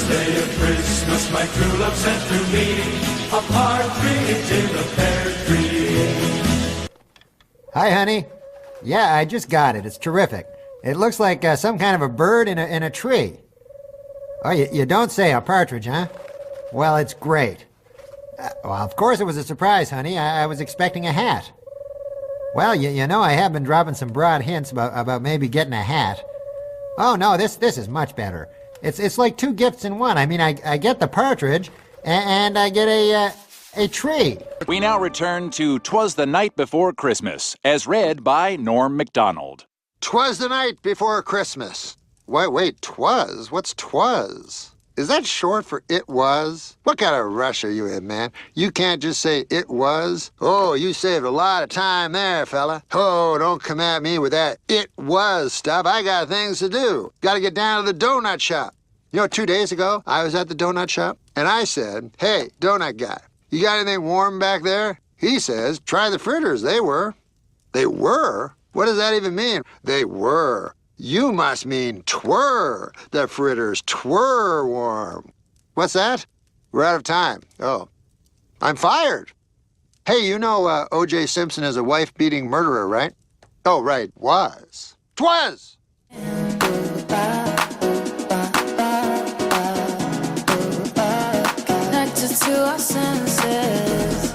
first day of Christmas, my true love sent to me a partridge in a pear tree. Hi, honey. Yeah, I just got it. It's terrific. It looks like some kind of a bird in a tree. Oh, you don't say, a partridge, huh? Well, it's great. Well, of course it was a surprise, honey. I was expecting a hat. Well, you know I have been dropping some broad hints about maybe getting a hat. Oh, no, this is much better. It's like two gifts in one. I mean, I get the partridge, and I get a tree. We now return to 'Twas the Night Before Christmas, as read by Norm MacDonald. 'Twas the night before Christmas. Wait, 'twas? What's 'twas? Is that short for it was? What kind of rush are you in, man? You can't just say it was. Oh, you saved a lot of time there, fella. Oh, don't come at me with that it was stuff. I got things to do. Got to get down to the donut shop. You know, 2 days ago, I was at the donut shop, and I said, hey, donut guy, you got anything warm back there? He says, try the fritters. They were. They were? What does that even mean? They were. You must mean twere. The fritters twere warm. What's that? We're out of time. Oh. I'm fired. Hey, you know O.J. Simpson is a wife-beating murderer, right? Oh, right. Was. 'Twas! Connected to our senses.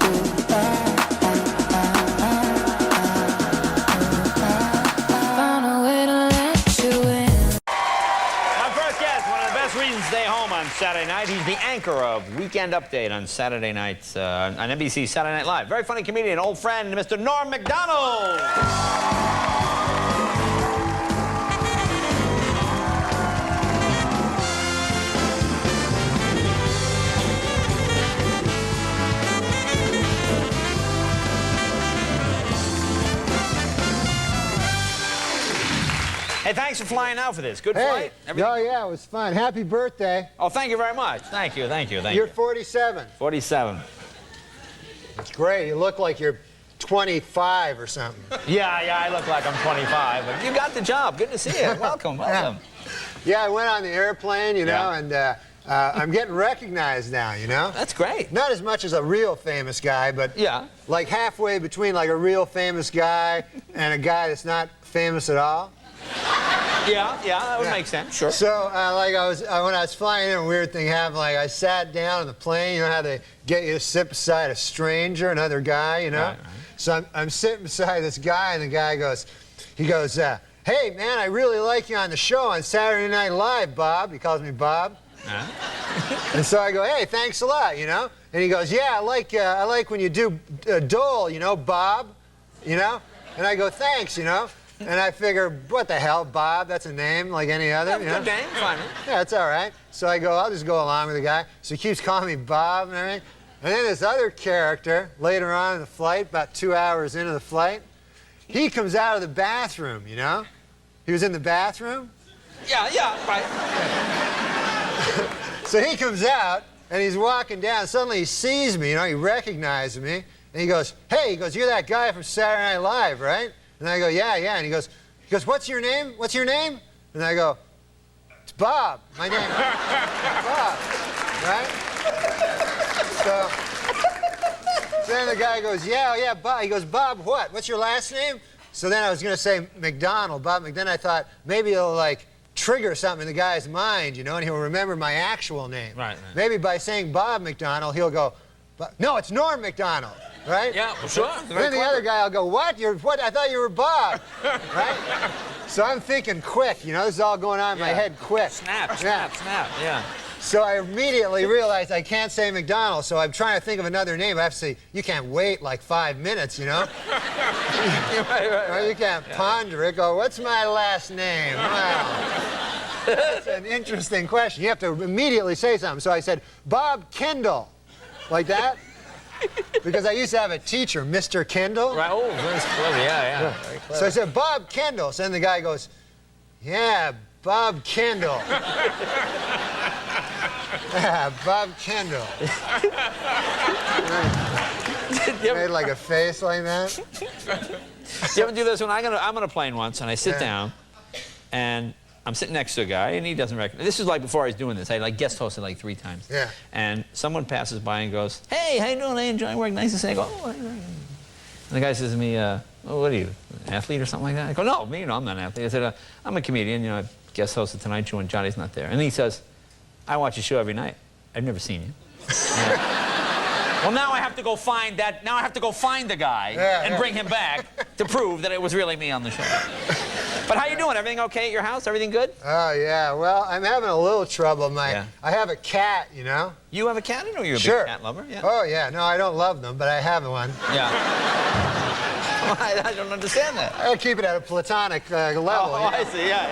Found a way to let you in. My first guest, one of the best reasons to stay home on Saturday night. He's the anchor of Weekend Update on Saturday nights on NBC Saturday Night Live. Very funny comedian, old friend, Mr. Norm MacDonald. Hey, thanks for flying out for this. Good flight? Oh, yeah, it was fun. Happy birthday. Oh, thank you very much. Thank you. You're 47. 47. That's great. You look like you're 25 or something. Yeah, I look like I'm 25, but you got the job. Good to see you. Welcome. Yeah, I went on the airplane, you know, and I'm getting recognized now, you know? That's great. Not as much as a real famous guy, but yeah, like halfway between like a real famous guy and a guy that's not famous at all. Yeah, that would make sense. Sure. So, like when I was flying in, a weird thing happened. Like I sat down on the plane. You know how they get you to sit beside a stranger, another guy, you know? Right. So I'm sitting beside this guy, and the guy goes, hey man, I really like you on the show on Saturday Night Live, Bob. He calls me Bob. And so I go, hey, thanks a lot, you know? And he goes, yeah, I like when you do Dole, you know, Bob, you know? And I go, thanks, you know? And I figure, what the hell, Bob? That's a name like any other. You know? Good name, fine. Yeah, it's all right. So I go, I'll just go along with the guy. So he keeps calling me Bob and everything. And then this other character, later on in the flight, about 2 hours into the flight, he comes out of the bathroom, you know? He was in the bathroom. Yeah, right. So he comes out, and he's walking down. Suddenly he sees me, you know, he recognizes me. And he goes, hey, you're that guy from Saturday Night Live, right? And I go, yeah. And he goes, what's your name? What's your name? And I go, it's Bob. My name is Bob, right? So then the guy goes, yeah, Bob. He goes, Bob what? What's your last name? So then I was going to say McDonald, Bob McDonald. I thought maybe it'll like trigger something in the guy's mind, you know, and he'll remember my actual name. Right. Maybe by saying Bob McDonald, he'll go, no, it's Norm MacDonald. Right? Yeah, well, sure. Then the other guy will go, what? I thought you were Bob. Right? So I'm thinking quick, you know, this is all going on in my head quick. Snap, yeah. So I immediately realized I can't say McDonald, so I'm trying to think of another name. I have to say, you can't wait like 5 minutes, you know? right. You can't ponder it, go, what's my last name? Well, that's an interesting question. You have to immediately say something. So I said, Bob Kendall, like that. Because I used to have a teacher, Mr. Kendall. Right, oh, very clever, yeah. Very clever. So I said, Bob Kendall. So then the guy goes, yeah, Bob Kendall. Yeah, Bob Kendall. Made like a face like that. Do you ever do this when I'm on a plane once and I sit down and I'm sitting next to a guy, and he doesn't recognize. This is like before I was doing this. I like guest hosted like 3 times. Yeah. And someone passes by and goes, "Hey, how you doing? I enjoy work. Nice to see you." I go, "Oh." And the guy says to me, "Oh, what are you, an athlete or something like that?" I go, "No, me, I'm not an athlete." I said, "I'm a comedian. I guest hosted Tonight Show when Johnny's not there." And he says, "I watch your show every night. I've never seen you." Well, now I have to go find that. Now I have to go find the guy and bring him back to prove that it was really me on the show. But how you doing? Everything okay at your house? Everything good? Oh, yeah. Well, I'm having a little trouble. I have a cat, you know? You have a cat? I know you're a Sure. big cat lover. Yeah. Oh, yeah. No, I don't love them, but I have one. Yeah. I don't understand that. I keep it at a platonic level. Oh, I see. Yeah.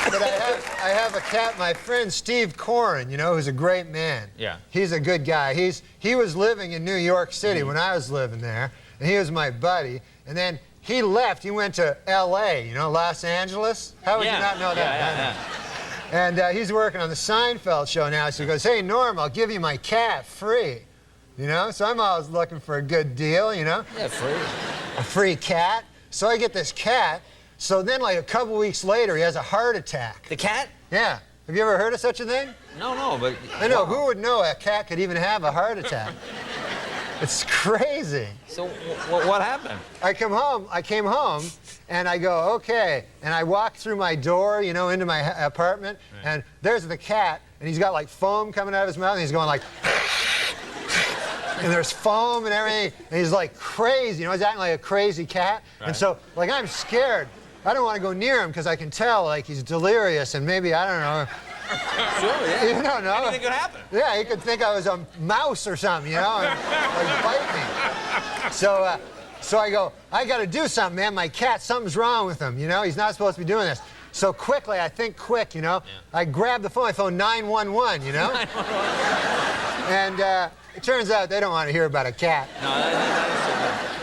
But I have a cat, my friend Steve Corrin, you know, who's a great man. Yeah. He's a good guy. He was living in New York City when I was living there, and he was my buddy. And then he left. He went to L.A., you know, Los Angeles. How would you not know that? Yeah. And he's working on the Seinfeld show now. So he goes, "Hey, Norm, I'll give you my cat free." You know, so I'm always looking for a good deal, you know? Yeah, free. A free cat. So I get this cat. So then, like a couple weeks later, he has a heart attack. The cat? Yeah. Have you ever heard of such a thing? No, but... I know. Who would know a cat could even have a heart attack? It's crazy. So what happened? I came home, and I go, okay. And I walk through my door, you know, into my apartment, and there's the cat, and he's got like foam coming out of his mouth, and he's going like... and there's foam and everything, and he's like crazy, you know, he's acting like a crazy cat. Right. And so, like, I'm scared. I don't want to go near him because I can tell, like, he's delirious, and maybe, I don't know. Sure, yeah. You don't know. Anything could happen. Yeah, he could think I was a mouse or something, you know, and like bite me. So I go, I got to do something, man. My cat, something's wrong with him, you know. He's not supposed to be doing this. So quickly, I think quick, you know. Yeah. I grab the phone. I phone 911, you know. 911. And it turns out they don't want to hear about a cat. No,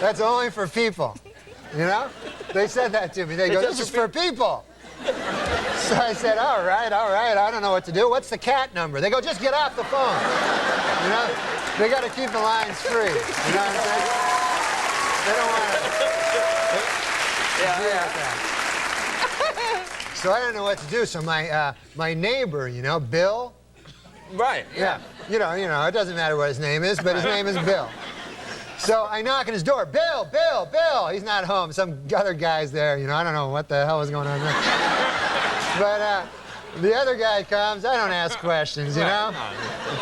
that's only for people, you know. They said that to me. They go, "This is for people." So I said, all right, I don't know what to do. What's the cat number? They go, "Just get off the phone." You know, they got to keep the lines free. You know what I'm saying? They don't want to. Yeah. So I don't know what to do. So my neighbor, you know, Bill. Right. Yeah. You know, it doesn't matter what his name is, but his name is Bill. So I knock on his door. Bill. He's not home. Some other guy's there. You know, I don't know what the hell was going on there. But the other guy comes. I don't ask questions, you know.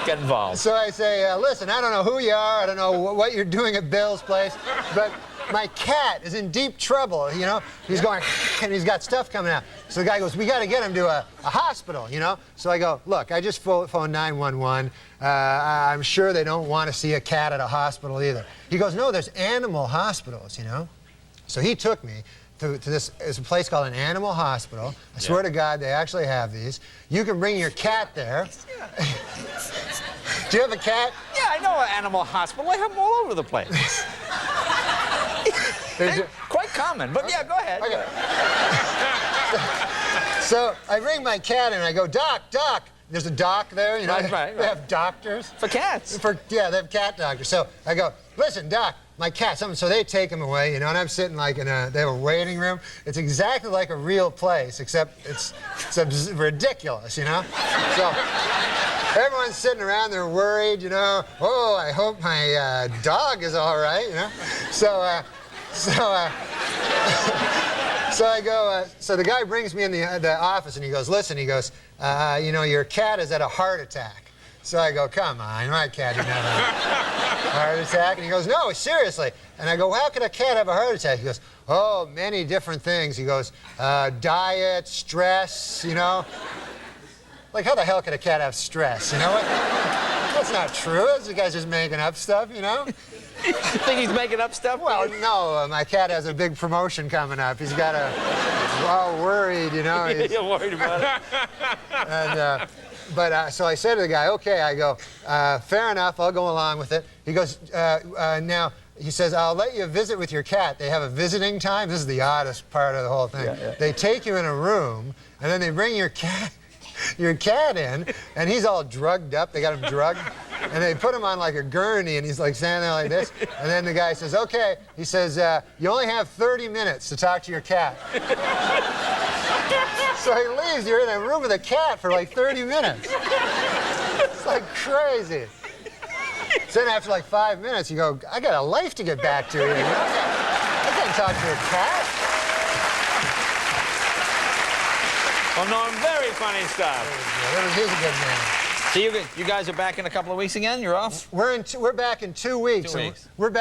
Get involved. So I say, listen, I don't know who you are. I don't know what you're doing at Bill's place, but my cat is in deep trouble, you know. He's going, and he's got stuff coming out. So the guy goes, "We got to get him to a hospital, you know." So I go, "Look, I just phoned 911. I'm sure they don't want to see a cat at a hospital either." He goes, "No, there's animal hospitals, you know." So he took me to this. It's a place called an animal hospital. I swear to God, they actually have these. You can bring your cat there. Do you have a cat? Yeah, I know an animal hospital. I have them all over the place. Quite common, but yeah, go ahead. Okay. So I bring my cat in and I go, Doc. There's a doc there, you know. Right. They have doctors. For cats. They have cat doctors. So I go, "Listen, Doc, my cat." So they take him away, you know, and I'm sitting like they have a waiting room. It's exactly like a real place, except it's ridiculous, you know. So everyone's sitting around, they're worried, you know. "Oh, I hope my dog is all right," you know. So I go, so the guy brings me in the office and he goes, "Listen," he goes, "you know, your cat has had a heart attack." So I go, "Come on, my cat didn't have a heart attack." And he goes, "No, seriously." And I go, "How could a cat have a heart attack?" He goes, "Oh, many different things." He goes, "Diet, stress, you know." Like, how the hell could a cat have stress, you know? That's not true. This guy's just making up stuff, you know? You think he's making up stuff? Well, no, my cat has a big promotion coming up. He's got all worried, you know. You're worried about it. And, so I said to the guy, "Okay," I go, "fair enough, I'll go along with it." He goes, "Now," he says, "I'll let you visit with your cat. They have a visiting time." This is the oddest part of the whole thing. Yeah. They take you in a room, and then they bring your cat in, and he's all drugged up. They got him drugged. And they put him on like a gurney, and he's like standing there like this. And then the guy says, okay. He says, you only have 30 minutes to talk to your cat. So he leaves. You're in a room with a cat for like 30 minutes. It's like crazy. So then after like 5 minutes, you go, I got a life to get back to here. I can't talk to a cat. Well, Norm, very funny stuff. He's a good man. So you guys are back in a couple of weeks again? You're off? We're back in 2 weeks. 2 weeks. We're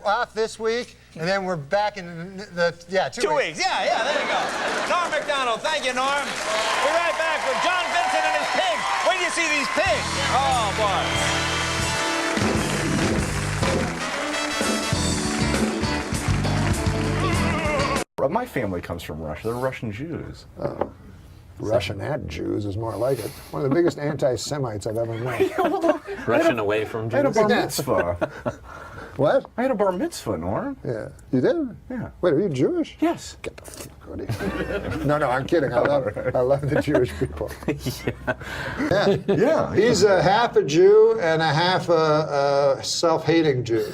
off this week, and then we're back in the 2 weeks. Yeah, there you go. Norm MacDonald, thank you, Norm. We're right back with John Vincent and his pigs. Wait till you see these pigs. Oh, boy. My family comes from Russia. They're Russian Jews. Russian at Jews is more like it. One of the biggest anti-Semites I've ever met. Russian away from I had a Jews. bar mitzvah. What? I had a bar mitzvah, Norm. Yeah. You did? Yeah. Wait, are you Jewish? Yes. Get the fuck out of here. No, I'm kidding. I love the Jewish people. Yeah. He's a half a Jew and a half a self-hating Jew.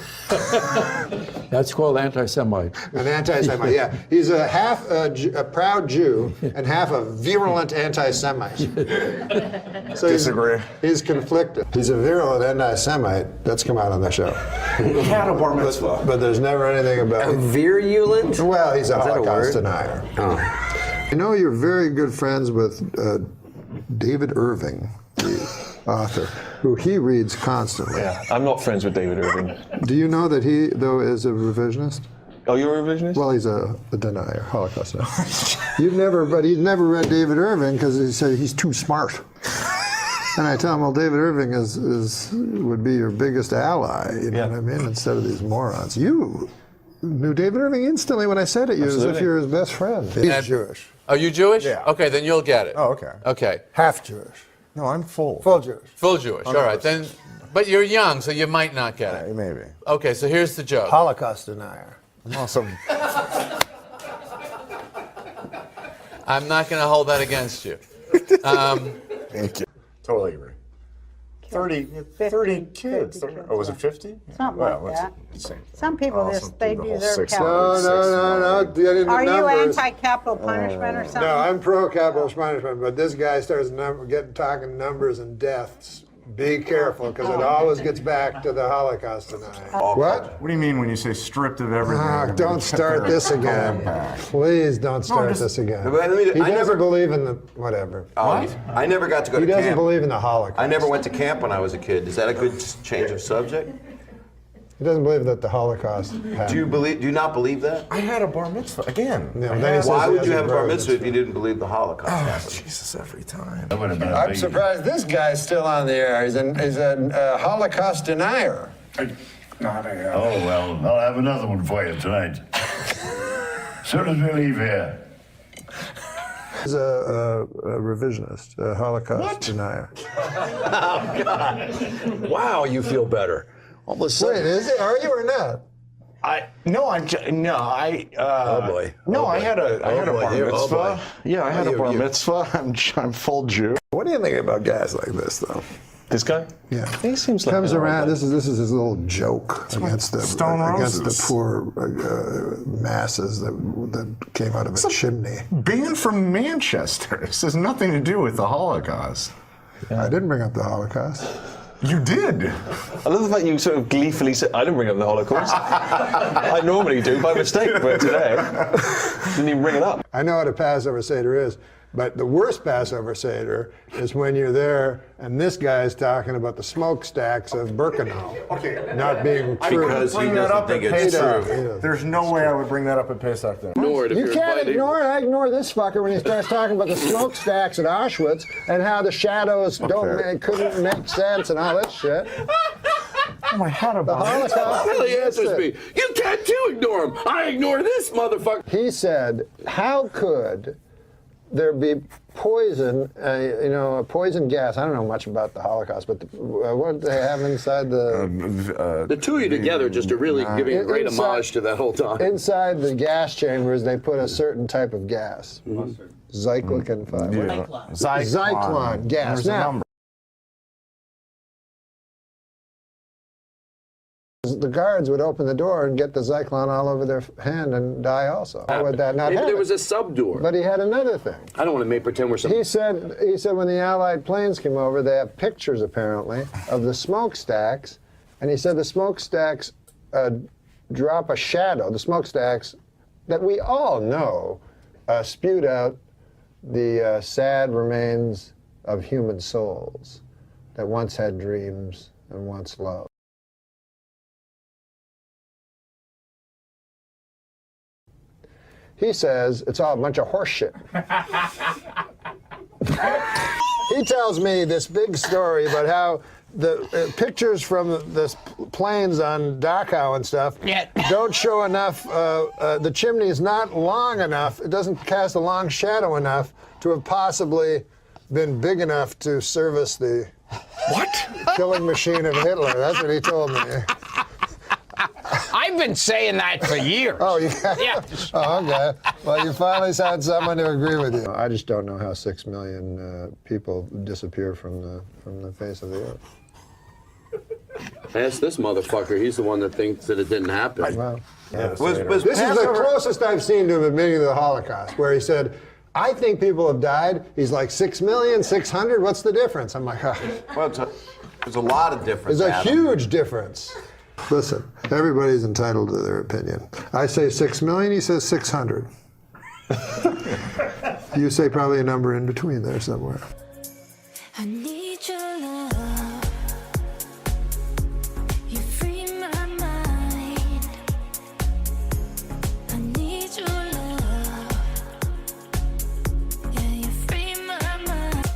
That's called anti-Semite. An anti-Semite, yeah. He's a half a proud Jew and half a virulent anti-Semite. So Disagree. He's conflicted. He's a virulent anti-Semite. That's come out on the show. He had a bar mitzvah. But there's never anything about it. Virulent? Well, he's a that a Holocaust word? denier. Oh. I know you're very good friends with David Irving, the author, who he reads constantly. Yeah, I'm not friends with David Irving. Do you know that he, though, is a revisionist? Oh, you're a revisionist? Well, he's a denier, Holocaust denier. But he's never read David Irving because he said he's too smart. And I tell him, well, David Irving would be your biggest ally, you know what I mean, instead of these morons. You knew David Irving instantly when I said it, as if you're his best friend. He's Jewish. Are you Jewish? Yeah. Okay, then you'll get it. Oh, okay. Okay. Half Jewish. No, I'm full. Full Jewish. Full Jewish. All right, then. But you're young, so you might not get it. Maybe. Okay, so here's the joke. Holocaust denier. I'm also. I'm not going to hold that against you. Thank you. Totally agree. 30 kids. Oh, was it 50? Something like that. Insane. Some people they do their No, capital. no. Get into Are you numbers. anti-capital punishment or something? No, I'm pro-capital punishment, but this guy starts talking numbers and deaths. Be careful, because it always gets back to the Holocaust denier. What? What do you mean when you say stripped of everything? Don't start this again. Please don't start this again. He doesn't believe in the whatever. I never got to go He to camp. doesn't believe in the Holocaust. I never went to camp when I was a kid. Is that a good change of subject? He doesn't believe that the Holocaust happened. Do you not believe that? I had a bar mitzvah again. Yeah, then he says Why he would has you have a bar brother mitzvah if you didn't believe the Holocaust happened? Jesus, every time. I'm surprised this guy's still on the air. He's a Holocaust denier. Oh, well, I'll have another one for you tonight. Soon as we leave here. He's a revisionist, a Holocaust denier. Oh, God. Wow, you feel better. All of a sudden. Wait, is it? Are you or not? Oh boy. No, I had a bar mitzvah. Yeah, I had a bar mitzvah. I'm full Jew. What do you think about guys like this, though? This guy? Yeah. He seems like Comes around. This is his little joke against the poor masses that came out of a chimney. Being from Manchester, this has nothing to do with the Holocaust. I didn't bring up the Holocaust. You did. I love the fact you sort of gleefully said, I didn't bring up the Holocaust. I normally do by mistake, but today, didn't even bring it up. I know what a Passover Seder is, but the worst Passover Seder is when you're there and this guy's talking about the smokestacks of Birkenau not being true. Because he doesn't think it's true. There's no way I would bring that up at Pesach then. You can't ignore this fucker when he starts talking about the smokestacks at Auschwitz and how the shadows couldn't make sense and all this shit. Oh, I had a The Holocaust. Really answers me. You can't too ignore him. I ignore this motherfucker. He said, how could there be poison, a poison gas? I don't know much about the Holocaust, but what did they have inside the... The two of you together just are really giving a great homage to that whole time. Inside the gas chambers, they put a certain type of gas. Zyklon gas. Zyklon Gas. There's a Now, number. The guards would open the door and get the Zyklon all over their hand and die also. How would that not Maybe happen? there was a sub-door. But he had another thing. I don't want to make pretend we're some... He said when the Allied planes came over, they have pictures, apparently, of the smokestacks. And he said the smokestacks drop a shadow. The smokestacks that we all know spewed out the sad remains of human souls that once had dreams and once loved. He says it's all a bunch of horse shit. He tells me this big story about how the pictures from the planes on Dachau and stuff don't show enough. The chimney is not long enough. It doesn't cast a long shadow enough to have possibly been big enough to service the killing machine of Hitler. That's what he told me. I've been saying that for years. Oh, yeah? Oh, okay. Well, you finally found someone to agree with you. I just don't know how 6 million people disappear from the face of the earth. Ask this motherfucker. He's the one that thinks that it didn't happen. Well, this is the closest I've seen to him admitting to the Holocaust, where he said, I think people have died. He's like 6 million, 600. What's the difference? I'm like, well, there's a lot of difference. There's a huge difference. Listen, everybody's entitled to their opinion. I say 6 million, he says 600. You say probably a number in between there somewhere. I need your love. You free my mind. I need your love. Yeah, you free my mind.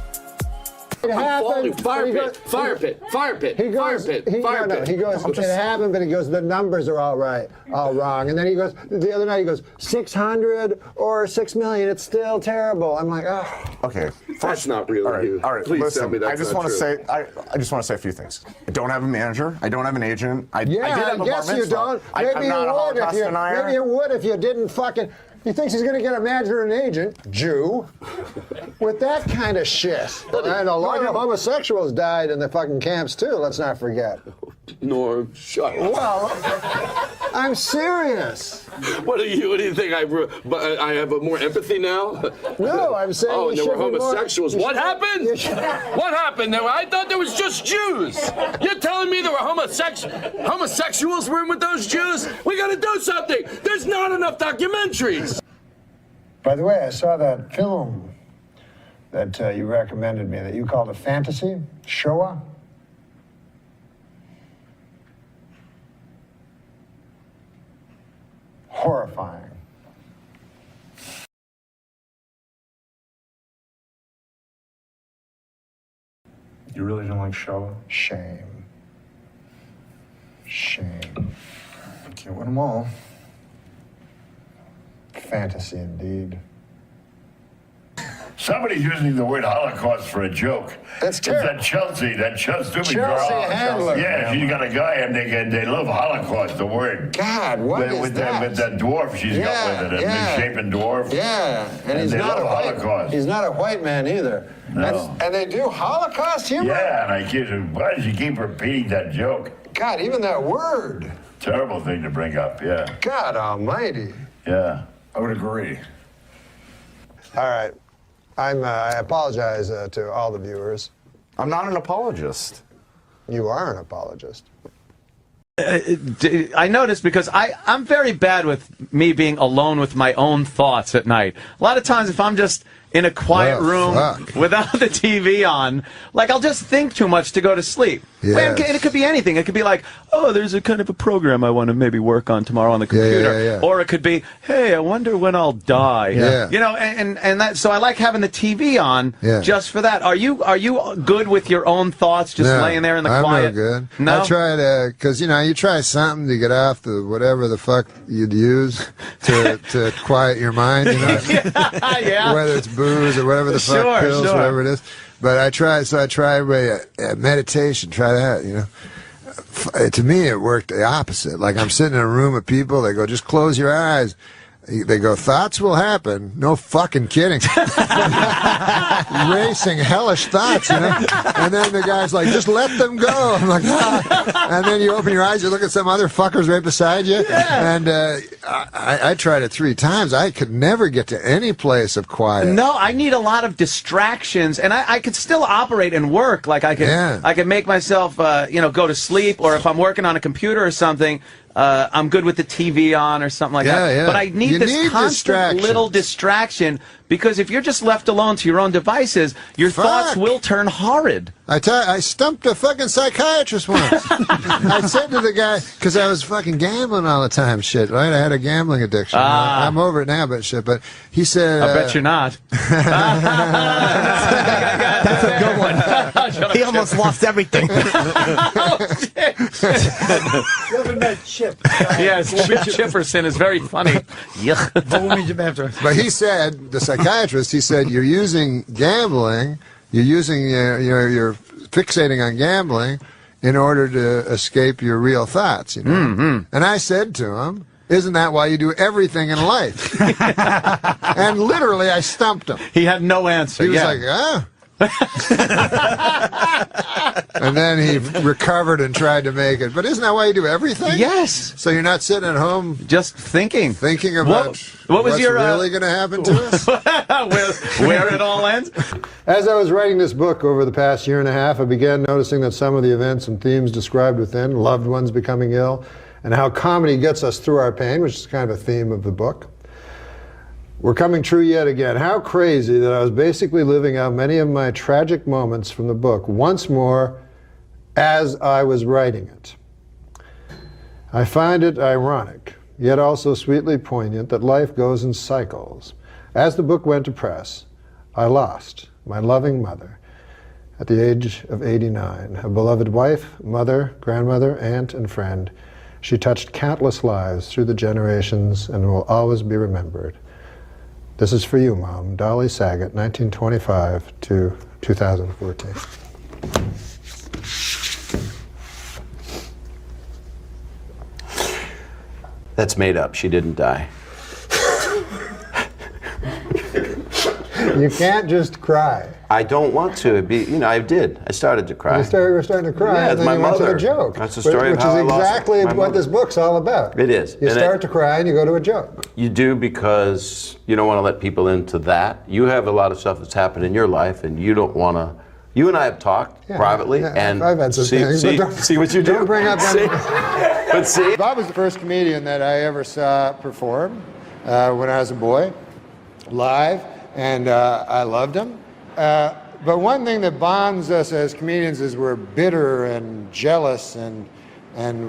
It happened. Fire pit. It happened, but he goes, the numbers are all wrong. And then he goes, the other night he goes, 600 or 6 million, it's still terrible. I'm like, oh. Okay. That's not real. All right. Please Listen, tell me that's I just not want to true. say, I just want to say a few things. I don't have a manager. I don't have an agent. I did have a bar yes, you mitzvah. don't. I'm not a Holocaust denier. Maybe you would if you didn't fucking. He thinks he's going to get a manager and agent, Jew, with that kind of shit. And a lot of homosexuals died in the fucking camps too. Let's not forget. Norm, shut up. Well, I'm serious. What do you think? I have more empathy now? No, I'm saying. Oh, you there were should be more- homosexuals. you What should- happened? you should- What happened? I thought there was just Jews. You're telling me there were homosexuals were in with those Jews? We got to do something. There's not enough documentaries. By the way, I saw that film that you recommended me that you called a fantasy, Shoah. Horrifying. You really don't like Shoah? Shame. Shame. Can't win them all. Fantasy indeed. Somebody's using the word Holocaust for a joke. That's It's terrible. that Chelsea stupid girl. Chelsea Handler. Yeah, she's got a guy and they love Holocaust, the word. God, what is with that? With that dwarf she's got with it, a misshapen dwarf. Yeah, and he's they not love a white. Holocaust. He's not a white man either. No. And they do Holocaust humor. Yeah, and I keep. Why does she keep repeating that joke? God, even that word. Terrible thing to bring up. Yeah. God Almighty. Yeah. I would agree. All right, I apologize to all the viewers. I'm not an apologist. You are an apologist. I noticed because I'm very bad with me being alone with my own thoughts at night. A lot of times if I'm just in a quiet room without the TV on, like I'll just think too much to go to sleep. Yes. And it could be anything. It could be like, oh, there's a kind of a program I want to maybe work on tomorrow on the computer. Yeah. Or it could be, hey, I wonder when I'll die. Yeah. You know, and that, so I like having the TV on just for that. Are you good with your own thoughts, just laying there in the quiet? I'm no good. No? I try to, because, you try something to get off the whatever the fuck you'd use to quiet your mind, Yeah. Whether it's booze or whatever the fuck, pills, whatever it is. But I try meditation, try that, To me, it worked the opposite. Like I'm sitting in a room with people, they go, just close your eyes. they go, thoughts will happen. No fucking kidding. Racing hellish thoughts, you know? And then the guy's like, just let them go. I'm like, ah. And then you open your eyes, you look at some other fuckers right beside you. Yeah. And I tried it 3 times. I could never get to any place of quiet. No, I need a lot of distractions, and I could still operate and work. Like I could make myself, go to sleep, or if I'm working on a computer or something, I'm good with the TV on or something like that. Yeah. But I need this constant little distraction, because if you're just left alone to your own devices, your thoughts will turn horrid. I stumped a fucking psychiatrist once. I said to the guy, because I was fucking gambling all the time, shit, right? I had a gambling addiction. I'm over it now, but shit. But he said... I bet you're not. That's a good one. He almost lost everything. Chip. Yes, Chip Chipperson is very funny. But he said, the psychiatrist, he said, you're using gambling, you're fixating on gambling in order to escape your real thoughts, you know? Mm-hmm. And I said to him, isn't that why you do everything in life? And literally, I stumped him. He had no answer. He was like, ah. And then he recovered and tried to make it. But isn't that why you do everything? Yes. So you're not sitting at home just thinking about what's really going to happen to us? where it all ends? As I was writing this book over the past year and a half, I began noticing that some of the events and themes described within, loved ones becoming ill, and how comedy gets us through our pain, which is kind of a theme of the book, were coming true yet again. How crazy that I was basically living out many of my tragic moments from the book once more as I was writing it. I find it ironic, yet also sweetly poignant, that life goes in cycles. As the book went to press, I lost my loving mother at the age of 89, a beloved wife, mother, grandmother, aunt, and friend. She touched countless lives through the generations and will always be remembered. This is for you, Mom. Dolly Saget, 1925 to 2014. That's made up. She didn't die. You can't just cry. I don't want to. I did. I started to cry. You were starting to cry, yeah, and then my you went to mother. the joke. That's the story of how I lost Which is exactly my what mother. this book's all about. It is. You start to cry and you go to a joke. You do, because you don't want to let people into that. You have a lot of stuff that's happened in your life, and you don't want to. You and I have talked privately, and I've had some things, see what you do. Don't bring up any. But see, Bob was the first comedian that I ever saw perform when I was a boy, live, and I loved him. But one thing that bonds us as comedians is we're bitter and jealous, and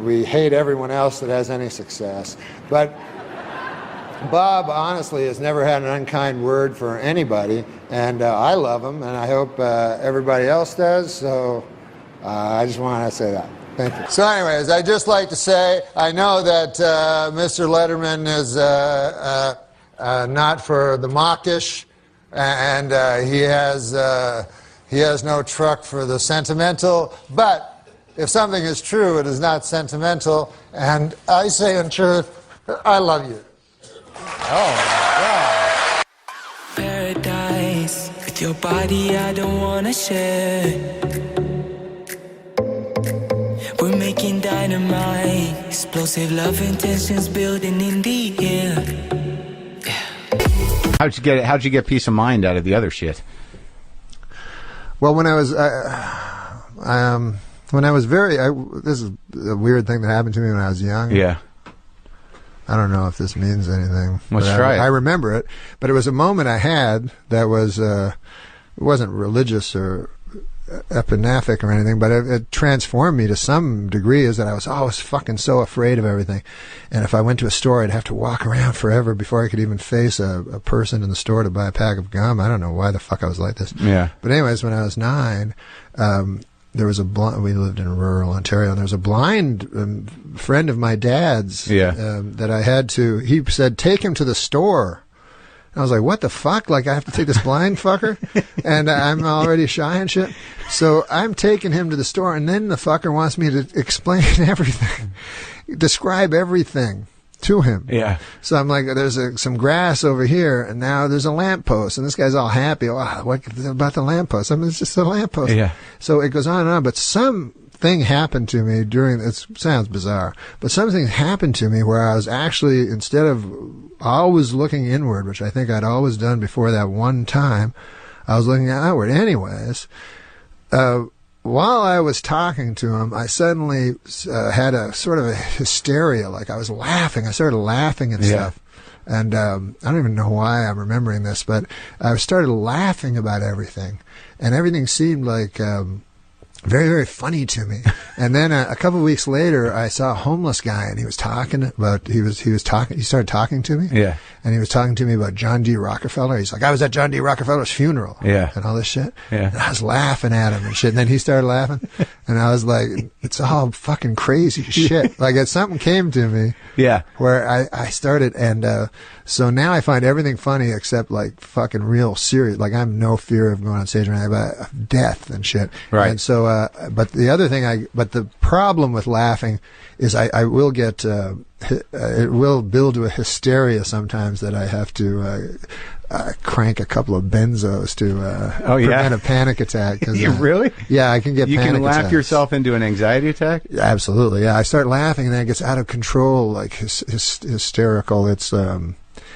we hate everyone else that has any success. But Bob, honestly, has never had an unkind word for anybody, and I love him, and I hope everybody else does, so I just want to say that. Thank you. So anyways, I'd just like to say, I know that Mr. Letterman is not for the mawkish, and he has no truck for the sentimental, but if something is true, it is not sentimental, and I say in truth, I love you. Oh, my God. Paradise with your body, I don't wanna share. We're making dynamite, explosive love intentions building in the air. How'd you get peace of mind out of the other shit? Well, when I was this is a weird thing that happened to me when I was young. Yeah. I don't know if this means anything. Let's try it. I remember it, but it was a moment I had that was it wasn't religious or epinaphic or anything, but it transformed me to some degree. Is that I was fucking so afraid of everything, and if I went to a store, I'd have to walk around forever before I could even face a person in the store to buy a pack of gum. I don't know why the fuck I was like this. Yeah. But anyways, when I was 9, there was we lived in rural Ontario, and there was a blind friend of my dad's that I had to. He said, "Take him to the store." I was like, what the fuck? Like, I have to take this blind fucker? And I'm already shy and shit. So I'm taking him to the store, and then the fucker wants me to explain everything, describe everything. to him. Yeah. So I'm like, there's some grass over here, and now there's a lamppost, and this guy's all happy. Oh, what about the lamppost? I mean, it's just a lamppost. Yeah. So it goes on and on, but something happened to me it sounds bizarre, but something happened to me where I was actually, instead of always looking inward, which I think I'd always done before that one time, I was looking outward. Anyways, while I was talking to him, I suddenly had a sort of a hysteria, like I was laughing. I started laughing and stuff. And I don't even know why I'm remembering this, but I started laughing about everything. And everything seemed like very, very funny to me. And then a couple of weeks later, I saw a homeless guy, and he was talking about, he started talking to me. Yeah. And he was talking to me about John D. Rockefeller. He's like, I was at John D. Rockefeller's funeral. Yeah. And all this shit. Yeah. And I was laughing at him and shit. And then he started laughing. And I was like, it's all fucking crazy shit. Like, something came to me. Yeah. Where I started, and so now I find everything funny except like fucking real serious. Like, I have no fear of going on stage or anything about death and shit. Right. And so, but the other thing but the problem with laughing is I will get, it will build to a hysteria sometimes that I have to crank a couple of benzos to prevent a panic attack. You really? Yeah, I can get You panic can laugh attacks. yourself into an anxiety attack? Absolutely, yeah. I start laughing and then it gets out of control, like hysterical. It's and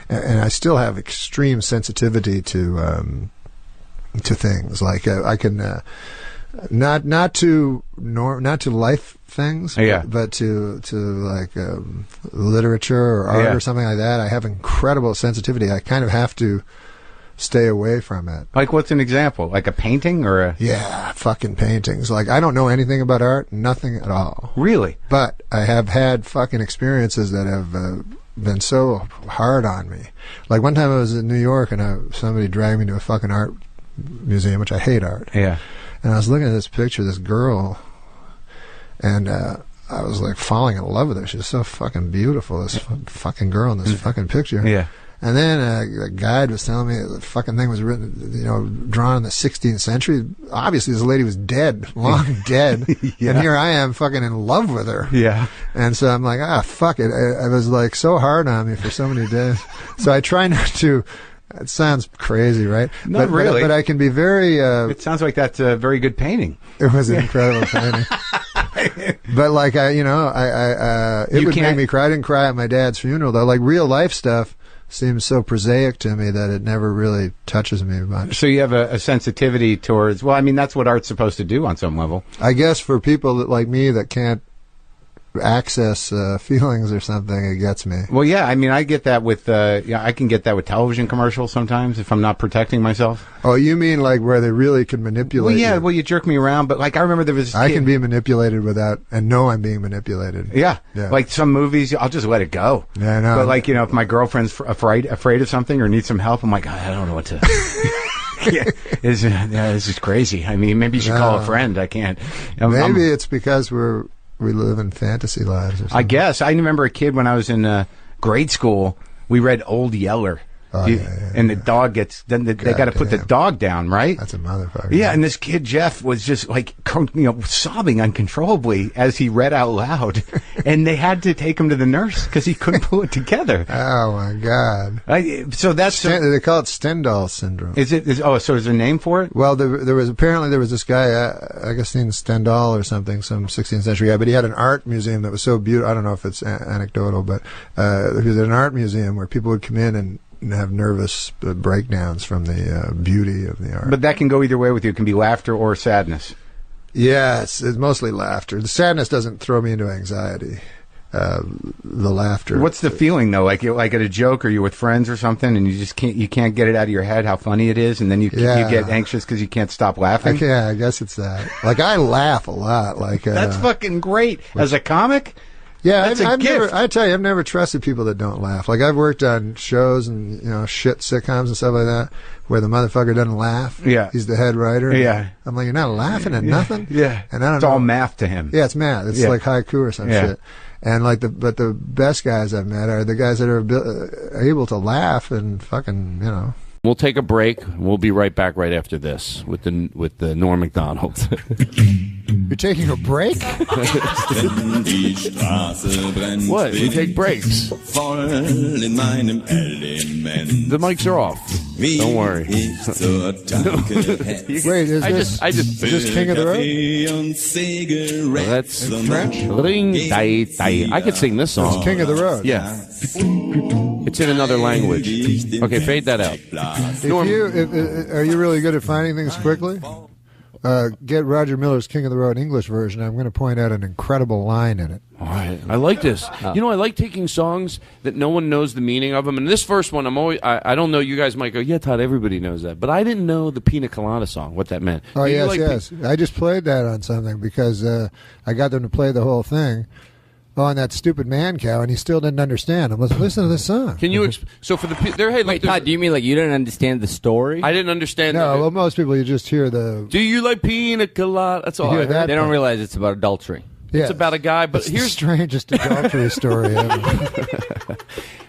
I still have extreme sensitivity to things. Like I can not to life things, but to like literature or art or something like that. I have incredible sensitivity. I kind of have to stay away from it. Like, what's an example? Like a painting or a... Yeah, fucking paintings. Like, I don't know anything about art, nothing at all. Really? But I have had fucking experiences that have been so hard on me. Like, one time I was in New York and somebody dragged me to a fucking art museum, which I hate art. Yeah. And I was looking at this picture of this girl, and I was like falling in love with her. She was so fucking beautiful, this fucking girl in this fucking picture. Yeah. And then a guide was telling me the fucking thing was written, drawn in the 16th century. Obviously, this lady was dead, long dead. Yeah. And here I am fucking in love with her. Yeah. And so I'm like, fuck it. I was like so hard on me for so many days. So I try not to. It sounds crazy, right? Not really. But I can be very... it sounds like that's a very good painting. It was an incredible painting. But like, it would make me cry. I didn't cry at my dad's funeral, though. Like, real life stuff seems so prosaic to me that it never really touches me much. So you have a sensitivity towards... Well, I mean, that's what art's supposed to do on some level. I guess for people like me that can't access feelings or something, it gets me. Well, yeah, I mean, I get that with I can get that with television commercials sometimes if I'm not protecting myself. Oh, you mean like where they really can manipulate? Well, yeah, you? Well, you jerk me around, but like I remember there was I can be manipulated without and know I'm being manipulated. Yeah. Like some movies, I'll just let it go. Yeah, I know. But like, if my girlfriend's afraid of something or needs some help, I'm like, I don't know what to. This is crazy. I mean, maybe you should call a friend. I can't. Maybe it's because we live in fantasy lives or something. I guess. I remember a kid when I was in grade school, we read Old Yeller. And the dog gets, then they got to put the dog down, right? That's a motherfucker. Yeah, and this kid, Jeff, was just like, sobbing uncontrollably as he read out loud. And they had to take him to the nurse because he couldn't pull it together. Oh, my God. So that's... they call it Stendhal syndrome. So there's a name for it? Well, there was this guy, Augustine Stendhal or something, some 16th century guy, but he had an art museum that was so beautiful. I don't know if it's anecdotal, but he was at an art museum where people would come in and have nervous breakdowns from the beauty of the art. But that can go either way with you. It can be laughter or sadness. Yeah, it's mostly laughter. The sadness doesn't throw me into anxiety. The laughter. What's the feeling though? Like at a joke, or you're with friends or something, and you can't get it out of your head how funny it is, and then you get anxious because you can't stop laughing. I guess it's that. Like I laugh a lot. Like that's fucking great as a comic. Yeah, I've never trusted people that don't laugh. Like I've worked on shows and shit sitcoms and stuff like that where the motherfucker doesn't laugh. Yeah, he's the head writer. Yeah, I'm like, you're not laughing at nothing. Yeah, and I don't it's know. all math to him. Yeah, it's math. It's like haiku or some shit. And like but the best guys I've met are the guys that are able to laugh and fucking We'll take a break. We'll be right back right after this with the Norm MacDonald. You're taking a break? What? We take breaks. The mics are off. Don't worry. Wait, is this King of the Road? Well, that's French. Ring, die, die. I could sing this song. It's King of the Road. Yeah. It's in another language. Okay, fade that out. Are you really good at finding things quickly? Get Roger Miller's King of the Road English version. I'm going to point out an incredible line in it. All right. I like this. You know, I like taking songs that no one knows the meaning of them. And this first one, I don't know. You guys might go, yeah, Todd, everybody knows that. But I didn't know the Pina Colada song, what that meant. Oh, yes. I just played that on something because I got them to play the whole thing on that stupid man cow, and he still didn't understand. I'm like, listen to this song. Can you so for the hey, wait, Todd, do you mean like you didn't understand the story? I didn't understand. No, well, most people you just hear the. Do you like pina colada? That's all. I heard. They don't realize it's about adultery. It's about a guy, but it's here's the strangest adultery story ever.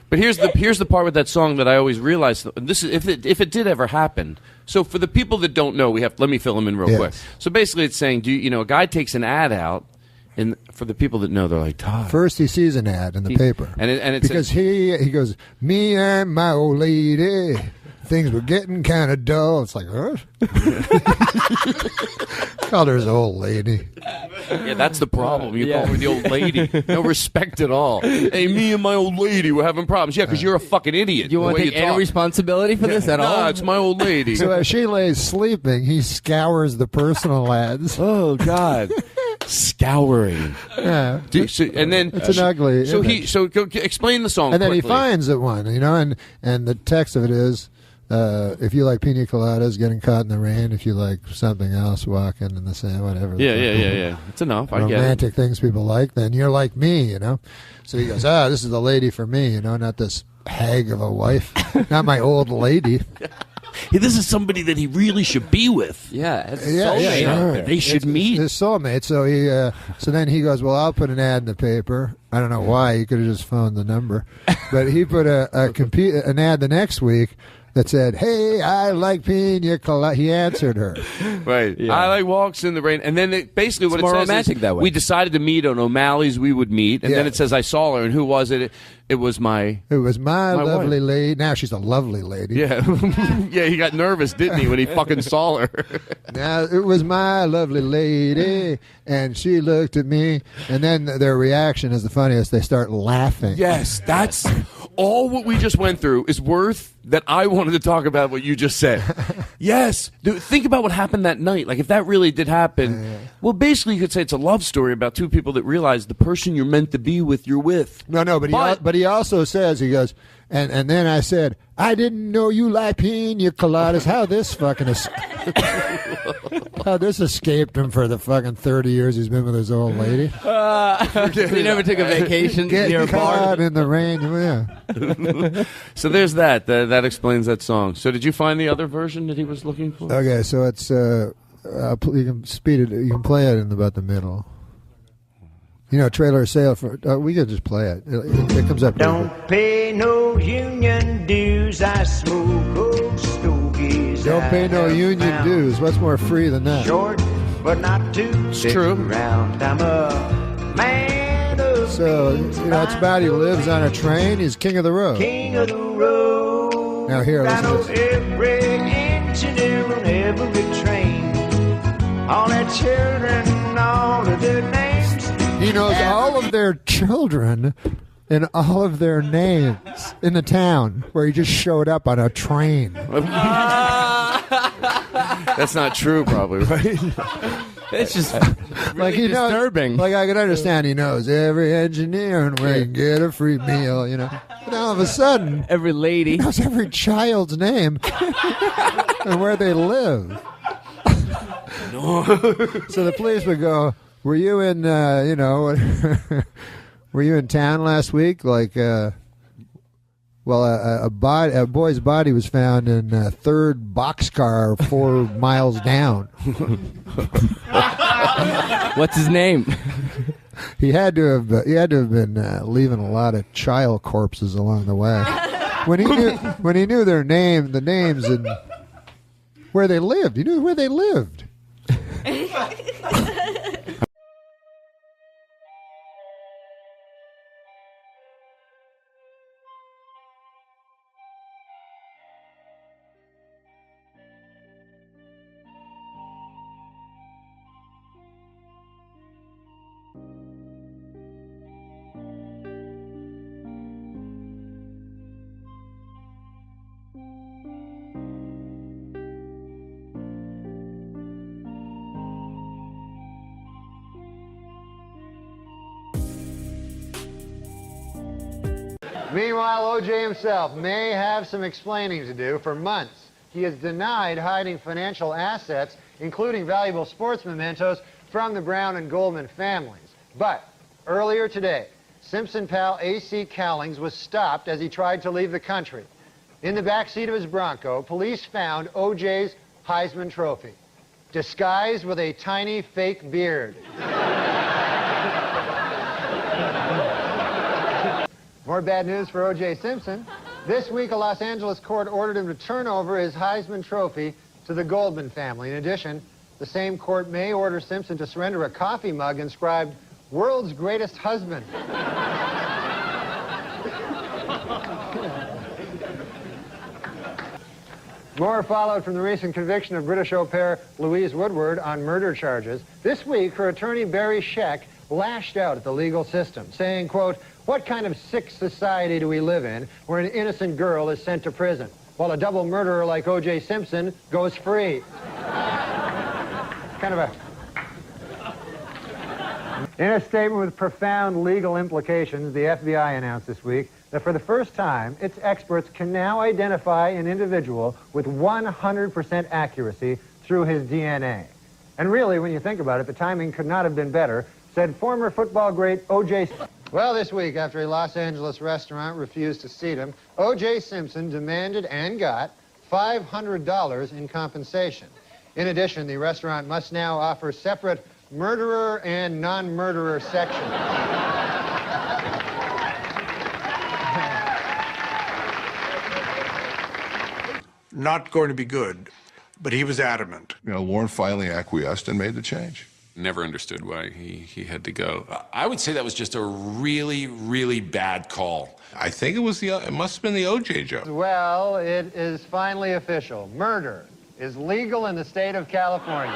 But here's the part with that song that I always realized. This is if it did ever happen. So for the people that don't know, let me fill them in real quick. So basically, it's saying, a guy takes an ad out. And for the people that know, they're like, Todd. First, he sees an ad in the paper, and it because he goes, me and my old lady, things were getting kind of dull. It's like, huh? Called her his old lady. Yeah, that's the problem. You call her the old lady. No respect at all. Hey, me and my old lady were having problems. Yeah, because you're a fucking idiot. You want to take any responsibility for this at all? No, it's my old lady. So as she lays sleeping, he scours the personal ads. Oh, God. Scouring. Yeah. And then it's an ugly. Explain the song. And then quickly. He finds it one, and the text of it is, if you like pina coladas, getting caught in the rain. If you like something else, walking in the sand, whatever. Yeah. It's enough. I get it. Romantic things people like. Then you're like me, So he goes, this is the lady for me, not this hag of a wife, not my old lady. Hey, this is somebody that he really should be with. Yeah, it's soulmate out there. They should meet. His soulmate. So then he goes, well, I'll put an ad in the paper. I don't know why. He could have just phoned the number, but he put an ad the next week that said, hey, I like pina colada. He answered her. Right. Yeah. I like walks in the rain. And then basically what it's more it says romantic is that way. We decided to meet on O'Malley's. We would meet. And then it says I saw her. And who was it? It was my lovely wife. lady. Now she's a lovely lady. Yeah. Yeah, he got nervous, didn't he, when he fucking saw her? Now, it was my lovely lady, and she looked at me, and then their reaction is the funniest. They start laughing. Yes, that's all what we just went through is worth that I wanted to talk about what you just said. Yes. Dude, think about what happened that night. Like, if that really did happen, well, basically you could say it's a love story about two people that realize the person you're meant to be with, you're with. No, but he also says, he goes, and then I said, I didn't know you like pina coladas. How this escaped him for the fucking 30 years he's been with his old lady. He never took a vacation near a bar. Caught in the rain. Yeah. So there's that. That explains that song. So did you find the other version that he was looking for? Okay, so it's you can speed it. You can play it in about the middle. Trailer sale for. We could just play it. It comes up. Don't pay no union dues. I smoke old stogies. Don't pay no union dues. What's more free than that? Short, but not too. It's true. Round. I'm a man of. So it's about he lives on a train. He's king of the road. King of the road. Now here, I know listen to this. every engineer on every train. All their children, all of their names. He knows all of their children and all of their names in the town where he just showed up on a train. That's not true, probably, right? It's just like he disturbing. Like I can understand he knows every engineer and where you can get a free meal, But all of a sudden, every lady he knows every child's name and where they live. No. So the police would go, were you in, were you in town last week? Like, a boy's body was found in a third boxcar 4 miles down. What's his name? He had to have been leaving a lot of child corpses along the way. When he knew the names and where they lived, he knew where they lived. Meanwhile, O.J. himself may have some explaining to do. For months, he has denied hiding financial assets, including valuable sports mementos, from the Brown and Goldman families. But earlier today, Simpson pal A.C. Cowlings was stopped as he tried to leave the country. In the backseat of his Bronco, police found O.J.'s Heisman Trophy, disguised with a tiny fake beard. More bad news for O.J. Simpson. This week, a Los Angeles court ordered him to turn over his Heisman Trophy to the Goldman family. In addition, the same court may order Simpson to surrender a coffee mug inscribed, "World's Greatest Husband." More followed from the recent conviction of British au pair Louise Woodward on murder charges. This week, her attorney Barry Scheck lashed out at the legal system, saying, quote, "What kind of sick society do we live in where an innocent girl is sent to prison, while a double murderer like O.J. Simpson goes free?" Kind of a... In a statement with profound legal implications, the FBI announced this week that for the first time, its experts can now identify an individual with 100% accuracy through his DNA. And really, when you think about it, the timing could not have been better, said former football great O.J. Well, this week, after a Los Angeles restaurant refused to seat him, O.J. Simpson demanded and got $500 in compensation. In addition, the restaurant must now offer separate murderer and non-murderer sections. Not going to be good, but he was adamant. You know, Warren finally acquiesced and made the change. Never understood why he had to go. I would say that was just a really, really bad call. I think it must have been the O.J. joke. Well, it is finally official. Murder is legal in the state of California.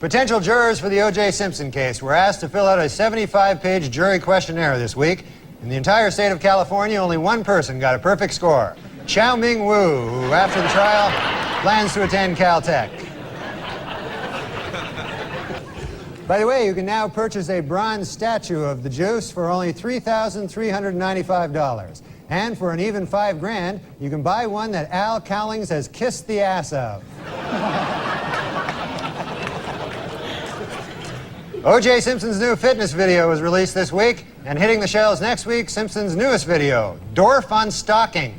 Potential jurors for the O.J. Simpson case were asked to fill out a 75-page jury questionnaire this week. In the entire state of California, only one person got a perfect score. Chow Ming Wu, who after the trial plans to attend Caltech. By the way, you can now purchase a bronze statue of the Juice for only $3,395. And for an even $5,000, you can buy one that Al Cowlings has kissed the ass of. O.J. Simpson's new fitness video was released this week, and hitting the shelves next week, Simpson's newest video, Dorf on Stalking.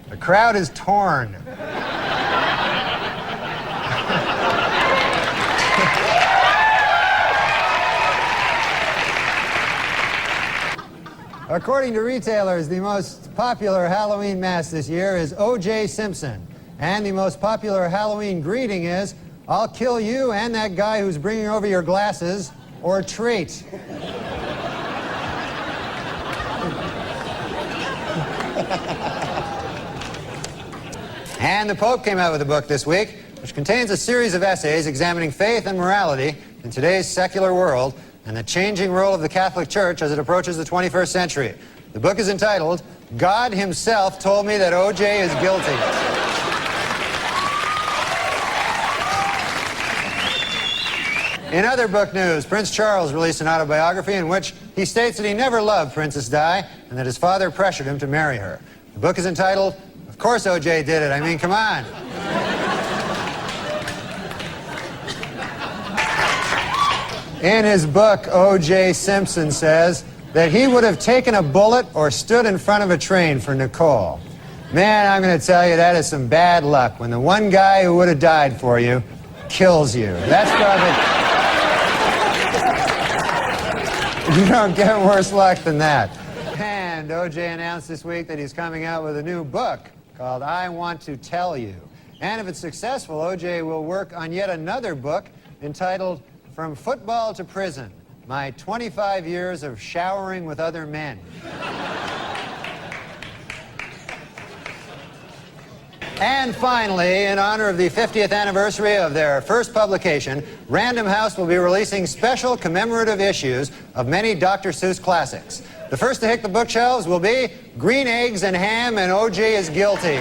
The crowd is torn. According to retailers, the most popular Halloween mask this year is O.J. Simpson. And the most popular Halloween greeting is, "I'll kill you and that guy who's bringing over your glasses," or treat. And the Pope came out with a book this week, which contains a series of essays examining faith and morality in today's secular world and the changing role of the Catholic Church as it approaches the 21st century. The book is entitled, "God Himself Told Me That O.J. is Guilty." In other book news, Prince Charles released an autobiography in which he states that he never loved Princess Di and that his father pressured him to marry her. The book is entitled, "Of Course O.J. Did It. I mean, come on." In his book, O.J. Simpson says, that he would have taken a bullet or stood in front of a train for Nicole. Man, I'm going to tell you, that is some bad luck when the one guy who would have died for you kills you. That's probably... You don't get worse luck than that. And O.J. announced this week that he's coming out with a new book called I Want to Tell You. And if it's successful, O.J. will work on yet another book entitled From Football to Prison, My 25 Years of Showering with Other Men. And finally, in honor of the 50th anniversary of their first publication, Random House will be releasing special commemorative issues of many Dr. Seuss classics. The first to hit the bookshelves will be Green Eggs and Ham and O.J. is Guilty.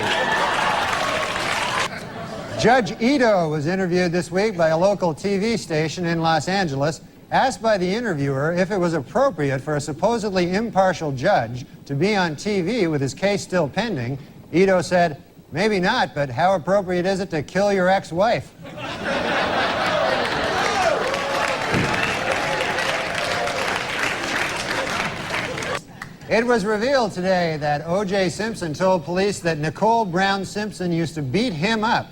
Judge Ito was interviewed this week by a local TV station in Los Angeles. Asked by the interviewer if it was appropriate for a supposedly impartial judge to be on TV with his case still pending, Ito said, "Maybe not, but how appropriate is it to kill your ex-wife?" It was revealed today that O.J. Simpson told police that Nicole Brown Simpson used to beat him up.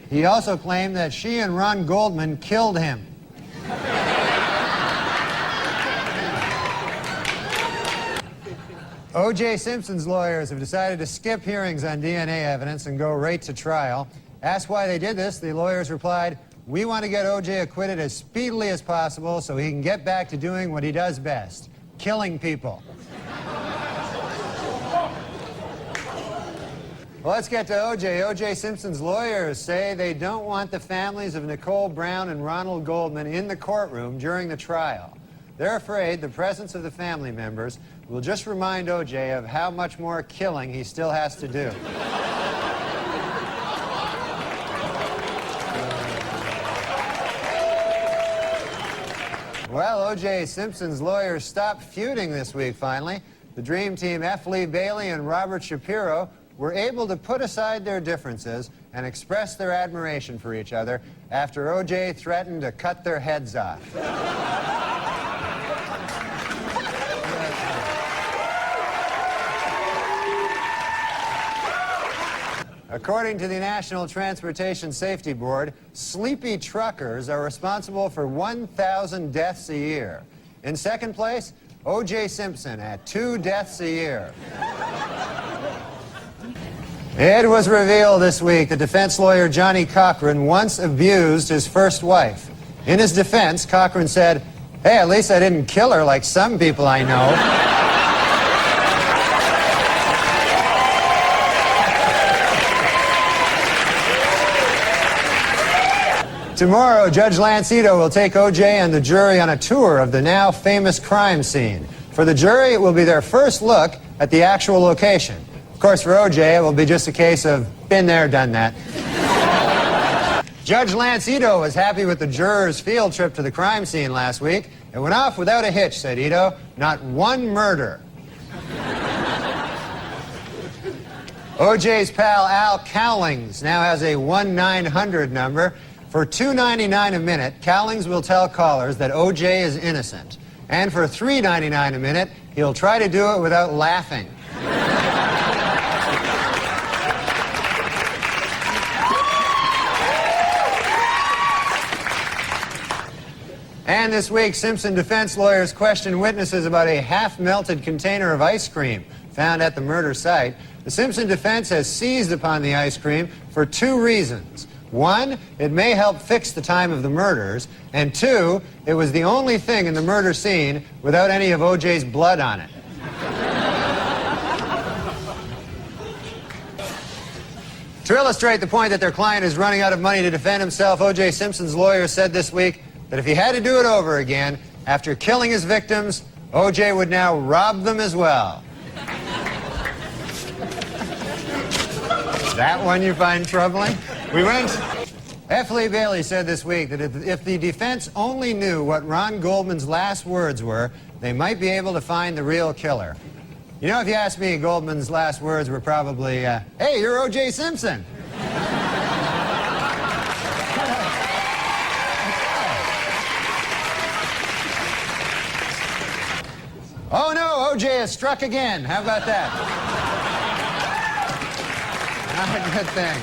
He also claimed that she and Ron Goldman killed him. O.J. Simpson's lawyers have decided to skip hearings on DNA evidence and go right to trial. Asked why they did this, the lawyers replied, "We want to get O.J. acquitted as speedily as possible so he can get back to doing what he does best, killing people." Well, let's get to O.J. O.J. Simpson's lawyers say they don't want the families of Nicole Brown and Ronald Goldman in the courtroom during the trial. They're afraid the presence of the family members will just remind O.J. of how much more killing he still has to do. Well, O.J. Simpson's lawyers stopped feuding this week, finally. The Dream Team, F. Lee Bailey and Robert Shapiro, were able to put aside their differences and express their admiration for each other after O.J. threatened to cut their heads off. According to the National Transportation Safety Board, sleepy truckers are responsible for 1,000 deaths a year. In second place, O.J. Simpson at 2 deaths a year. It was revealed this week that defense lawyer Johnny Cochran once abused his first wife. In his defense, Cochran said, "Hey, at least I didn't kill her like some people I know." Tomorrow, Judge Lance Ito will take O.J. and the jury on a tour of the now famous crime scene. For the jury, it will be their first look at the actual location. Of course, for O.J., it will be just a case of been there, done that. Judge Lance Ito was happy with the jurors' field trip to the crime scene last week. It went off without a hitch, said Ito. Not one murder. O.J.'s pal Al Cowlings now has a 1-900 number. For $2.99 a minute, Cowlings will tell callers that O.J. is innocent. And for $3.99 a minute, he'll try to do it without laughing. And this week, Simpson defense lawyers questioned witnesses about a half-melted container of ice cream found at the murder site. The Simpson defense has seized upon the ice cream for 2 reasons. 1, it may help fix the time of the murders, and 2, it was the only thing in the murder scene without any of O.J.'s blood on it. To illustrate the point that their client is running out of money to defend himself, O.J. Simpson's lawyer said this week that if he had to do it over again, after killing his victims, O.J. would now rob them as well. That one you find troubling? We went. F. Lee Bailey said this week that if the defense only knew what Ron Goldman's last words were, they might be able to find the real killer. You know, if you ask me, Goldman's last words were probably, "Hey, you're O.J. Simpson." Oh, no. O.J. has struck again. How about that? Not a good thing.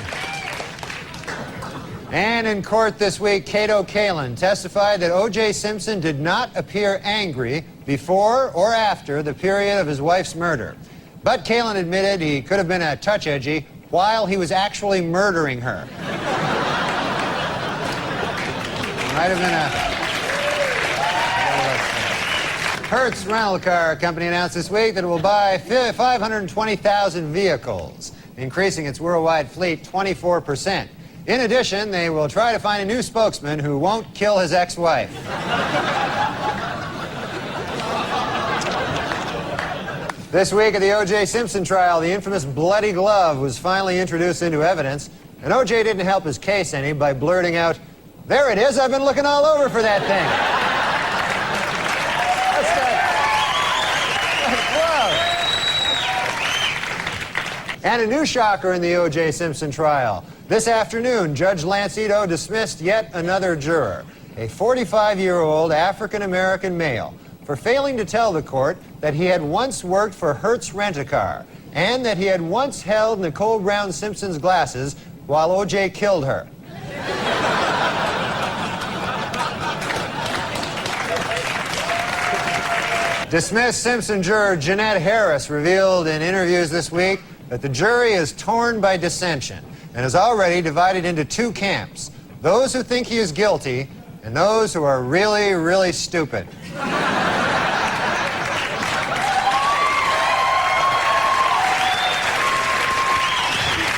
And in court this week, Cato Kalin testified that O.J. Simpson did not appear angry before or after the period of his wife's murder. But Kalin admitted he could have been a touch edgy while he was actually murdering her. Might have been a... Hertz Rental Car Company announced this week that it will buy 520,000 vehicles, increasing its worldwide fleet 24%. In addition, they will try to find a new spokesman who won't kill his ex-wife. This week at the O.J. Simpson trial, the infamous bloody glove was finally introduced into evidence, and O.J. didn't help his case any by blurting out, "There it is, I've been looking all over for that thing." Whoa. And a new shocker in the O.J. Simpson trial. This afternoon, Judge Lance Ito dismissed yet another juror, a 45-year-old African-American male, for failing to tell the court that he had once worked for Hertz Rent-A-Car and that he had once held Nicole Brown Simpson's glasses while O.J. killed her. Dismissed Simpson juror Jeanette Harris revealed in interviews this week that the jury is torn by dissension and is already divided into two camps, those who think he is guilty and those who are really, really stupid.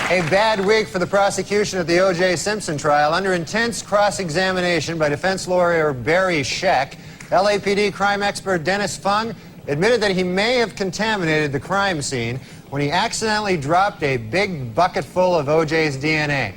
A bad week for the prosecution at the O.J. Simpson trial. Under intense cross-examination by defense lawyer Barry Scheck, LAPD crime expert Dennis Fung admitted that he may have contaminated the crime scene when he accidentally dropped a big bucket full of O.J.'s DNA.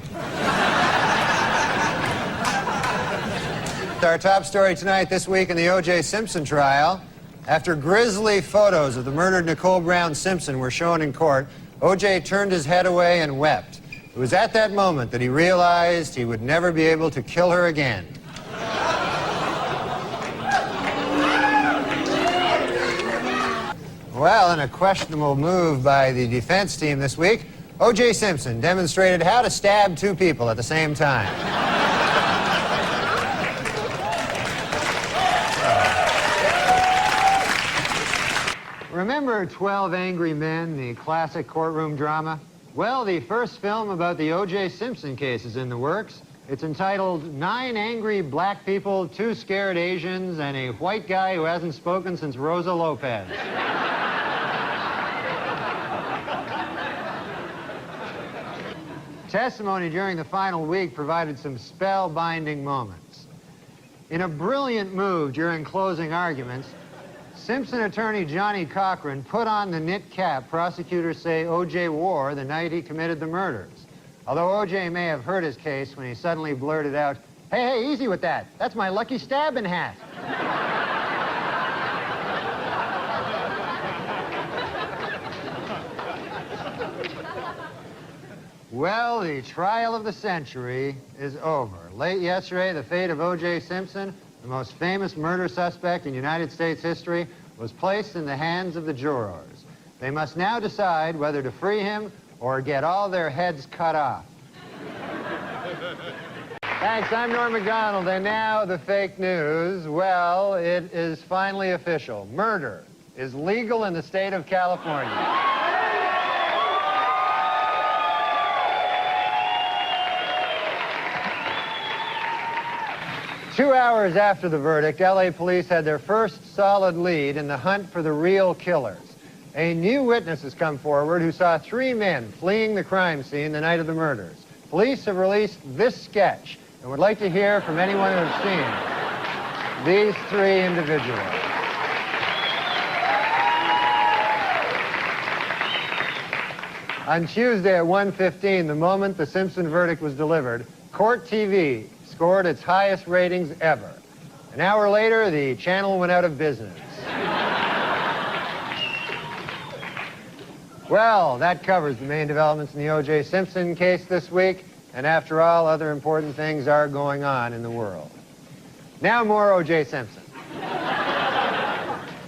Our top story tonight, this week in the O.J. Simpson trial. After grisly photos of the murdered Nicole Brown Simpson were shown in court, O.J. turned his head away and wept. It was at that moment that he realized he would never be able to kill her again. Well, in a questionable move by the defense team this week, O.J. Simpson demonstrated how to stab two people at the same time. Remember 12 Angry Men, the classic courtroom drama? Well, the first film about the O.J. Simpson case is in the works. It's entitled 9 Angry Black People, 2 Scared Asians, and a White Guy Who Hasn't Spoken Since Rosa Lopez. Testimony during the final week provided some spellbinding moments. In a brilliant move during closing arguments, Simpson attorney Johnny Cochran put on the knit cap prosecutors say O.J. wore the night he committed the murders. Although O.J. may have hurt his case when he suddenly blurted out, "Hey, easy with that. That's my lucky stabbing hat." Well, the trial of the century is over. Late yesterday, the fate of O.J. Simpson, the most famous murder suspect in United States history, was placed in the hands of the jurors. They must now decide whether to free him or get all their heads cut off. Thanks, I'm Norm MacDonald, and now the fake news. Well, it is finally official. Murder is legal in the state of California. 2 hours after the verdict, LA police had their first solid lead in the hunt for the real killers. A new witness has come forward who saw 3 men fleeing the crime scene the night of the murders. Police have released this sketch and would like to hear from anyone who has seen these 3 individuals. On Tuesday at 1:15, the moment the Simpson verdict was delivered, Court TV scored its highest ratings ever. An hour later, the channel went out of business. Well, that covers the main developments in the O.J. Simpson case this week, and after all, other important things are going on in the world. Now more O.J. Simpson.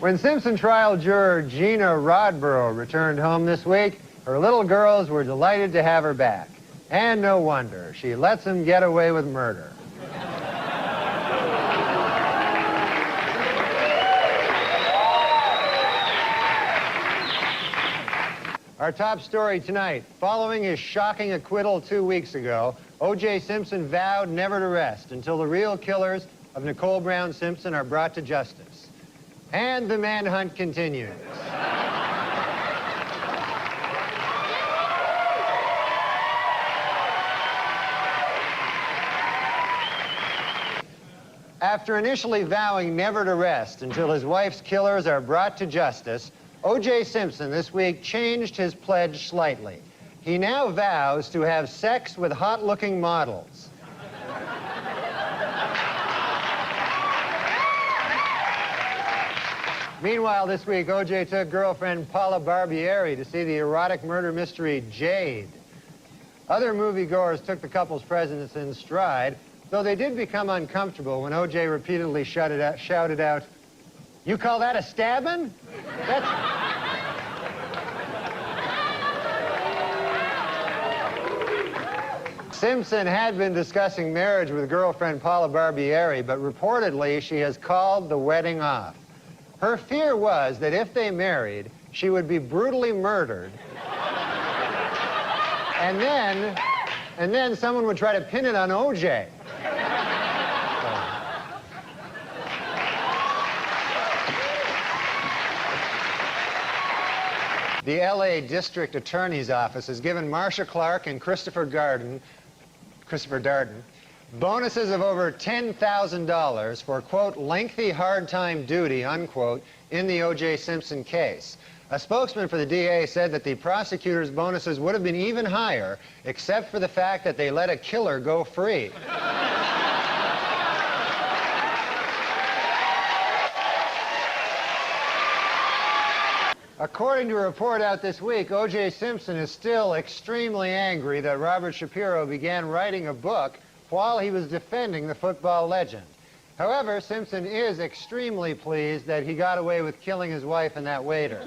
When Simpson trial juror Gina Rodborough returned home this week, her little girls were delighted to have her back. And no wonder. She lets them get away with murder. Our top story tonight. Following his shocking acquittal 2 weeks ago, O.J. Simpson vowed never to rest until the real killers of Nicole Brown Simpson are brought to justice. And the manhunt continues. After initially vowing never to rest until his wife's killers are brought to justice, O.J. Simpson this week changed his pledge slightly. He now vows to have sex with hot-looking models. Meanwhile, this week, O.J. took girlfriend Paula Barbieri to see the erotic murder mystery Jade. Other moviegoers took the couple's presence in stride, though they did become uncomfortable when O.J. repeatedly shouted out, "You call that a stabbing? Simpson had been discussing marriage with girlfriend Paula Barbieri, but reportedly she has called the wedding off. Her fear was that if they married, she would be brutally murdered, and then someone would try to pin it on O.J. The L.A. District Attorney's Office has given Marcia Clark and Christopher Darden bonuses of over $10,000 for, quote, lengthy hard time duty, unquote, in the O.J. Simpson case. A spokesman for the DA said that the prosecutor's bonuses would have been even higher, except for the fact that they let a killer go free. According to a report out this week, O.J. Simpson is still extremely angry that Robert Shapiro began writing a book while he was defending the football legend. However, Simpson is extremely pleased that he got away with killing his wife and that waiter.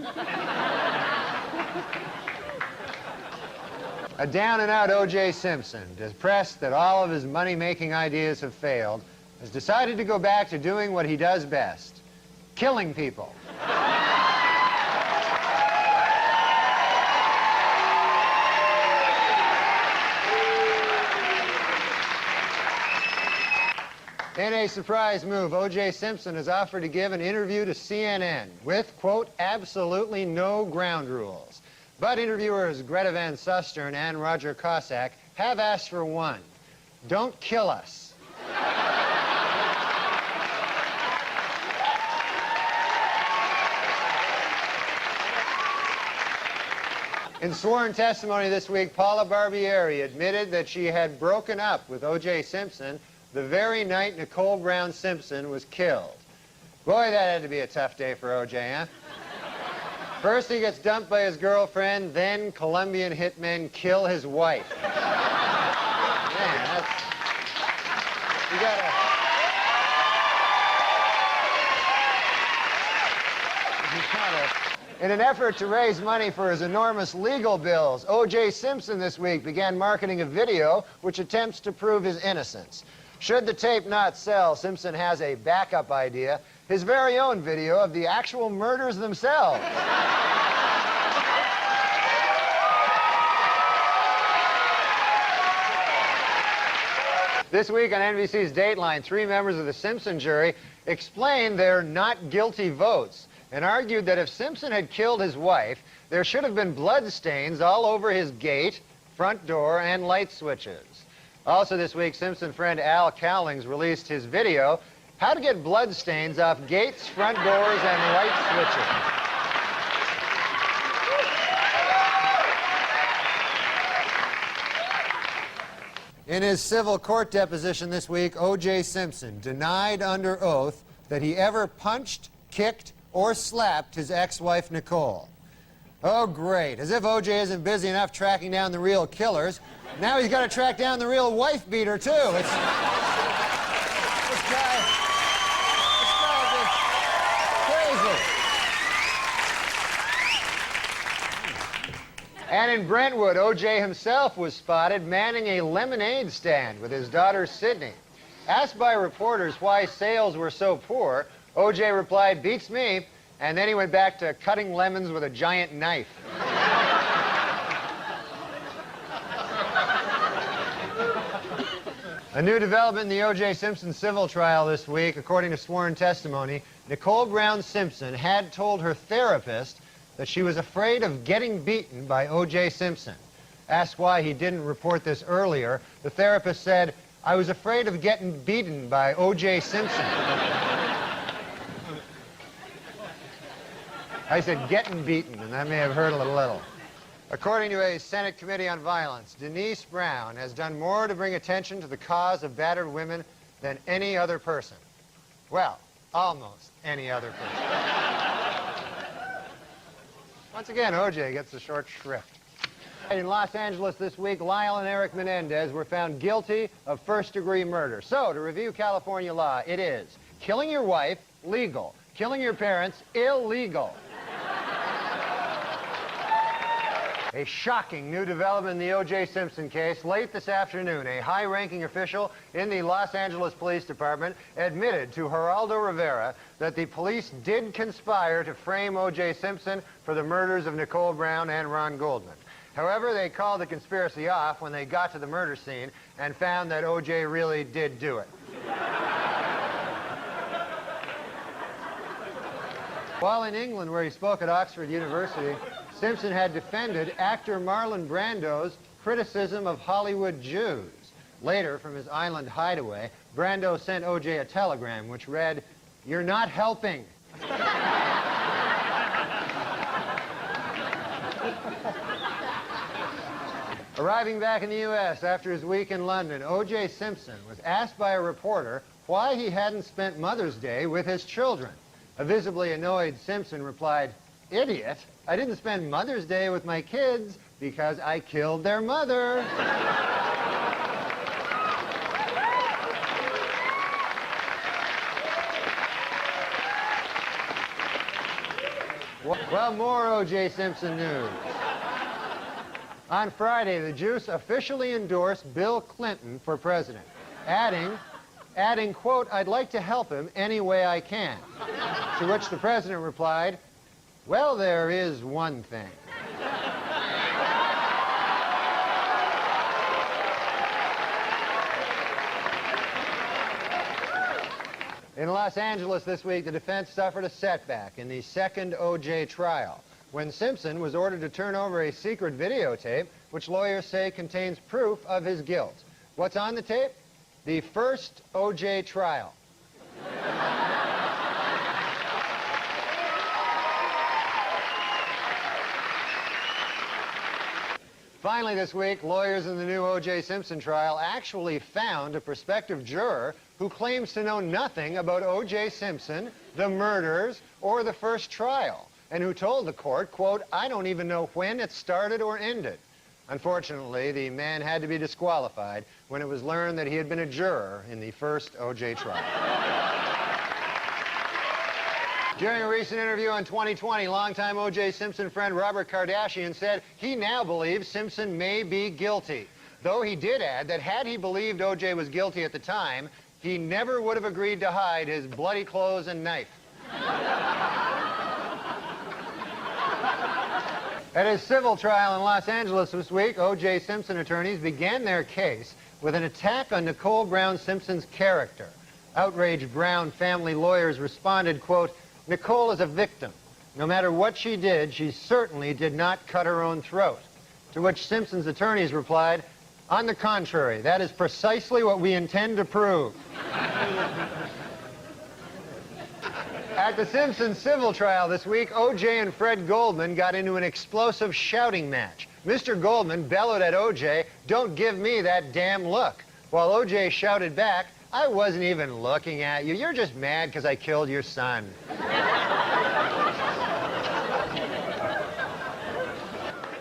A down-and-out O.J. Simpson, depressed that all of his money-making ideas have failed, has decided to go back to doing what he does best, killing people. In a surprise move, O.J. Simpson has offered to give an interview to CNN with, quote, absolutely no ground rules. But interviewers Greta Van Susteren and Roger Cossack have asked for one. Don't kill us. In sworn testimony this week, Paula Barbieri admitted that she had broken up with O.J. Simpson the very night Nicole Brown Simpson was killed. Boy, that had to be a tough day for O.J., huh? First he gets dumped by his girlfriend, then Colombian hitmen kill his wife. Man, that's... You gotta... In an effort to raise money for his enormous legal bills, O.J. Simpson this week began marketing a video which attempts to prove his innocence. Should the tape not sell, Simpson has a backup idea, his very own video of the actual murders themselves. This week on NBC's Dateline, 3 members of the Simpson jury explained their not guilty votes and argued that if Simpson had killed his wife, there should have been blood stains all over his gate, front door, and light switches. Also this week, Simpson friend Al Cowlings released his video, How to Get Blood Stains Off Gates, Front Doors, and Light Switches. In his civil court deposition this week, O.J. Simpson denied under oath that he ever punched, kicked, or slapped his ex-wife Nicole. Oh, great. As if O.J. isn't busy enough tracking down the real killers. Now he's got to track down the real wife beater, too. This guy is crazy. And in Brentwood, O.J. himself was spotted manning a lemonade stand with his daughter, Sydney. Asked by reporters why sales were so poor, O.J. replied, "Beats me," and then he went back to cutting lemons with a giant knife. A new development in the O.J. Simpson civil trial this week. According to sworn testimony, Nicole Brown Simpson had told her therapist that she was afraid of getting beaten by O.J. Simpson. Asked why he didn't report this earlier, the therapist said, "I was afraid of getting beaten by O.J. Simpson." I said getting beaten, and that may have hurt a little. According to a Senate Committee on Violence, Denise Brown has done more to bring attention to the cause of battered women than any other person. Well, almost any other person. Once again, O.J. gets the short shrift. In Los Angeles this week, Lyle and Eric Menendez were found guilty of first-degree murder. So, to review California law, it is killing your wife, legal. Killing your parents, illegal. A shocking new development in the O.J. Simpson case. Late this afternoon, a high-ranking official in the Los Angeles Police Department admitted to Geraldo Rivera that the police did conspire to frame O.J. Simpson for the murders of Nicole Brown and Ron Goldman. However, they called the conspiracy off when they got to the murder scene and found that O.J. really did do it. While in England, where he spoke at Oxford University, Simpson had defended actor Marlon Brando's criticism of Hollywood Jews. Later, from his island hideaway, Brando sent O.J. a telegram which read, "You're not helping." Arriving back in the U.S. after his week in London, O.J. Simpson was asked by a reporter why he hadn't spent Mother's Day with his children. A visibly annoyed Simpson replied, "Idiot, I didn't spend Mother's Day with my kids because I killed their mother." Well, more O.J. Simpson news. On Friday, the Juice officially endorsed Bill Clinton for president, adding, quote, "I'd like to help him any way I can." To which the president replied, "Well, there is one thing." In Los Angeles this week, the defense suffered a setback in the second O.J. trial when Simpson was ordered to turn over a secret videotape which lawyers say contains proof of his guilt. What's on the tape? The first O.J. trial. Finally this week, lawyers in the new O.J. Simpson trial actually found a prospective juror who claims to know nothing about O.J. Simpson, the murders, or the first trial, and who told the court, quote, "I don't even know when it started or ended." Unfortunately, the man had to be disqualified when it was learned that he had been a juror in the first O.J. trial. During a recent interview on 2020, longtime O.J. Simpson friend Robert Kardashian said he now believes Simpson may be guilty, though he did add that had he believed O.J. was guilty at the time, he never would have agreed to hide his bloody clothes and knife. At his civil trial in Los Angeles this week, O.J. Simpson attorneys began their case with an attack on Nicole Brown Simpson's character. Outraged Brown family lawyers responded, quote, "Nicole is a victim. No matter what she did, she certainly did not cut her own throat." To which Simpson's attorneys replied, "On the contrary, that is precisely what we intend to prove." At the Simpson civil trial this week, O.J. and Fred Goldman got into an explosive shouting match. Mr. Goldman bellowed at O.J., "Don't give me that damn look," while O.J. shouted back, "I wasn't even looking at you. You're just mad because I killed your son."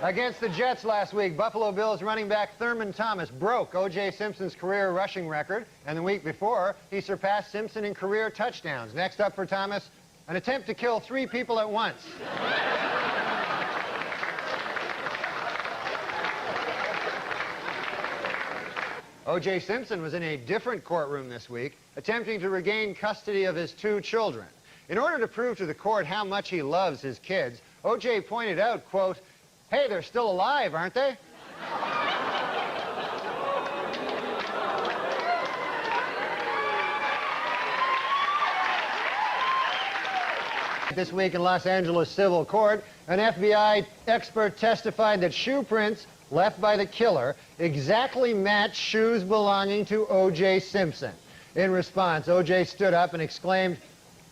Against the Jets last week, Buffalo Bills running back Thurman Thomas broke O.J. Simpson's career rushing record, and the week before, he surpassed Simpson in career touchdowns. Next up for Thomas, an attempt to kill 3 people at once. O.J. Simpson was in a different courtroom this week, attempting to regain custody of his 2 children. In order to prove to the court how much he loves his kids, O.J. pointed out, quote, "Hey, they're still alive, aren't they?" This week in Los Angeles civil court, an FBI expert testified that shoe prints left by the killer exactly match shoes belonging to O.J. Simpson. In response, O.J. stood up and exclaimed,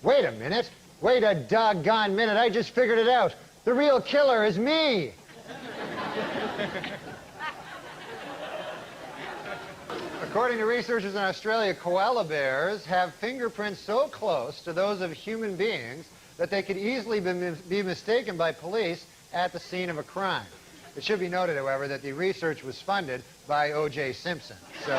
"Wait a minute, wait a doggone minute, I just figured it out. The real killer is me." According to researchers in Australia, koala bears have fingerprints so close to those of human beings that they could easily be mistaken by police at the scene of a crime. It should be noted, however, that the research was funded by O.J. Simpson. So,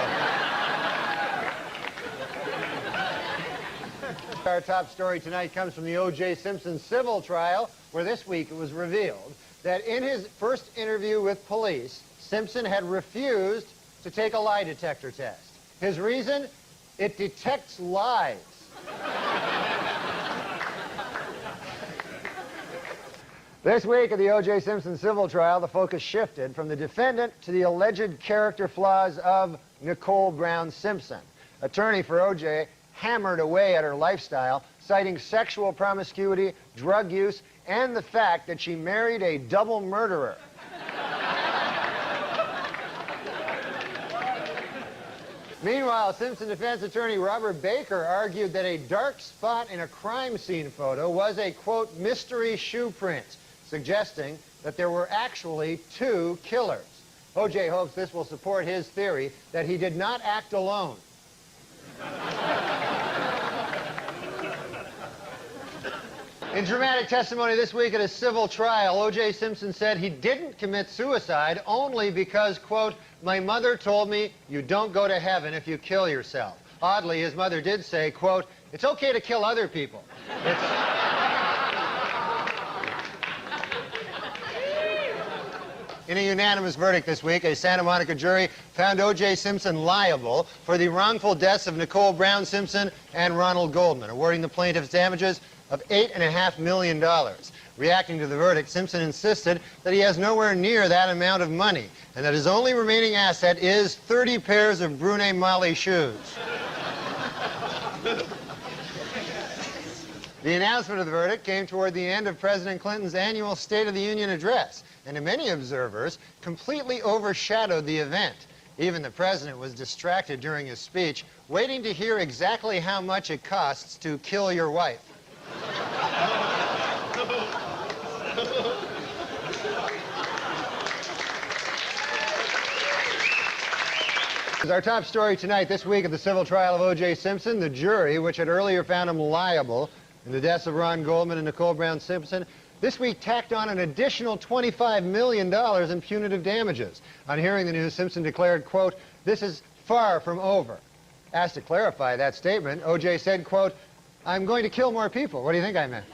our top story tonight comes from the O.J. Simpson civil trial, where this week it was revealed that in his first interview with police, Simpson had refused to take a lie detector test. His reason? It detects lies. This week at the O.J. Simpson civil trial, the focus shifted from the defendant to the alleged character flaws of Nicole Brown Simpson. Attorney for O.J. hammered away at her lifestyle, citing sexual promiscuity, drug use, and the fact that she married a double murderer. Meanwhile, Simpson defense attorney Robert Baker argued that a dark spot in a crime scene photo was a, quote, mystery shoe print, suggesting that there were actually 2 killers. O.J. hopes this will support his theory that he did not act alone. In dramatic testimony this week at a civil trial, O.J. Simpson said he didn't commit suicide only because, quote, "My mother told me you don't go to heaven if you kill yourself." Oddly, his mother did say, quote, "It's okay to kill other people. In a unanimous verdict this week, a Santa Monica jury found O.J. Simpson liable for the wrongful deaths of Nicole Brown Simpson and Ronald Goldman, awarding the plaintiffs damages of $8.5 million. Reacting to the verdict, Simpson insisted that he has nowhere near that amount of money and that his only remaining asset is 30 pairs of Brune Mali shoes. The announcement of the verdict came toward the end of President Clinton's annual State of the Union address, and to many observers, completely overshadowed the event. Even the president was distracted during his speech, waiting to hear exactly how much it costs to kill your wife. Our top story tonight, this week at the civil trial of O.J. Simpson, the jury, which had earlier found him liable in the deaths of Ron Goldman and Nicole Brown Simpson, this week tacked on an additional $25 million in punitive damages. On hearing the news, Simpson declared, quote, "This is far from over." Asked to clarify that statement, O.J. said, quote, "I'm going to kill more people. What do you think I meant?"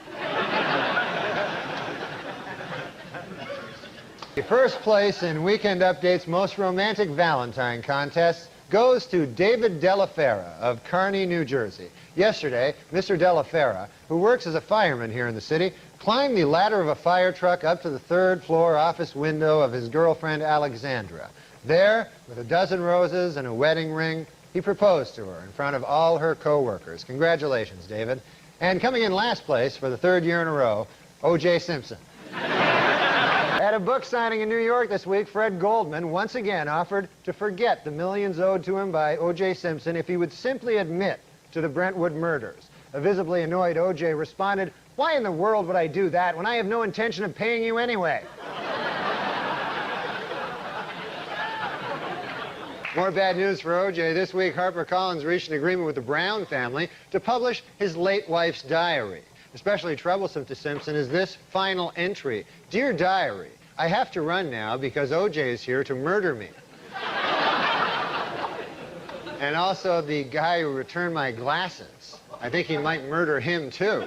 The first place in Weekend Update's Most Romantic Valentine contest goes to David Delafera of Kearney, New Jersey. Yesterday, Mr. Delafera, who works as a fireman here in the city, climbed the ladder of a fire truck up to the 3rd floor office window of his girlfriend, Alexandra. There, with a dozen roses and a wedding ring, he proposed to her in front of all her co-workers. Congratulations, David. And coming in last place for the 3rd year in a row, O.J. Simpson. At a book signing in New York this week, Fred Goldman once again offered to forget the millions owed to him by O.J. Simpson if he would simply admit to the Brentwood murders. A visibly annoyed O.J. responded, "Why in the world would I do that when I have no intention of paying you anyway?" More bad news for O.J. This week, HarperCollins reached an agreement with the Brown family to publish his late wife's diary. Especially troublesome to Simpson is this final entry. "Dear Diary, I have to run now because O.J. is here to murder me." And also the guy who returned my glasses. I think he might murder him, too.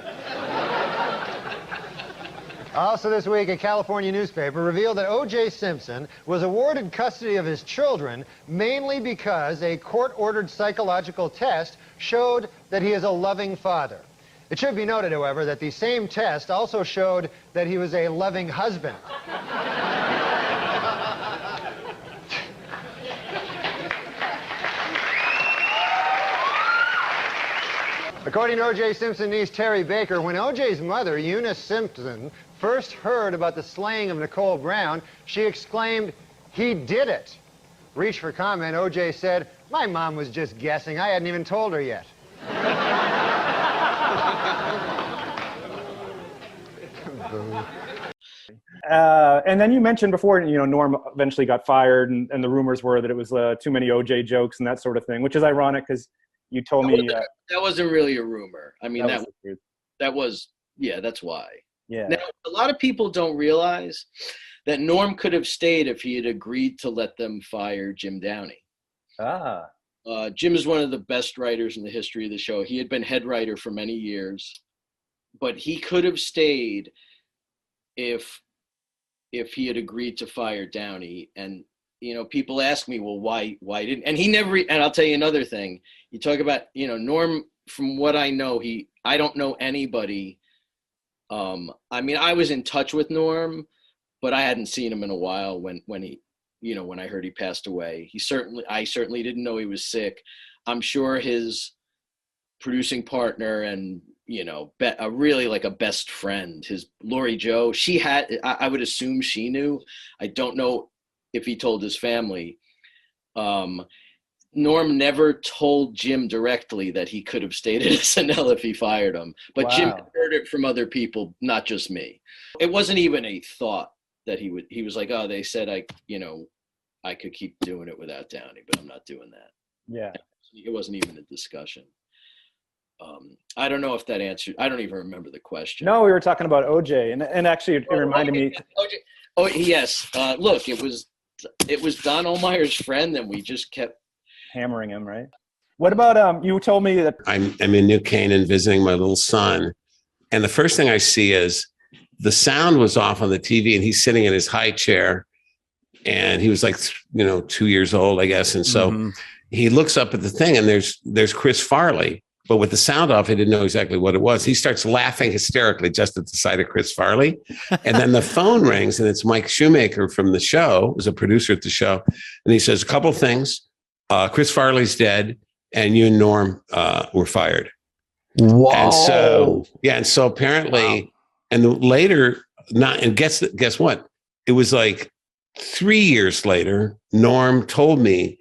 Also this week, a California newspaper revealed that O.J. Simpson was awarded custody of his children mainly because a court-ordered psychological test showed that he is a loving father. It should be noted, however, that the same test also showed that he was a loving husband. According to O.J. Simpson's niece, Terry Baker, when O.J.'s mother, Eunice Simpson, first heard about the slaying of Nicole Brown, she exclaimed, "He did it." Reached for comment, O.J. said, "My mom was just guessing. I hadn't even told her yet." And then you mentioned before, Norm eventually got fired, and the rumors were that it was too many OJ jokes and that sort of thing, which is ironic because you told me that wasn't really a rumor. I mean, that was that's why. Yeah. Now, a lot of people don't realize that Norm could have stayed if he had agreed to let them fire Jim Downey. Jim is one of the best writers in the history of the show. He had been head writer for many years, but he could have stayed if he had agreed to fire Downey. And people ask me, well, why didn't? And he never. And I'll tell you another thing. You talk about Norm. From what I know, I don't know anybody. I mean, I was in touch with Norm, but I hadn't seen him in a while when he, when I heard he passed away. I certainly didn't know he was sick. I'm sure his producing partner and, really like a best friend, his Lori Jo, I would assume she knew. I don't know if he told his family. Norm never told Jim directly that he could have stayed at SNL if he fired him, but wow. Jim heard it from other people, not just me. It wasn't even a thought that he was like, oh, they said I could keep doing it without Downey, but I'm not doing that. Yeah. It wasn't even a discussion. I don't know if that answered, I don't even remember the question. No, we were talking about OJ, and actually it reminded me. OJ. Oh, yes. Look, it was Don Ohlmeyer's friend, and we just kept hammering him, right? What about you told me that I'm in New Canaan visiting my little son, and the first thing I see is the sound was off on the TV, and he's sitting in his high chair, and he was like 2 years old, I guess, and so he looks up at the thing, and there's Chris Farley, but with the sound off, he didn't know exactly what it was. He starts laughing hysterically just at the sight of Chris Farley, and then the phone rings, and it's Mike Shoemaker from the show, was a producer at the show, and he says a couple things. Chris Farley's dead, and you and Norm were fired. Wow. And so apparently, and later, and guess what? It was like 3 years later, Norm told me,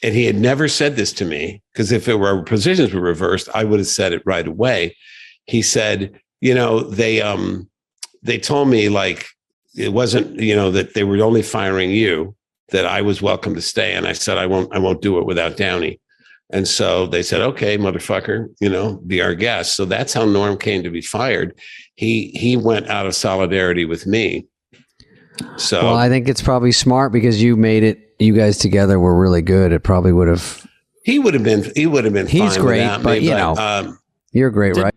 and he had never said this to me, because if our positions were reversed, I would have said it right away. He said, they told me like it wasn't, that they were only firing you, that I was welcome to stay. And I said, I won't do it without Downey. And so they said, okay, motherfucker, be our guest. So that's how Norm came to be fired. He went out of solidarity with me. So well, I think it's probably smart because you made it. You guys together were really good. It probably would have. He would have been. He's fine great, without but me, you're great, right?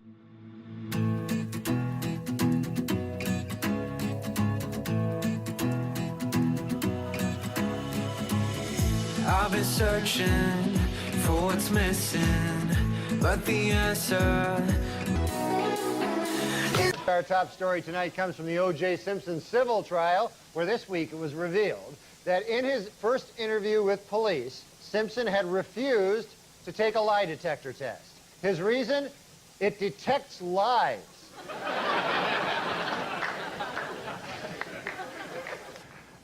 I've been searching for what's missing, but the answer. Our top story tonight comes from the O.J. Simpson civil trial, where this week it was revealed that in his first interview with police, Simpson had refused to take a lie detector test. His reason? It detects lies.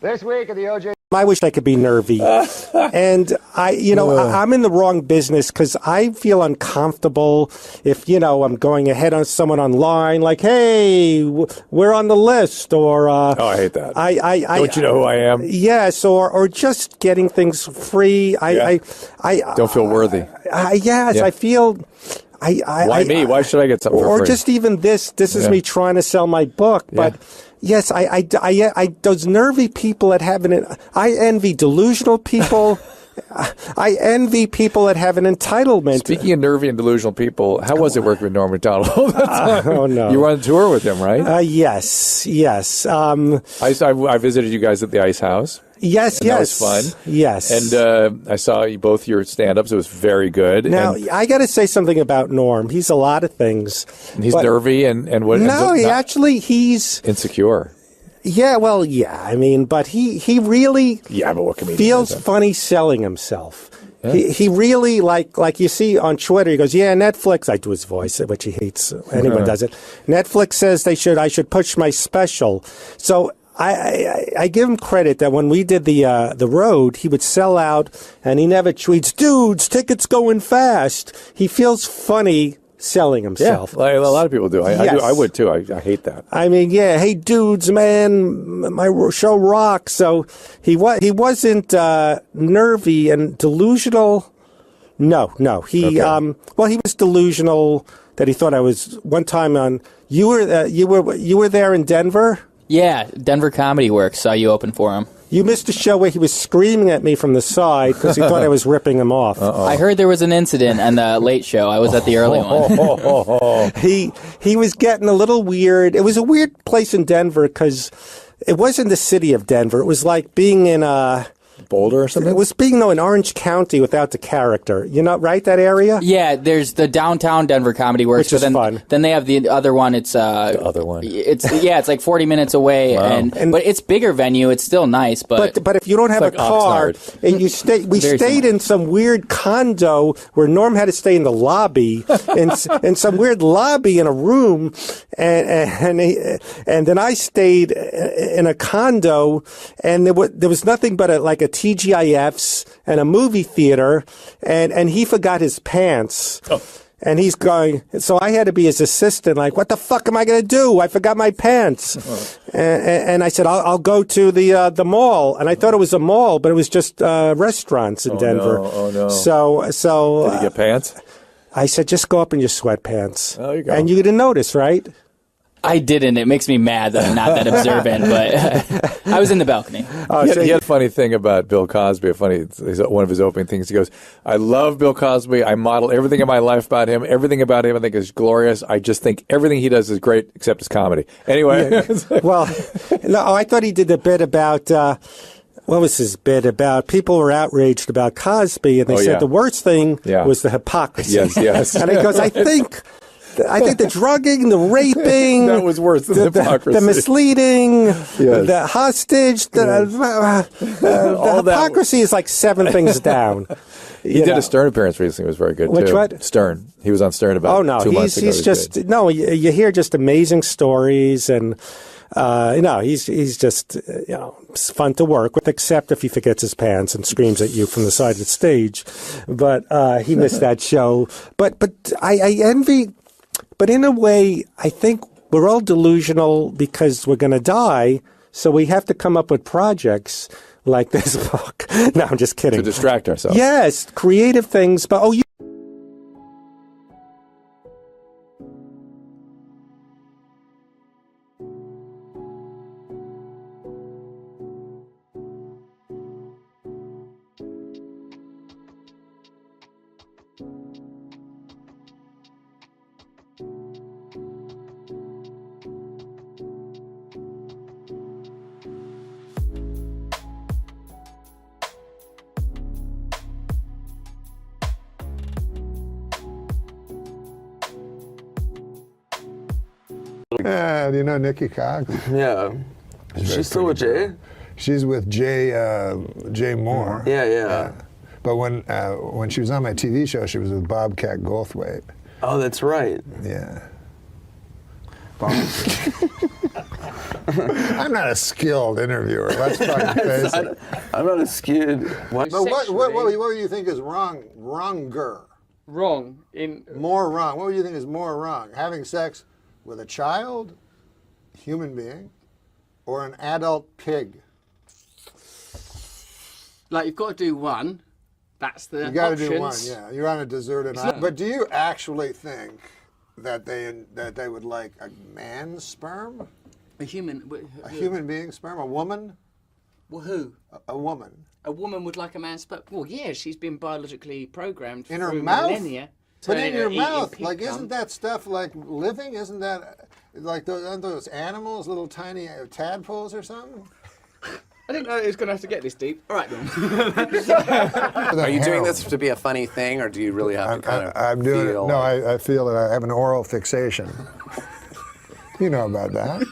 This week at the O.J. I wish I could be nervy. And I'm in the wrong business because I feel uncomfortable if, I'm going ahead on someone online like, hey, we're on the list, or oh, I hate that. Don't you know who I am? Yes, or just getting things free. I don't feel worthy. I feel why me? Why should I get something for free? Or just even this is me trying to sell my book, but yes, I those nervy people that have I envy delusional people I envy people that have an entitlement. Speaking of nervy and delusional people, how was it working with Norm MacDonald all the time? Oh, no. You were on tour with him, right? Yes. I visited you guys at the Ice House. Yes, and yes. That was fun. Yes. And I saw both your stand-ups. It was very good. Now, and I got to say something about Norm. He's a lot of things. He's nervy and what? No, he's insecure. Yeah, well, yeah. I mean, but he really but what can feels funny selling himself. Yeah. He really, like you see on Twitter, he goes, yeah, Netflix, I do his voice, which he hates. Anyone does it. Netflix says I should push my special. So I give him credit that when we did the road, he would sell out, and he never tweets, dudes, tickets going fast. He feels funny selling himself. Yeah, like a lot of people do. I would too. I hate that. I mean, yeah, hey dudes, man, my show rocks. So he wasn't nervy and delusional. No. He well, he was delusional that he thought I was one time on. You were there in Denver. Yeah, Denver Comedy Works. Saw you open for him. You missed a show where he was screaming at me from the side because he thought I was ripping him off. I heard there was an incident on the late show. I was at the early one. He was getting a little weird. It was a weird place in Denver because it wasn't the city of Denver. It was like being in Boulder or something? It was being in Orange County without the character. You know, right, that area? Yeah, there's the downtown Denver Comedy Works. Which is fun. Then they have the other one. It's the other one. It's like 40 minutes away, Wow. but it's bigger venue. It's still nice, but if you don't have a car and you we stayed in some weird condo where Norm had to stay in the lobby in some weird lobby in a room, and then I stayed in a condo, and there was nothing but a TGIFs and a movie theater, and he forgot his pants. Oh. And he's going, so I had to be his assistant, like, what the fuck am I going to do? I forgot my pants. Oh. And I said, I'll go to the mall. And I thought it was a mall, but it was just restaurants in Denver. Oh, no. So did he get pants? I said, just go up in your sweatpants. Oh, you go. And you didn't notice, right? I didn't. It makes me mad that I'm not that observant, but I was in the balcony. He had a funny thing about Bill Cosby. One of his opening things. He goes, I love Bill Cosby. I model everything in my life about him. Everything about him I think is glorious. I just think everything he does is great except his comedy. Anyway. Yeah. Well, no, I thought he did a bit about... what was his bit about? People were outraged about Cosby, and they said the worst thing was the hypocrisy. Yes. And he goes, I think the drugging, the raping, that was worse than the hypocrisy. The misleading, the hostage, the hypocrisy is like 7 things down. He did a Stern appearance recently. It was very good, Which too. what? Stern. He was on Stern about 2 months ago. He's just, you hear just amazing stories, and he's just, it's fun to work with, except if he forgets his pants and screams at you from the side of the stage. But he missed that show. But I envy, but in a way, I think we're all delusional because we're going to die, so we have to come up with projects like this book. No, I'm just kidding. To distract ourselves. Yes, creative things. But Yeah, do you know Nikki Cox? Yeah. She's still with Jay? She's with Jay Moore. Yeah. But when she was on my TV show, she was with Bobcat Goldthwait. Oh, that's right. Yeah. I'm not a skilled interviewer. Let's fucking face it. I'm not a skilled. But what do you think is wronger? Wrong more wrong. What would you think is more wrong? Having sex with a child, human being, or an adult pig? Like, you've got to do one. That's the You got to options. do one. Yeah, you're on a deserted island. But do you actually think that they would like a man's sperm? A human being sperm? A woman? Well, who? A woman. A woman would like a man's sperm. Well, yeah, she's been biologically programmed In her through mouth? millennia. But to in your eat mouth, pig like, cum. isn't that stuff like living? Isn't that like aren't those animals, little tiny tadpoles or something? I didn't know it was going to have to get this deep. All right, then. Are you doing this to be a funny thing, or do you really have to kind of I'm doing feel it. No, like- I feel that I have an oral fixation. You know about that.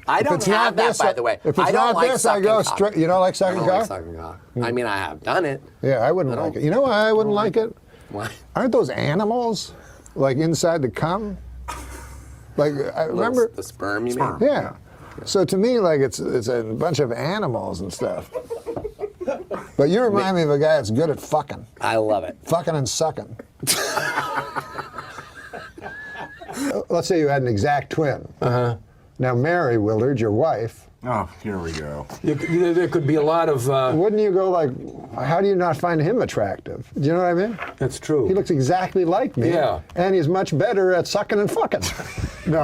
I If don't it's not have that, this, by the way. If it's I don't not like this, I sucking go cock. straight. You don't like sucking I don't like cock? sucking cock. I mean, I have done it. Yeah, I wouldn't like it. You know why I wouldn't like it? Why? Aren't those animals like inside the cum? Like I remember the sperm, you mean? Yeah. So to me, like it's a bunch of animals and stuff. But you remind me of a guy that's good at fucking. I love it. Fucking and sucking. Let's say you had an exact twin. Uh-huh. Now Mary Willard, your wife. Oh, here we go. There could be a lot of... Wouldn't you go like, how do you not find him attractive? Do you know what I mean? That's true. He looks exactly like me. Yeah. And he's much better at sucking and fucking. No.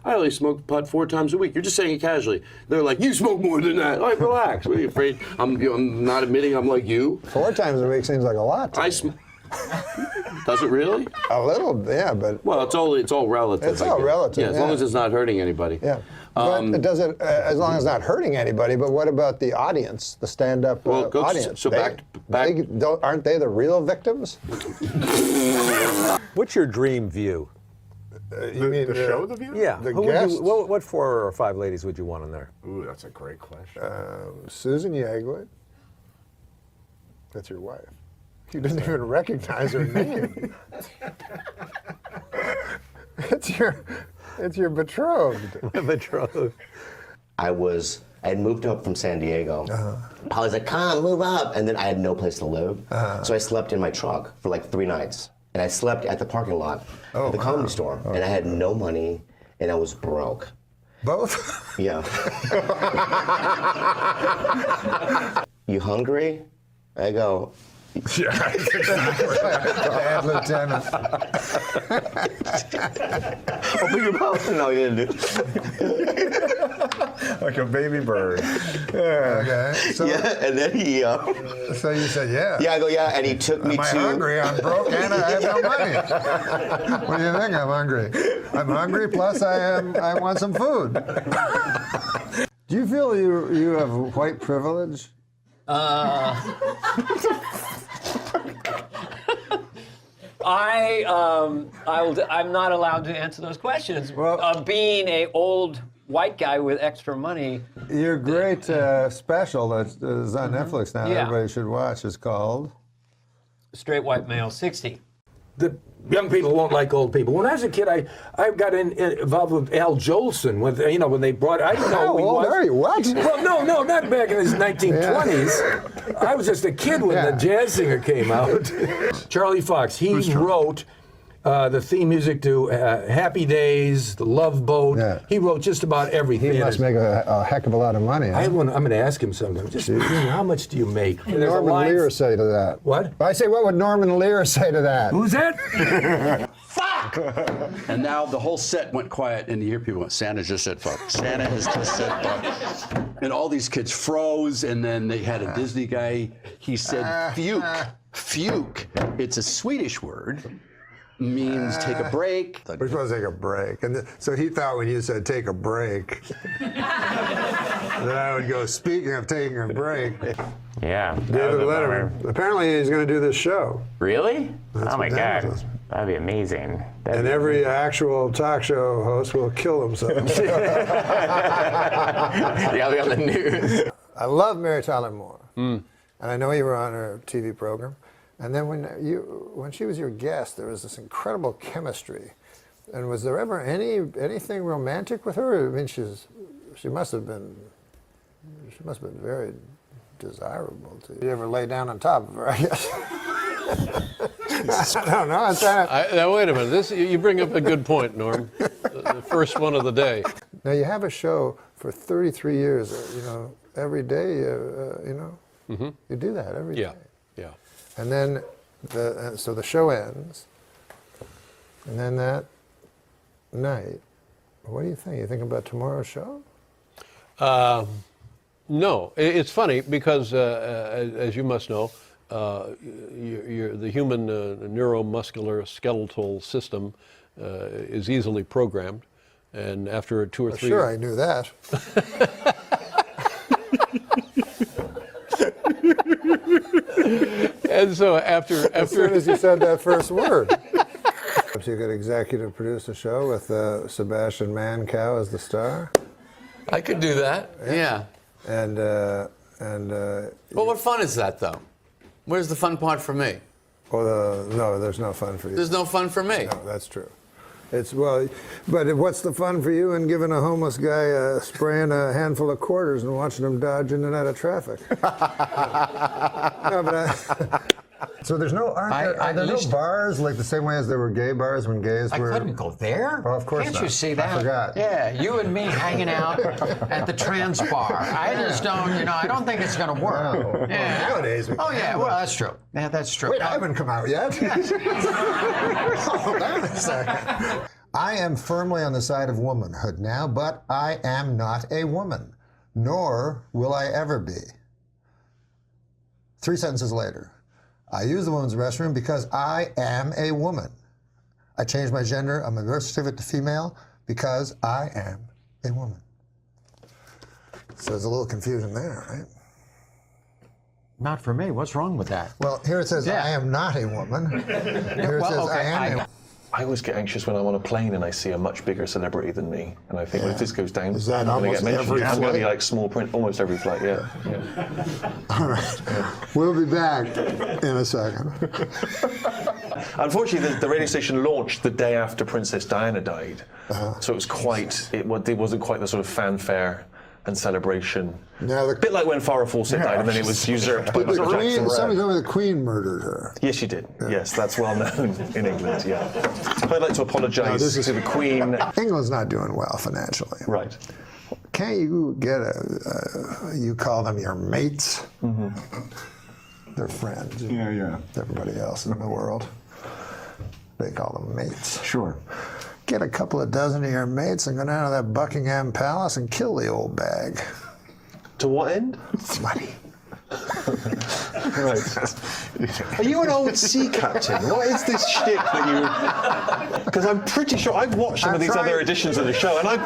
I only smoke pot 4 times a week. You're just saying it casually. They're like, you smoke more than that. Like, relax. What are you afraid? I'm not admitting I'm like you. 4 times a week seems like a lot to me. Does it really? A little, yeah, but... Well, it's all relative. It's all relative, Yeah, as long as it's not hurting anybody. Yeah. But it doesn't, as long as it's not hurting anybody, but what about the audience, the stand-up audience? So back. Aren't they the real victims? What's your dream view? You mean the show, The View? Yeah. The Who would guests? what 4 or 5 ladies would you want on there? Ooh, that's a great question. Susan Yeagwood. That's your wife. You didn't even recognize her name. It's your betrothed. Betrothed. I had moved up from San Diego. Polly's like, come, move up. And then I had no place to live. So I slept in my truck for like 3 nights. And I slept at the parking lot at the comedy store. And I had no money, and I was broke. Both? Yeah. You hungry? I go, yeah, bad lieutenant. Open your mouth. No, you didn't do. Like a baby bird. Yeah. Okay. So, yeah, and then he. So you said yeah. Yeah, I go yeah, and he took me Am I to. hungry? I'm broke and I have no money. What do you think? I'm hungry. I'm hungry. Plus, I want some food. Do you feel you have white privilege? I'm not allowed to answer those questions. Well, being a old white guy with extra money. Your great special that is on Netflix now, Yeah. everybody should watch, is called Straight White Male 60. The young people won't like old people. When I was a kid, I got involved with Al Jolson when they brought. I didn't know How who he old was. are you? What? Well, no, not back in the 1920s. I was just a kid when the jazz singer came out. Charlie Fox. He wrote the theme music to Happy Days, The Love Boat. Yeah. He wrote just about everything. He must make a heck of a lot of money. Huh? I'm going to ask him sometime. Just how much do you make? What would Norman Lear say to that? What? I say, what would Norman Lear say to that? Who's that? Fuck! And now the whole set went quiet, and you hear people going, Santa just said fuck. Santa has just said fuck. And all these kids froze, and then they had a Disney guy. He said fuke. Fuke. It's a Swedish word. Means take a break. We're supposed to take a break. And so he thought when you said take a break, that I would go, speaking of taking a break. Yeah. David Letterman. Apparently he's going to do this show. Really? That's oh my what Dan God. says. That'd be amazing. And every actual talk show host will kill himself. Yeah, I'll be on the news. I love Mary Tyler Moore. And I know you were on her TV program. And then when she was your guest, there was this incredible chemistry. And was there ever anything romantic with her? I mean, she must have been very desirable to you. You ever lay down on top of her, I guess? I don't know. Now wait a minute. You bring up a good point, Norm. The first one of the day. Now you have a show for 33 years. Every day. You do that every day. Yeah. And then, so the show ends, and then that night, what do you think? You think about tomorrow's show? No, it's funny because, as you must know, the human neuromuscular skeletal system is easily programmed, and after 2 or 3 Sure, I knew that. And so after as soon as you said that first word. You could executive produce a show with Sebastian Mancow as the star. I could do that. Yeah. And well, what fun is that, though? Where's the fun part for me? Well, no, there's no fun for you. There's no fun for me. No, that's true. It's but what's the fun for you in giving a homeless guy spraying a handful of quarters and watching him dodge in and out of traffic? No, but so there's no are there no bars like the same way as there were gay bars when gays were? I couldn't go there. Oh, of course Can't not. you see that? I forgot. Yeah, you and me hanging out at the trans bar. I just don't, I don't think it's going to work. No. Yeah. Well, nowadays we oh, can, yeah, but- well, that's true. Yeah, that's true. Wait, I haven't come out yet. Hold on a second. I am firmly on the side of womanhood now, but I am not a woman, nor will I ever be. 3 sentences later. I use the women's restroom because I am a woman. I changed my gender on my birth certificate to female because I am a woman. So there's a little confusion there, right? Not for me. What's wrong with that? Well, here it says I am not a woman. Here it says I am a I always get anxious when I'm on a plane and I see a much bigger celebrity than me, and I think, well, if this goes down, Is that I'm going to almost get mentioned. every I'm going to be flight? like small print almost every flight. Yeah. All right. We'll be back in a second. Unfortunately, the radio station launched the day after Princess Diana died, so it was quite. It wasn't quite the sort of fanfare and celebration. Now a bit like when Farrah Fawcett died, and then it was usurped by Michael Jackson. Somebody told me the Queen murdered her. Yes, she did. Yes, that's well known in England. Yeah. I'd like to apologise to the Queen. England's not doing well financially. Right. Can't you get you call them your mates? Mm-hmm. They're friends. Yeah. Everybody else in the world, they call them mates. Sure. Get a couple of dozen of your mates and go down to that Buckingham Palace and kill the old bag. To what end? Money. Right. Are you an old sea captain? What is this shtick that you? Because I'm pretty sure I've watched some of these other editions of the show, and I'm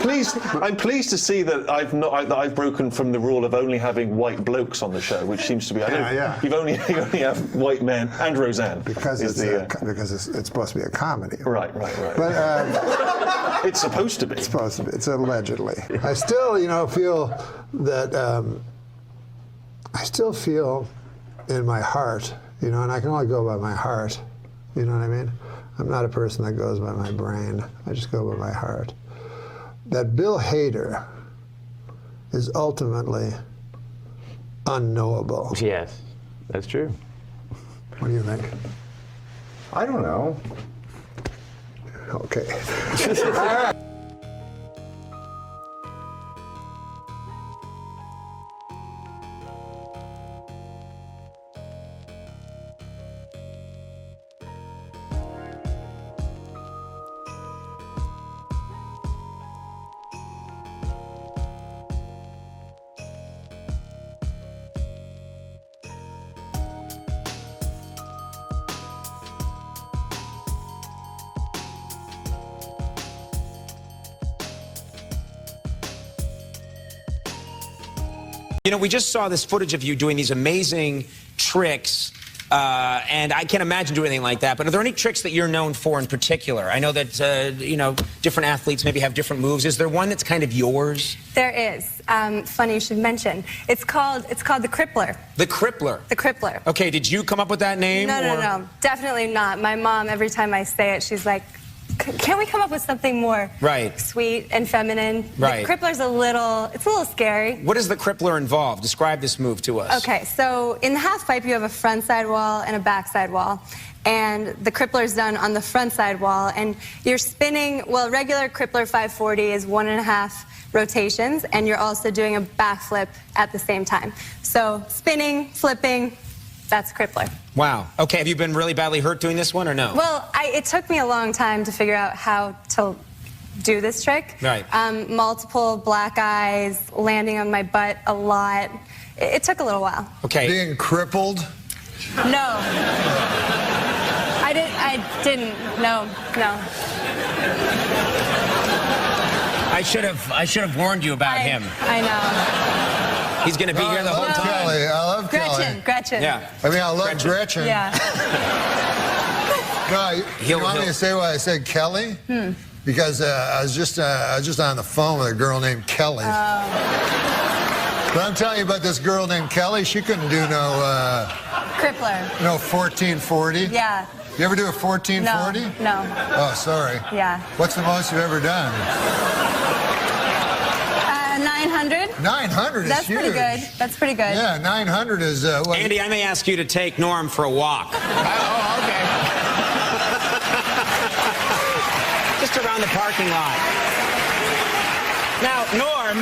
pleased to see that I've broken from the rule of only having white blokes on the show, which seems to be you only have white men and Roseanne Because it's supposed to be a comedy. Right. But it's supposed to be. It's supposed to be. It's allegedly. I still, feel that. I still feel in my heart, and I can only go by my heart. You know what I mean? I'm not a person that goes by my brain. I just go by my heart. That Bill Hader is ultimately unknowable. Yes, that's true. What do you think? I don't know. Okay. All right. We just saw this footage of you doing these amazing tricks, and I can't imagine doing anything like that. But are there any tricks that you're known for in particular? I know that, different athletes maybe have different moves. Is there one that's kind of yours? There is. Funny you should mention. It's called the Crippler. The Crippler? The Crippler. Okay, did you come up with that name? No. Definitely not. My mom, every time I say it, she's like, can't we come up with something more sweet and feminine? Right. The Crippler's a little scary. What does the Crippler involve? Describe this move to us. Okay, so in the half pipe, you have a front side wall and a back side wall. And the Crippler's done on the front side wall. And you're spinning, regular Crippler 540 is 1.5 rotations, and you're also doing a backflip at the same time. So spinning, flipping, that's Crippler. Wow. Okay, have you been really badly hurt doing this one or no? Well, it took me a long time to figure out how to do this trick. Right. Multiple black eyes, landing on my butt a lot. It took a little while. Okay. Being crippled? No. I didn't. No. I should have warned you about him. I know. He's going to be here the whole time. Kelly. I love Kelly. Gretchen. Yeah. I mean, I love Gretchen. Yeah. No, you want me to say why I said Kelly? Because I was just on the phone with a girl named Kelly. But I'm telling you about this girl named Kelly. She couldn't do no Crippler. no 1440. Yeah. You ever do a 1440? No. Oh, sorry. Yeah. What's the most you've ever done? 900. 900 is That's huge. pretty good. That's pretty good. Yeah, 900 is what? Andy, I may ask you to take Norm for a walk. Oh, okay. Just around the parking lot. Now, Norm,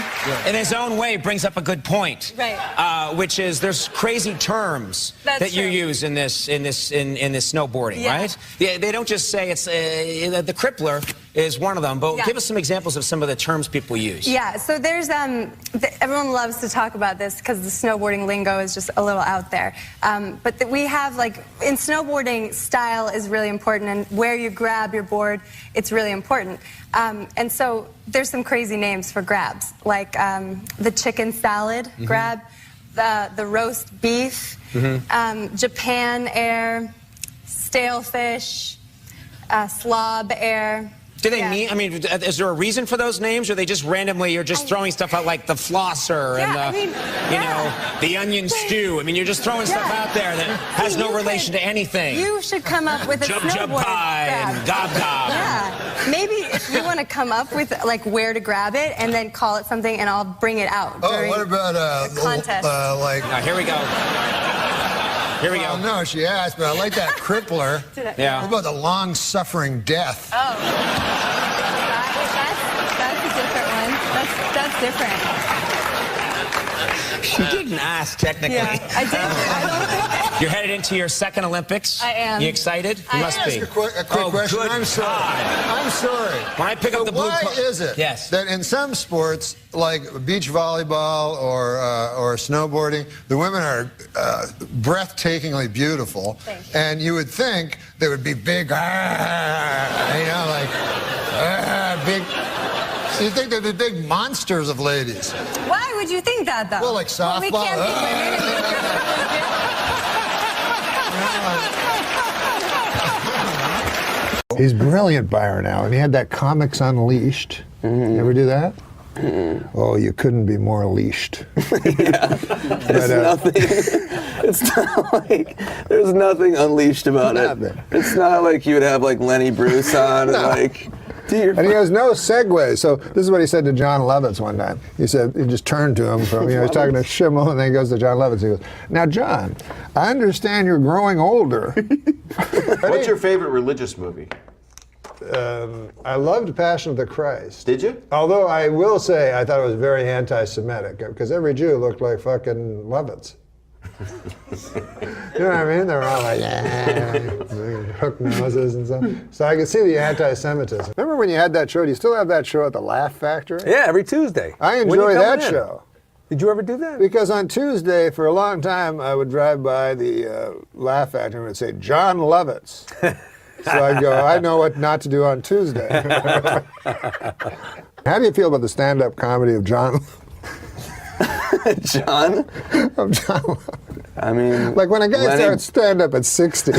in his own way, brings up a good point. Right. Which is there's crazy terms That's that you true. use in this snowboarding, Yeah. right? They don't just say it's the crippler is one of them, but Yeah. give us some examples of some of the terms people use. Yeah, so there's, everyone loves to talk about this because the snowboarding lingo is just a little out there. But we have, like, in snowboarding, style is really important, and where you grab your board, it's really important. And so there's some crazy names for grabs, like the chicken salad grab, the roast beef, Japan air, stale fish, slob air. Do they mean, I mean, is there a reason for those names, or are they just randomly, you're just throwing stuff out like the flosser and you know, the onion stew? I mean, you're just throwing stuff out there that has no relation to anything. You should come up with a snowboard Jub pie grab. and gob gob. Yeah, maybe if you want to come up with like where to grab it and then call it something, and I'll bring it out. Oh, what about the contest? like? Here we go. Here we go. No, she asked, but I like that crippler. Yeah. What about the long-suffering death? Oh, that's a different one. That's different. She didn't ask, technically. Yeah, I did. I don't think that. You're headed into your second Olympics. I am. You excited? You I must am. be. A quick question. Good I'm sorry. God. I'm sorry. When I pick up the blue why card- is it that in some sports, like beach volleyball or snowboarding, the women are breathtakingly beautiful, and you would think they would be big, big. So you think they'd be big monsters of ladies? Why would you think that, though? Well, like softball. We can't be women. He's brilliant, Byron Allen. He had that Comics Unleashed. You ever do that? Oh, you couldn't be more leashed. There's nothing. It's not like there's nothing unleashed about it. It's not like you would have like Lenny Bruce on and like. And he has no segue. So this is what he said to John Lovitz one time. He said, he just turned to him from, he's talking to Schimmel, and then he goes to John Lovitz. He goes, "Now, John, I understand you're growing older." What's your favorite religious movie? I loved Passion of the Christ. Did you? Although I will say I thought it was very anti-Semitic, because every Jew looked like fucking Lovitz. You know what I mean? They're all like, hook noses and stuff. So I could see the anti-Semitism. Remember when you had that show? Do you still have that show at the Laugh Factory? Yeah, every Tuesday. I When you enjoy coming that in? show. Did you ever do that? Because on Tuesday, for a long time, I would drive by the Laugh Factory and it would say, John Lovitz. So I'd go, I know what not to do on Tuesday. How do you feel about the stand-up comedy of John? John? Of John Lovitz. I mean, like when a guy starts stand-up at 60.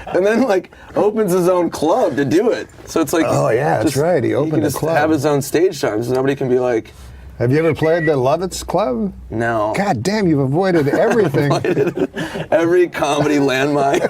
And then like opens his own club to do it. So it's like, oh yeah, that's right. He opened a club. Have his own stage time, so nobody can be like. Have you ever played the Lovitz Club? No. God damn, you've avoided everything. Every comedy landmine.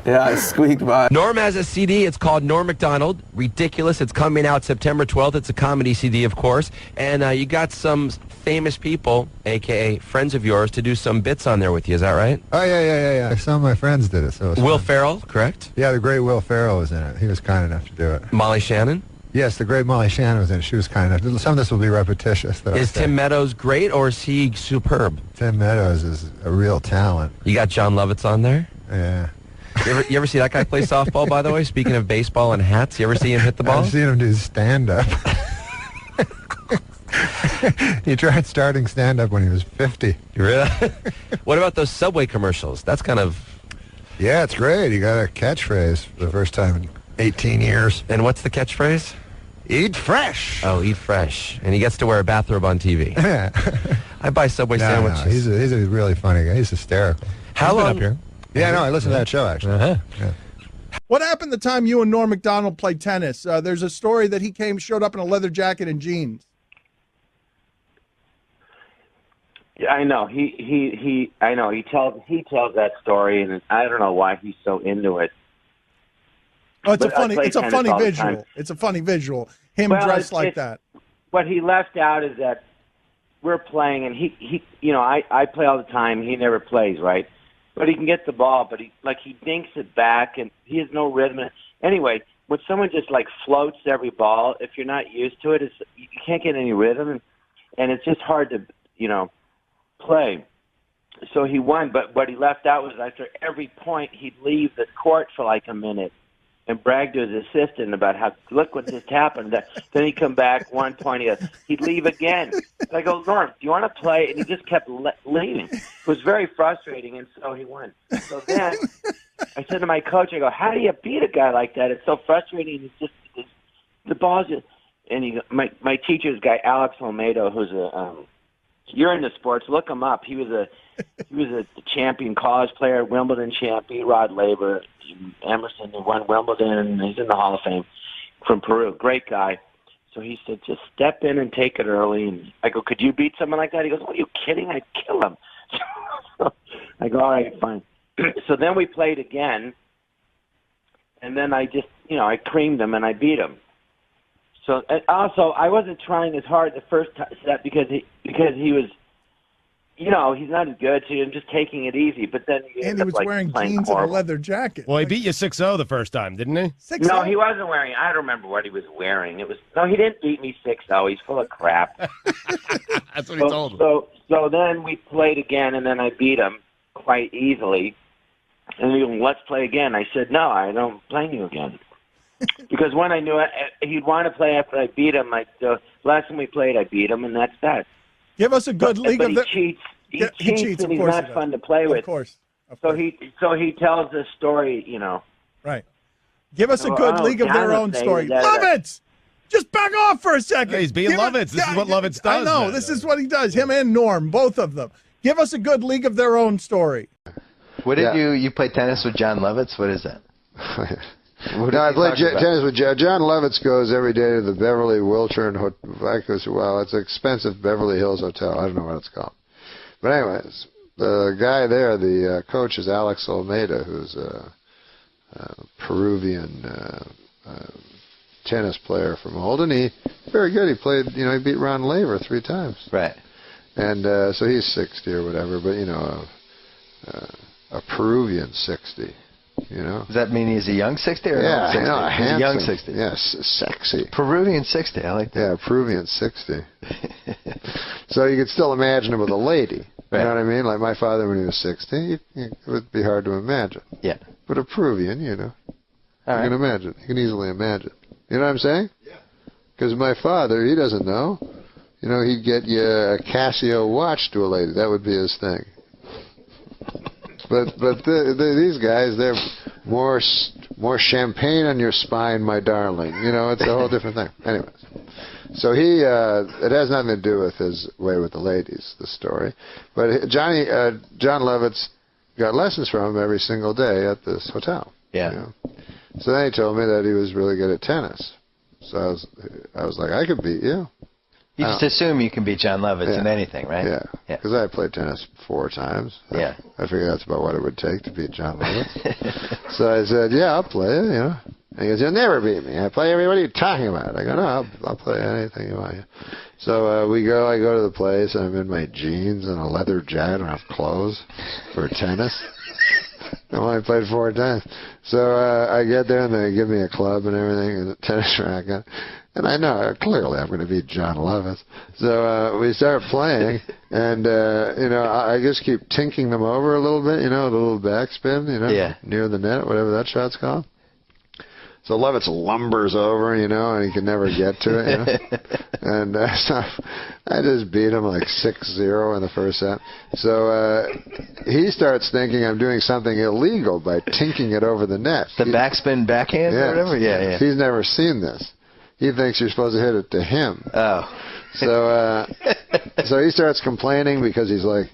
Yeah, I squeaked by. Norm has a CD. It's called Norm MacDonald. Ridiculous. It's coming out September 12th. It's a comedy CD, of course. And you got some famous people, a.k.a. friends of yours, to do some bits on there with you. Is that right? Oh, yeah. Some of my friends did it. So it was Will fun. Ferrell, correct? Yeah, the great Will Ferrell was in it. He was kind enough to do it. Molly Shannon? Yes, the great Molly Shannon was in it. She was kind enough. Some of this will be repetitious. Is Tim Meadows great, or is he superb? Tim Meadows is a real talent. You got John Lovitz on there? Yeah. You ever see that guy play softball, by the way? Speaking of baseball and hats, you ever see him hit the ball? I've seen him do stand-up. He tried starting stand-up when he was 50. Really? What about those Subway commercials? That's kind of... Yeah, it's great. He got a catchphrase for the first time in 18 years. And what's the catchphrase? Eat fresh. Oh, eat fresh. And he gets to wear a bathrobe on TV. I buy Subway sandwiches. No, he's a really funny guy. He's hysterical. How long? Up here? Yeah, no, I listened to that show, actually. Yeah. What happened the time you and Norm MacDonald played tennis? There's a story that he showed up in a leather jacket and jeans. Yeah, I know. I know. He tells that story, and I don't know why he's so into it. Oh, it's But I play it's a tennis funny all the visual. time. It's a funny visual. Him Well, dressed like it's- that. What he left out is that we're playing, and he I play all the time. He never plays, right? But he can get the ball, but he dinks it back, and he has no rhythm. Anyway, when someone just like floats every ball, if you're not used to it, you can't get any rhythm, and it's just hard to play. So he won, but what he left out was after every point, he'd leave the court for like a minute and brag to his assistant about how, look what just happened. Then he'd come back, 1 point, he'd leave again. So I go, Norm, do you want to play? And he just kept leaving. It was very frustrating, and so he won. So then I said to my coach, I go, how do you beat a guy like that? It's so frustrating. The ball's just, and my teacher's guy, Alex Olmedo, who's you're into sports, look him up. He was a champion college player, Wimbledon champion, Rod Laver, Emerson, who won Wimbledon, and he's in the Hall of Fame from Peru. Great guy. So he said, just step in and take it early. And I go, could you beat someone like that? He goes, what are you kidding? I'd kill him. So I go, all right, fine. So then we played again, and then I just, I creamed him and I beat him. So and also, I wasn't trying as hard the first set because he was, he's not as good, so I'm just taking it easy. But then And he was wearing jeans and a leather jacket. Well, he beat you 6-0 the first time, didn't he? No, he wasn't wearing. I don't remember what he was wearing. He didn't beat me 6-0. He's full of crap. That's what he told him. So then we played again, and then I beat him quite easily. And he goes, let's play again. I said, no, I don't play you again. Because when I knew he'd want to play after I beat him, the last time we played, I beat him, and that's that. Give us a good league but of the... he cheats. He cheats, and of he's course not he does. fun to play with. Of course. So he tells this story, Right. Give us a good league of their own story. Lovitz! Just back off for a second. Yeah, he's being Lovitz. This is what Lovitz does. I know. man. This is what he does. Him and Norm, both of them. Give us a good league of their own story. What did you play tennis with John Lovitz? What is that? No, I played tennis with John Lovitz. Goes every day to the Beverly Wiltern Hotel. It's an expensive Beverly Hills hotel. I don't know what it's called. But anyways, the guy there, the coach, is Alex Olmedo, who's a Peruvian tennis player from old, and he very good. He played, he beat Ron Laver 3 times. Right. And so he's 60 or whatever, but a Peruvian 60. Does that mean he's a young 60 or yeah, an old 60? a He's a young 60. Yes, sexy. Peruvian 60, I like that. Yeah, Peruvian 60. So you could still imagine him with a lady. Right. You know what I mean? Like my father when he was 60, it would be hard to imagine. Yeah. But a Peruvian, you can imagine. You can easily imagine. You know what I'm saying? Yeah. Because my father, he doesn't know. He'd get you a Casio watch to a lady. That would be his thing. But these guys, they're more champagne on your spine, my darling. It's a whole different thing. Anyways, so it has nothing to do with his way with the ladies, the story. But John Lovitz got lessons from him every single day at this hotel. Yeah. So then he told me that he was really good at tennis. So I was like, I could beat you. You just assume you can beat John Lovitz in anything, right? Yeah. Because I played tennis 4 times. Yeah. I figured that's about what it would take to beat John Lovitz. So I said, yeah, I'll play it, And he goes, you'll never beat me. I play everybody. What are you talking about? I go, no, I'll play anything you want. So I go to the place, and I'm in my jeans and a leather jacket. I don't have clothes for tennis. I only played 4 times. So I get there and they give me a club and everything and a tennis racket. And I know, clearly I'm going to beat John Lovitz. So we start playing, and, I just keep tinking them over a little bit, the little backspin, near the net, whatever that shot's called. So Lovitz lumbers over, and he can never get to it, And so I just beat him like 6-0 in the first set. So he starts thinking I'm doing something illegal by tinking it over the net. The backspin backhand or whatever? Yeah. He's never seen this. He thinks you're supposed to hit it to him. Oh. So he starts complaining because he's like,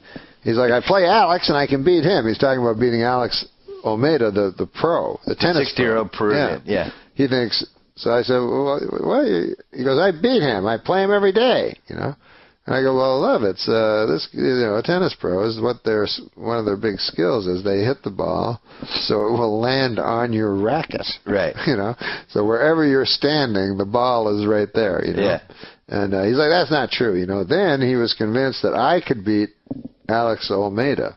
I play Alex and I can beat him. He's talking about beating Alex Almeida, the pro, the tennis 60-year-old Peruvian. Yeah. He thinks. So I said, well, he goes, I beat him. I play him every day. And I go, well, Lovitz, this, a tennis pro is one of their big skills is they hit the ball so it will land on your racket. Right. So wherever you're standing, the ball is right there. Yeah. And he's like, that's not true. Then he was convinced that I could beat Alex Almeida.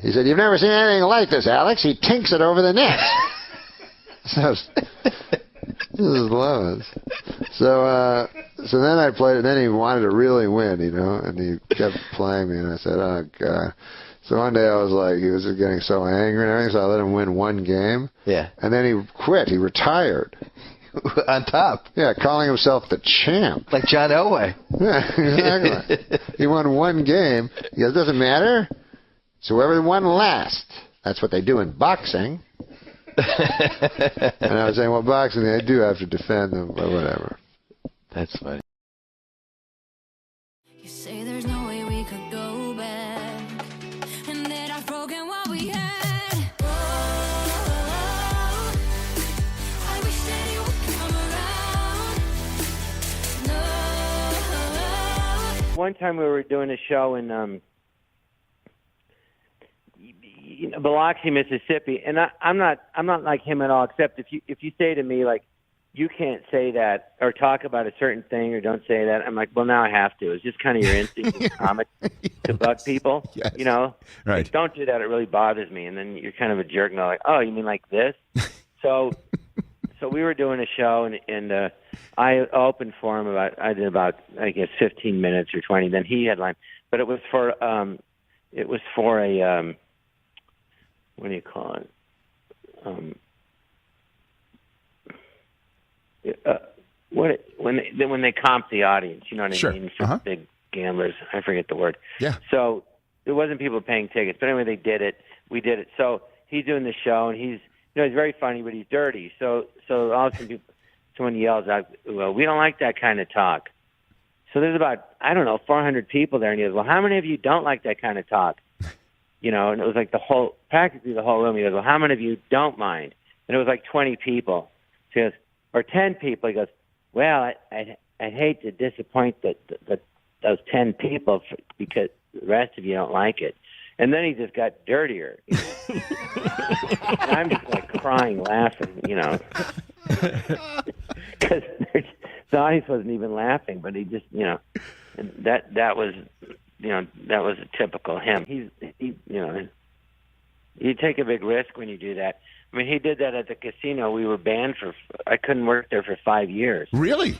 He said, you've never seen anything like this, Alex. He tinks it over the net. So this is Lovitz. So then I played it, and then he wanted to really win, and he kept playing me, and I said, oh, God. So one day I was like, he was getting so angry and everything, so I let him win 1 game. Yeah. And then he quit. He retired. On top. Yeah, calling himself the champ. Like John Elway. Yeah, exactly. He won 1 game. He goes, doesn't matter. It's whoever won last. That's what they do in boxing. And I was saying, well, boxing, they do have to defend them, but whatever. That's funny. You say there's no way we could go back, and that I've broken what we had. Oh, I wish that you would come around. No. One time we were doing a show in Biloxi, Mississippi, and I'm not like him at all. Except if you say to me like, you can't say that or talk about a certain thing or don't say that, I'm like, well, now I have to. It's just kind of your instinct as a comic to bug people, Yes. Right? Like, don't do that. It really bothers me. And then you're kind of a jerk and they're like, oh, you mean like this? So we were doing a show and I opened for him I did about I guess 15 minutes or 20. Then he headlined, but it was for a what do you call it? When they comp the audience, you know what I mean? For big gamblers, I forget the word. Yeah. So there wasn't people paying tickets, but anyway, they did it. We did it. So he's doing the show, and he's very funny, but he's dirty. So all of a sudden, someone yells out, "Well, we don't like that kind of talk." So there's about 400 people there, and he goes, "Well, how many of you don't like that kind of talk?" And it was like practically the whole room. He goes, well, how many of you don't mind? And it was like 20 people. So he goes, or 10 people. He goes, well, I'd hate to disappoint those 10 people because the rest of you don't like it. And then he just got dirtier. And I'm just like crying, laughing, because the audience wasn't even laughing, but he just, and that was... that was a typical him. You take a big risk when you do that. I mean, he did that at the casino. We were banned I couldn't work there for 5 years. Really?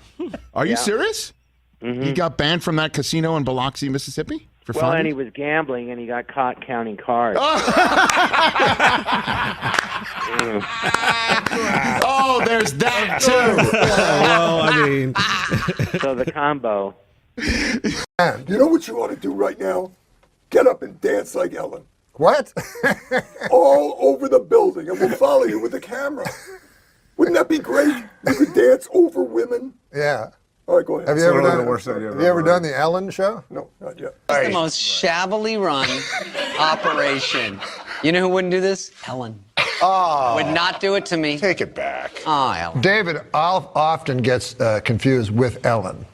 Are you serious? Mm-hmm. He got banned from that casino in Biloxi, Mississippi for 5 years? And he was gambling, and he got caught counting cards. Oh, there's that, too. Well, I mean... So the combo... You know what you ought to do right now? Get up and dance like Ellen. What? All over the building, and we'll follow you with the camera. Wouldn't that be great? You could dance over women. Yeah. All right, go ahead. Have you ever done the Ellen show? No, not yet. It's the most shabbily run operation. You know who wouldn't do this? Ellen. Oh. Would not do it to me. Take it back. Oh, Ellen. David often gets confused with Ellen.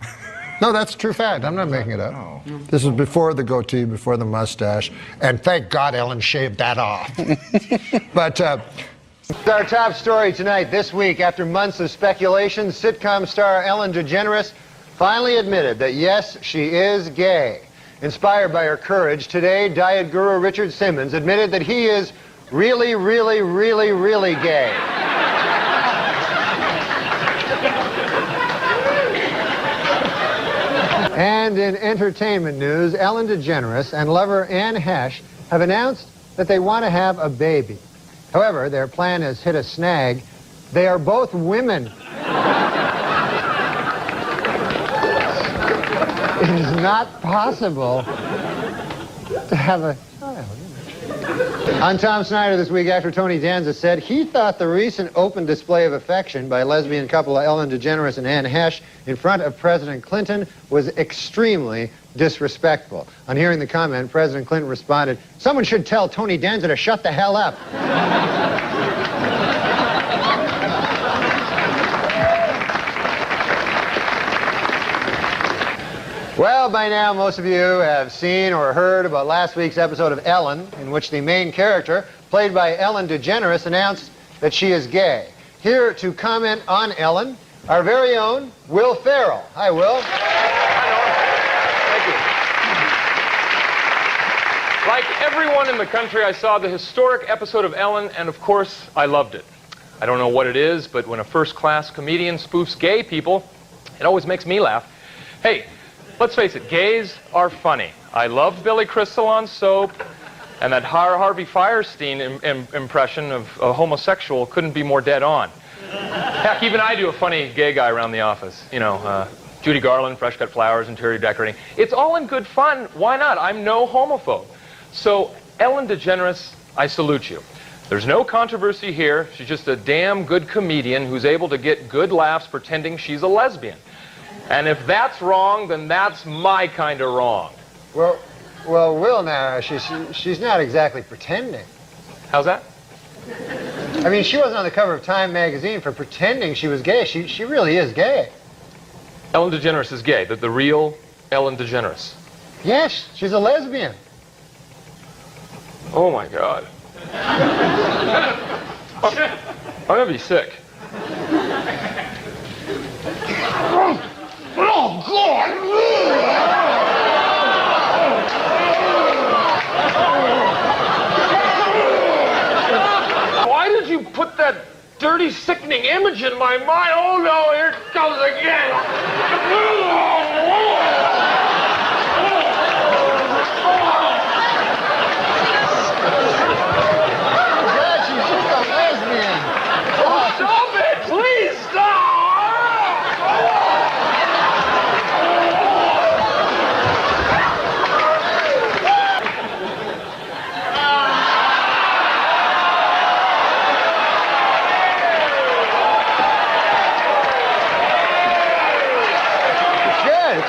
No, that's a true fact. I'm not making it up. Oh. This was before the goatee, before the mustache, and thank God Ellen shaved that off. But our top story tonight. This week, after months of speculation, sitcom star Ellen DeGeneres finally admitted that, yes, she is gay. Inspired by her courage, today, diet guru Richard Simmons admitted that he is really, really, really, really gay. And in entertainment news, Ellen DeGeneres and lover Anne Hesh have announced that they want to have a baby. However, their plan has hit a snag. They are both women. It is not possible to have a child. On Tom Snyder this week, actor Tony Danza said he thought the recent open display of affection by lesbian couple Ellen DeGeneres and Anne Hesh in front of President Clinton was extremely disrespectful. On hearing the comment, President Clinton responded, "Someone should tell Tony Danza to shut the hell up." Well, by now, most of you have seen or heard about last week's episode of Ellen, in which the main character, played by Ellen DeGeneres, announced that she is gay. Here to comment on Ellen, our very own Will Ferrell. Hi, Will. Like everyone in the country, I saw the historic episode of Ellen, and of course, I loved it. I don't know what it is, but when a first-class comedian spoofs gay people, it always makes me laugh. Hey, let's face it, gays are funny. I loved Billy Crystal on Soap, and that Harvey Fierstein impression of a homosexual couldn't be more dead on. Heck, even I do a funny gay guy around the office. You know, Judy Garland, fresh cut flowers, interior decorating. It's all in good fun. Why not? I'm no homophobe. So, Ellen DeGeneres, I salute you. There's no controversy here. She's just a damn good comedian who's able to get good laughs pretending she's a lesbian. And if that's wrong, then that's my kind of wrong. Well, Will, now, she's not exactly pretending. How's that? I mean, she wasn't on the cover of Time magazine for pretending she was gay. She really is gay. Ellen DeGeneres is gay, the real Ellen DeGeneres. Yes, she's a lesbian. Oh, my God. I'm going to be sick. Oh, God! Why did you put that dirty, sickening image in my mind? Oh, no, here it comes again. God, she's just a lesbian. Oh, stop it! Please stop!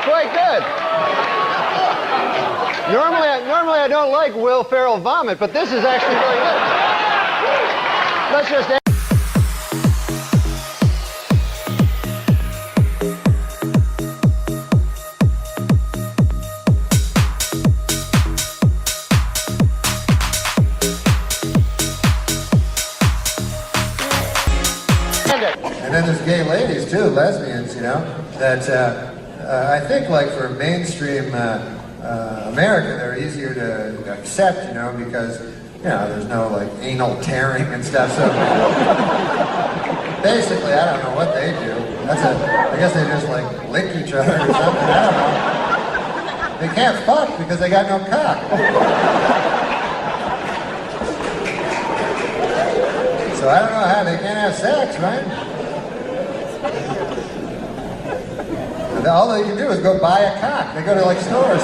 Quite good. Normally I don't like Will Ferrell vomit, but this is actually really good. Let's just end. And then there's gay ladies too, lesbians, you know, that I think, like, for mainstream America, they're easier to accept, you know, because, you know, there's no, like, anal tearing and stuff. So basically, I don't know what they do. I guess they just, like, lick each other or something. I don't know. They can't fuck because they got no cock. So I don't know how they can't have sex, right? All they can do is go buy a cock. They go to, like, stores.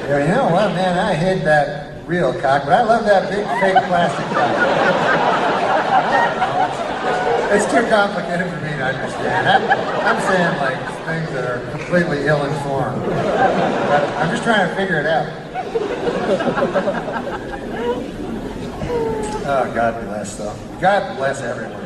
You know what, man, I hate that real cock, but I love that big fake plastic cock. It's too complicated for me to understand. I'm saying, like, things that are completely ill-informed. But I'm just trying to figure it out. Oh, God bless, though. God bless everyone.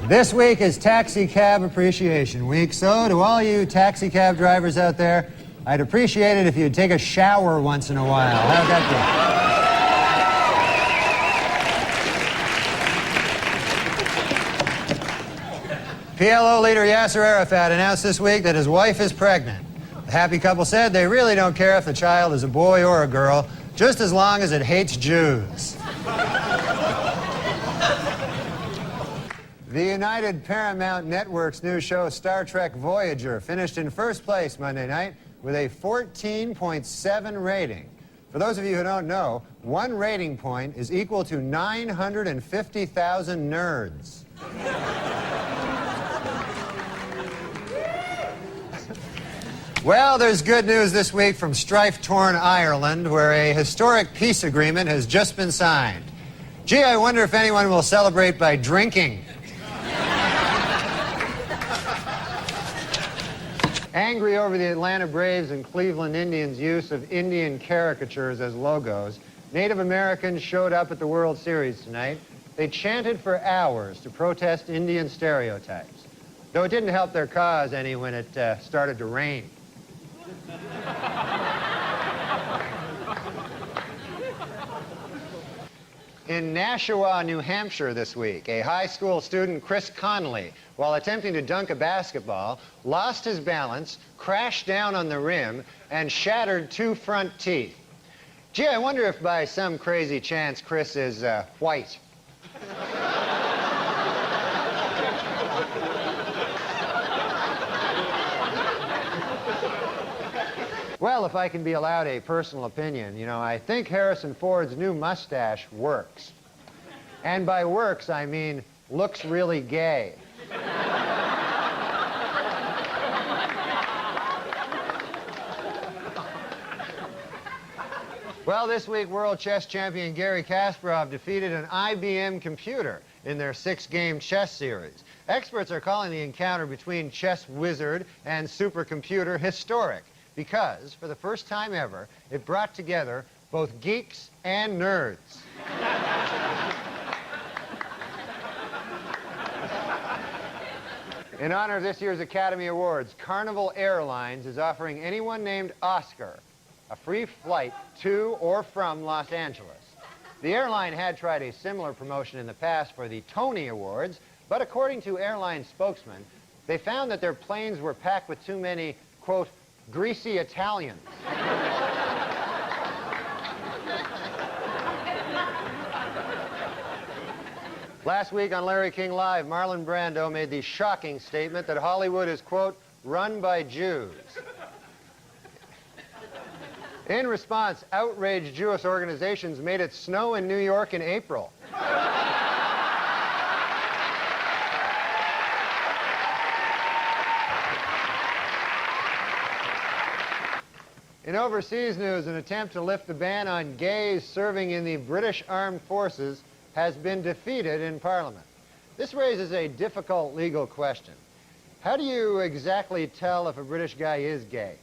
This week is Taxi Cab Appreciation Week, so to all you taxi cab drivers out there, I'd appreciate it if you'd take a shower once in a while. How'd that go? PLO leader Yasser Arafat announced this week that his wife is pregnant. The happy couple said they really don't care if the child is a boy or a girl, just as long as it hates Jews. The United Paramount Network's new show, Star Trek Voyager, finished in first place Monday night with a 14.7 rating. For those of you who don't know, one rating point is equal to 950,000 nerds. Well, there's good news this week from strife-torn Ireland, where a historic peace agreement has just been signed. Gee, I wonder if anyone will celebrate by drinking. Angry over the Atlanta Braves and Cleveland Indians' use of Indian caricatures as logos, Native Americans showed up at the World Series tonight. They chanted for hours to protest Indian stereotypes, though it didn't help their cause any when it started to rain. In Nashua, New Hampshire this week, a high school student, Chris Connolly, while attempting to dunk a basketball, lost his balance, crashed down on the rim, and shattered 2 front teeth. Gee, I wonder if by some crazy chance Chris is white. Well, if I can be allowed a personal opinion, you know, I think Harrison Ford's new mustache works. And by works, I mean looks really gay. Well, this week, world chess champion Garry Kasparov defeated an IBM computer in their 6-game chess series. Experts are calling the encounter between chess wizard and supercomputer historic, because, for the first time ever, it brought together both geeks and nerds. In honor of this year's Academy Awards, Carnival Airlines is offering anyone named Oscar a free flight to or from Los Angeles. The airline had tried a similar promotion in the past for the Tony Awards, but according to airline spokesmen, they found that their planes were packed with too many, quote, greasy Italians. Last week on Larry King Live, Marlon Brando made the shocking statement that Hollywood is, quote, run by Jews. In response, outraged Jewish organizations made it snow in New York in April. In overseas news, an attempt to lift the ban on gays serving in the British Armed Forces has been defeated in Parliament. This raises a difficult legal question. How do you exactly tell if a British guy is gay?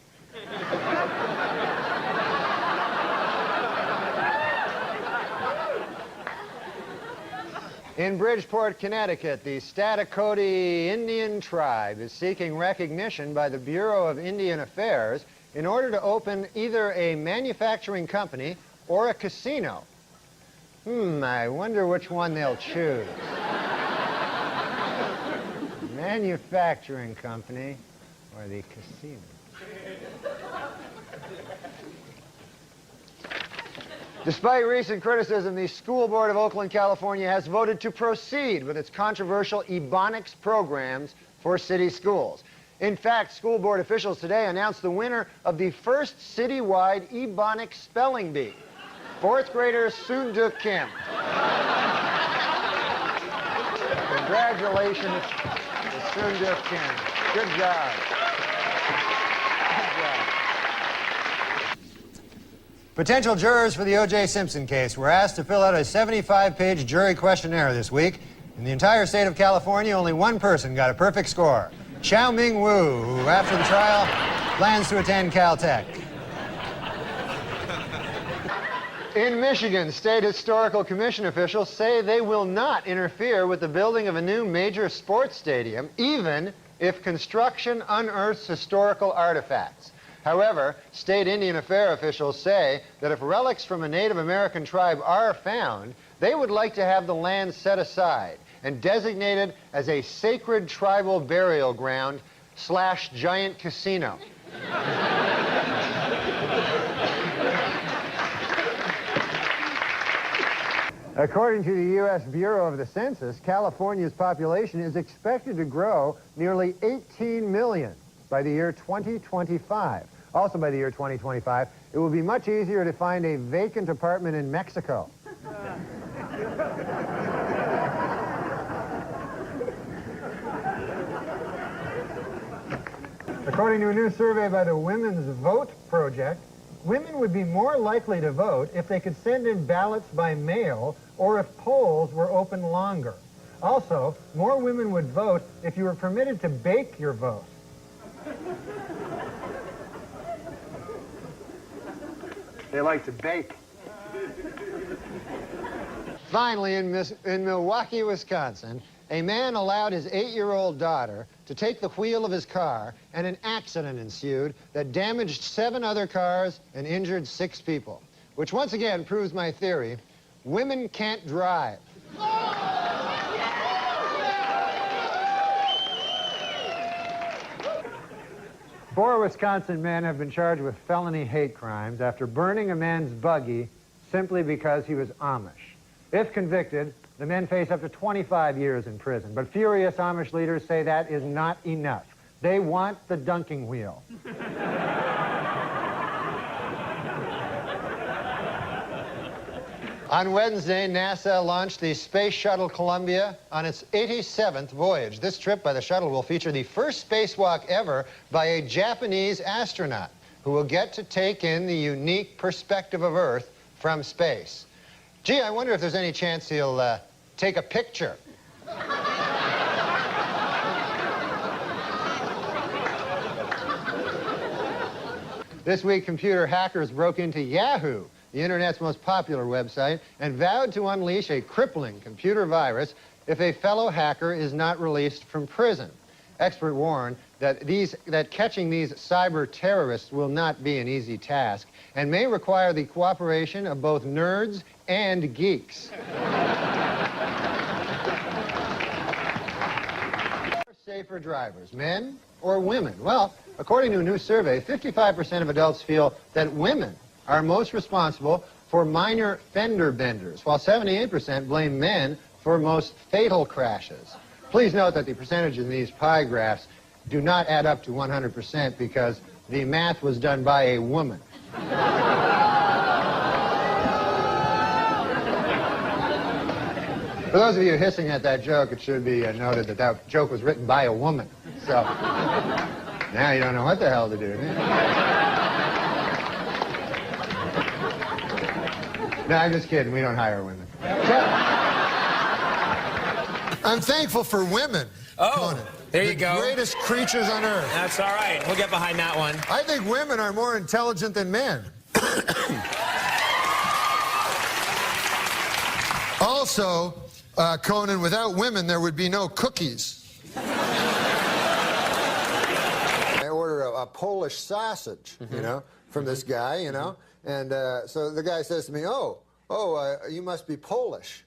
In Bridgeport, Connecticut, the Staticoti Indian tribe is seeking recognition by the Bureau of Indian Affairs in order to open either a manufacturing company or a casino. I wonder which one they'll choose. Manufacturing company or the casino. Despite recent criticism, the School Board of Oakland, California has voted to proceed with its controversial Ebonics programs for city schools. In fact, school board officials today announced the winner of the first citywide Ebonics spelling bee, 4th grader Soonduk Kim. Congratulations to Soonduk Kim. Good job. Potential jurors for the O.J. Simpson case were asked to fill out a 75-page jury questionnaire this week. In the entire state of California, only one person got a perfect score, Chow Ming Wu, who, after the trial, plans to attend Caltech. In Michigan, state historical commission officials say they will not interfere with the building of a new major sports stadium, even if construction unearths historical artifacts. However, state Indian Affairs officials say that if relics from a Native American tribe are found, they would like to have the land set aside and designated as a sacred tribal burial ground / giant casino. According to the U.S. Bureau of the Census, California's population is expected to grow nearly 18 million by the year 2025. Also by the year 2025, it will be much easier to find a vacant apartment in Mexico. According to a new survey by the Women's Vote Project, women would be more likely to vote if they could send in ballots by mail or if polls were open longer. Also, more women would vote if you were permitted to bake your vote. They like to bake. Finally, in Milwaukee, Wisconsin, a man allowed his 8-year-old daughter to take the wheel of his car, and an accident ensued that damaged 7 other cars and injured 6 people, which once again proves my theory: women can't drive. Four Wisconsin men have been charged with felony hate crimes after burning a man's buggy simply because he was Amish. If convicted, the men face up to 25 years in prison. But furious Amish leaders say that is not enough. They want the dunking wheel. On Wednesday, NASA launched the Space Shuttle Columbia on its 87th voyage. This trip by the shuttle will feature the first spacewalk ever by a Japanese astronaut who will get to take in the unique perspective of Earth from space. Gee, I wonder if there's any chance he'll take a picture. This week, computer hackers broke into Yahoo, the internet's most popular website, and vowed to unleash a crippling computer virus if a fellow hacker is not released from prison. Experts warn that catching these cyber terrorists will not be an easy task and may require the cooperation of both nerds and geeks. Safer drivers, men or women? Well, according to a new survey, 55% of adults feel that women are most responsible for minor fender benders, while 78% blame men for most fatal crashes. Please note that the percentages in these pie graphs do not add up to 100% because the math was done by a woman. For those of you hissing at that joke, it should be noted that that joke was written by a woman. So now you don't know what the hell to do. No, I'm just kidding. We don't hire women. I'm thankful for women. Oh, there you go. The greatest creatures on earth. That's all right. We'll get behind that one. I think women are more intelligent than men. Also, Conan, without women, there would be no cookies. I order a Polish sausage, you know, from this guy, you know, and so the guy says to me, you must be Polish.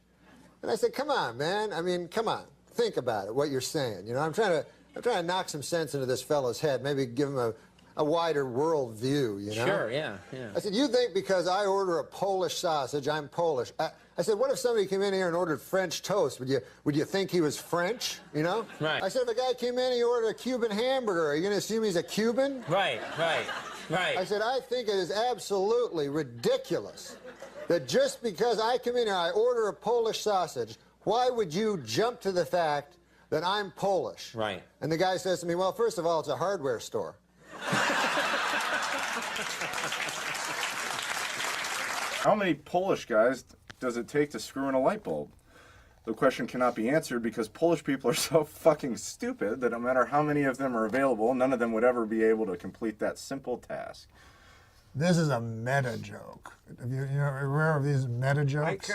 And I said, come on, man. I mean, come on. Think about it, what you're saying. You know, I'm trying to knock some sense into this fellow's head, maybe give him a wider world view, you know? Sure, yeah. I said, you think because I order a Polish sausage, I'm Polish. I said, what if somebody came in here and ordered French toast? Would you think he was French, you know? Right. I said, if a guy came in and he ordered a Cuban hamburger, are you going to assume he's a Cuban? Right. I said, I think it is absolutely ridiculous that just because I come in here, I order a Polish sausage, why would you jump to the fact that I'm Polish? Right. And the guy says to me, well, first of all, it's a hardware store. How many Polish guys does it take to screw in a light bulb? The question cannot be answered because Polish people are so fucking stupid that no matter how many of them are available, none of them would ever be able to complete that simple task. This is a meta joke. Have you aware of these meta jokes?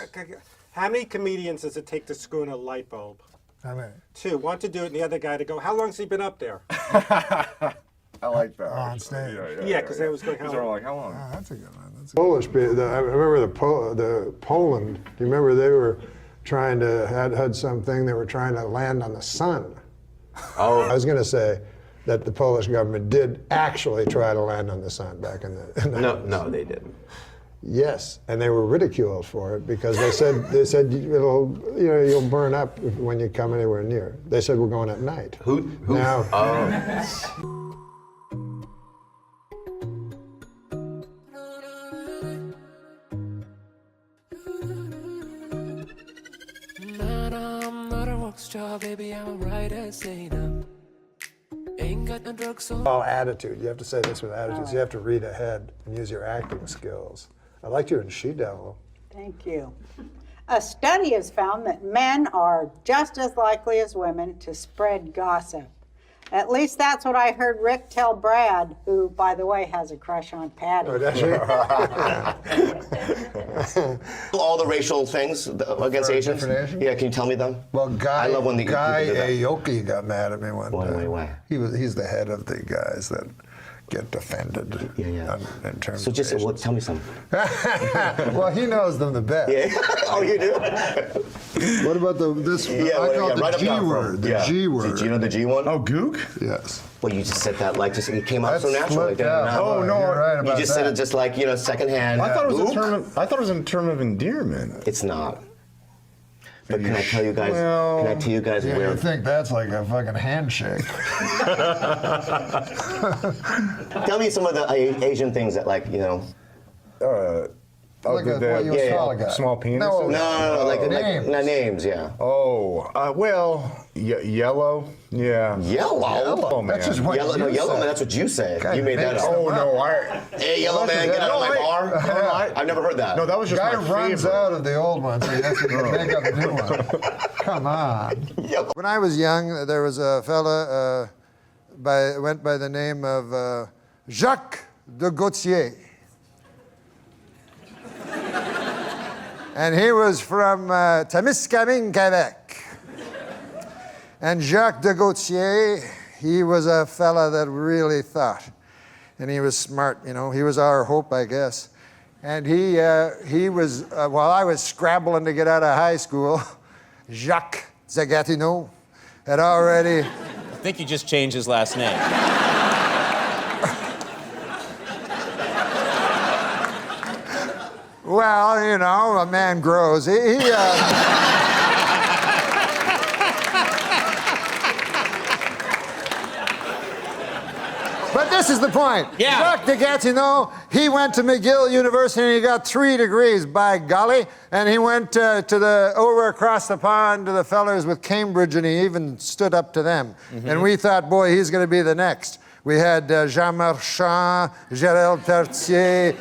How many comedians does it take to screw in a light bulb? How many? 2. One to do it, and the other guy to go, how long's he been up there? I like that. On stage. Yeah, because they was going, how long? Like, how long? Oh, that's a good one. Polish people, I remember the Poland, do you remember they were trying to, had something, they were trying to land on the sun. Oh. I was going to say that the Polish government did actually try to land on the sun back in the No, they didn't. Yes, and they were ridiculed for it because they said you'll burn up when you come anywhere near. They said we're going at night. Who? Now, I'm not a rock star, baby, I'm a writer, say no. Ain't got no drugs, so all attitude. You have to say this with attitude. So you have to read ahead and use your acting skills. I liked you in She-Devil. Thank you. A study has found that men are just as likely as women to spread gossip. At least that's what I heard Rick tell Brad, who, by the way, has a crush on Patty. Oh, does she? All the racial things against Asians. Different Asians? Yeah, can you tell me them? Well, I love when the Guy people do that. Aoki got mad at me one time. Why? He's the head of the guys that get defended. In terms So just tell me some. Well, he knows them the best. Yeah. Oh, you do? What about this? Yeah, I call it write the them G down word. The Yeah. G word. Do you know the G one? Oh, gook? Yes. Well, you just said that like it came out so That's naturally. slipped out. didn't it? Oh, no, you're right about You just said that. it just like secondhand. I thought it was Gook? a term. I thought it was a term of endearment. It's not. But can I tell you guys? Can I tell you guys Yeah, where? you think that's like a fucking handshake. Tell me some of the Asian things that like. Look at what you saw a guy. Small penis. No, like names. names, yeah. Oh, yellow. Yeah. Yellow? Man. That's just what Yellow, you yellow said. man, that's what you said. Guy You made that makes up. them Oh no, Hey, yellow man, get out of my bar. I've never heard that. No, that was just Guy my runs favorite. out of the old one, so he has to make up a new one. Come on. When I was young, there was a fella went by the name of Jacques de Gautier. And he was from Témiscamingue, Quebec. And Jacques de Gautier, he was a fella that really thought. And he was smart, he was our hope, I guess. And he was, while I was scrabbling to get out of high school, Jacques Zagatineau had already... I think you just changed his last name. Well, a man grows. But this is the point. Yeah. Jacques de Gatineau, he went to McGill University and he got 3 degrees, by golly. And he went over across the pond to the fellers with Cambridge and he even stood up to them. Mm-hmm. And we thought, boy, he's going to be the next. We had Jean Marchand, Gérald Pertier,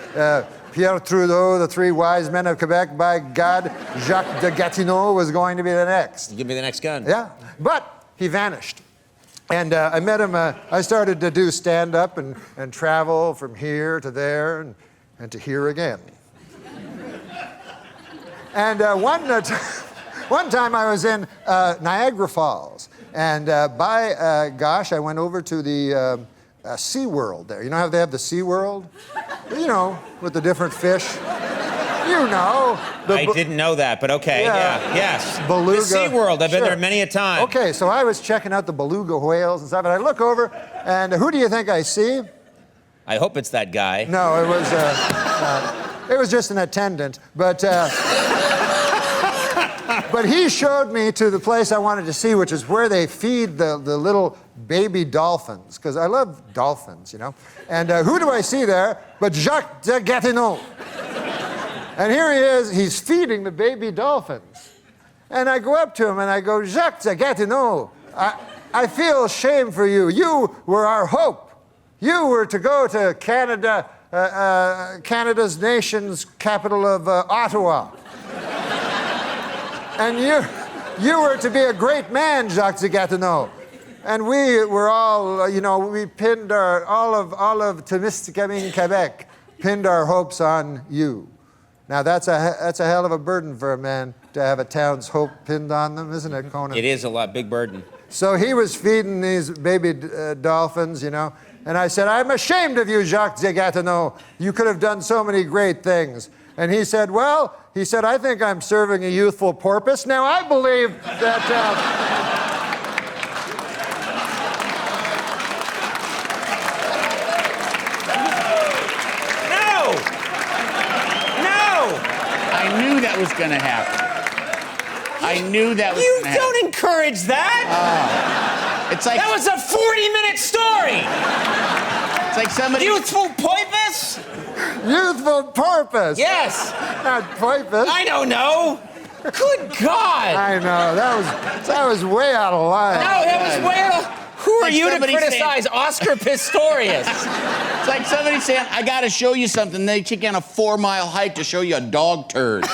Pierre Trudeau, the 3 wise men of Quebec. By God, Jacques de Gatineau was going to be the next. Give me the next gun. Yeah, but he vanished. And I met him, I started to do stand-up and travel from here to there and to here again. And one time I was in Niagara Falls. And gosh, I went over to the SeaWorld there. You know how they have the SeaWorld? With the different fish. I didn't know that, but okay, yes. Beluga. The SeaWorld, I've been Sure. there many a time. Okay, so I was checking out the beluga whales and stuff, and I look over, and who do you think I see? I hope it's that guy. No, it was just an attendant, but he showed me to the place I wanted to see, which is where they feed the little baby dolphins, because I love dolphins, And who do I see there but Jacques de Gatineau? And here he is, he's feeding the baby dolphins. And I go up to him and I go, Jacques de Gatineau, I feel shame for you. You were our hope. You were to go to Canada, Canada's nation's capital of Ottawa. And you were to be a great man, Jacques de Gatineau. And we were all, we pinned all of Témiscamingue, Quebec, pinned our hopes on you. Now that's a hell of a burden for a man to have a town's hope pinned on them, isn't it, Conan? It is a big burden. So he was feeding these baby dolphins, and I said, I'm ashamed of you, Jacques de Gatineau. You could have done so many great things. And he said, I think I'm serving a youthful porpoise. Now I believe that... was going to happen. I knew that was You going to happen. don't encourage that. It's like that was a 40-minute story. It's like somebody. Youthful purpose? Youthful purpose. Yes. Not purpose. I don't know. Good God. I know. That was way out of line. No, that was way out of... Who are Like you to somebody criticize Oscar Pistorius? It's like somebody saying, I got to show you something. They take you on a 4-mile hike to show you a dog turd.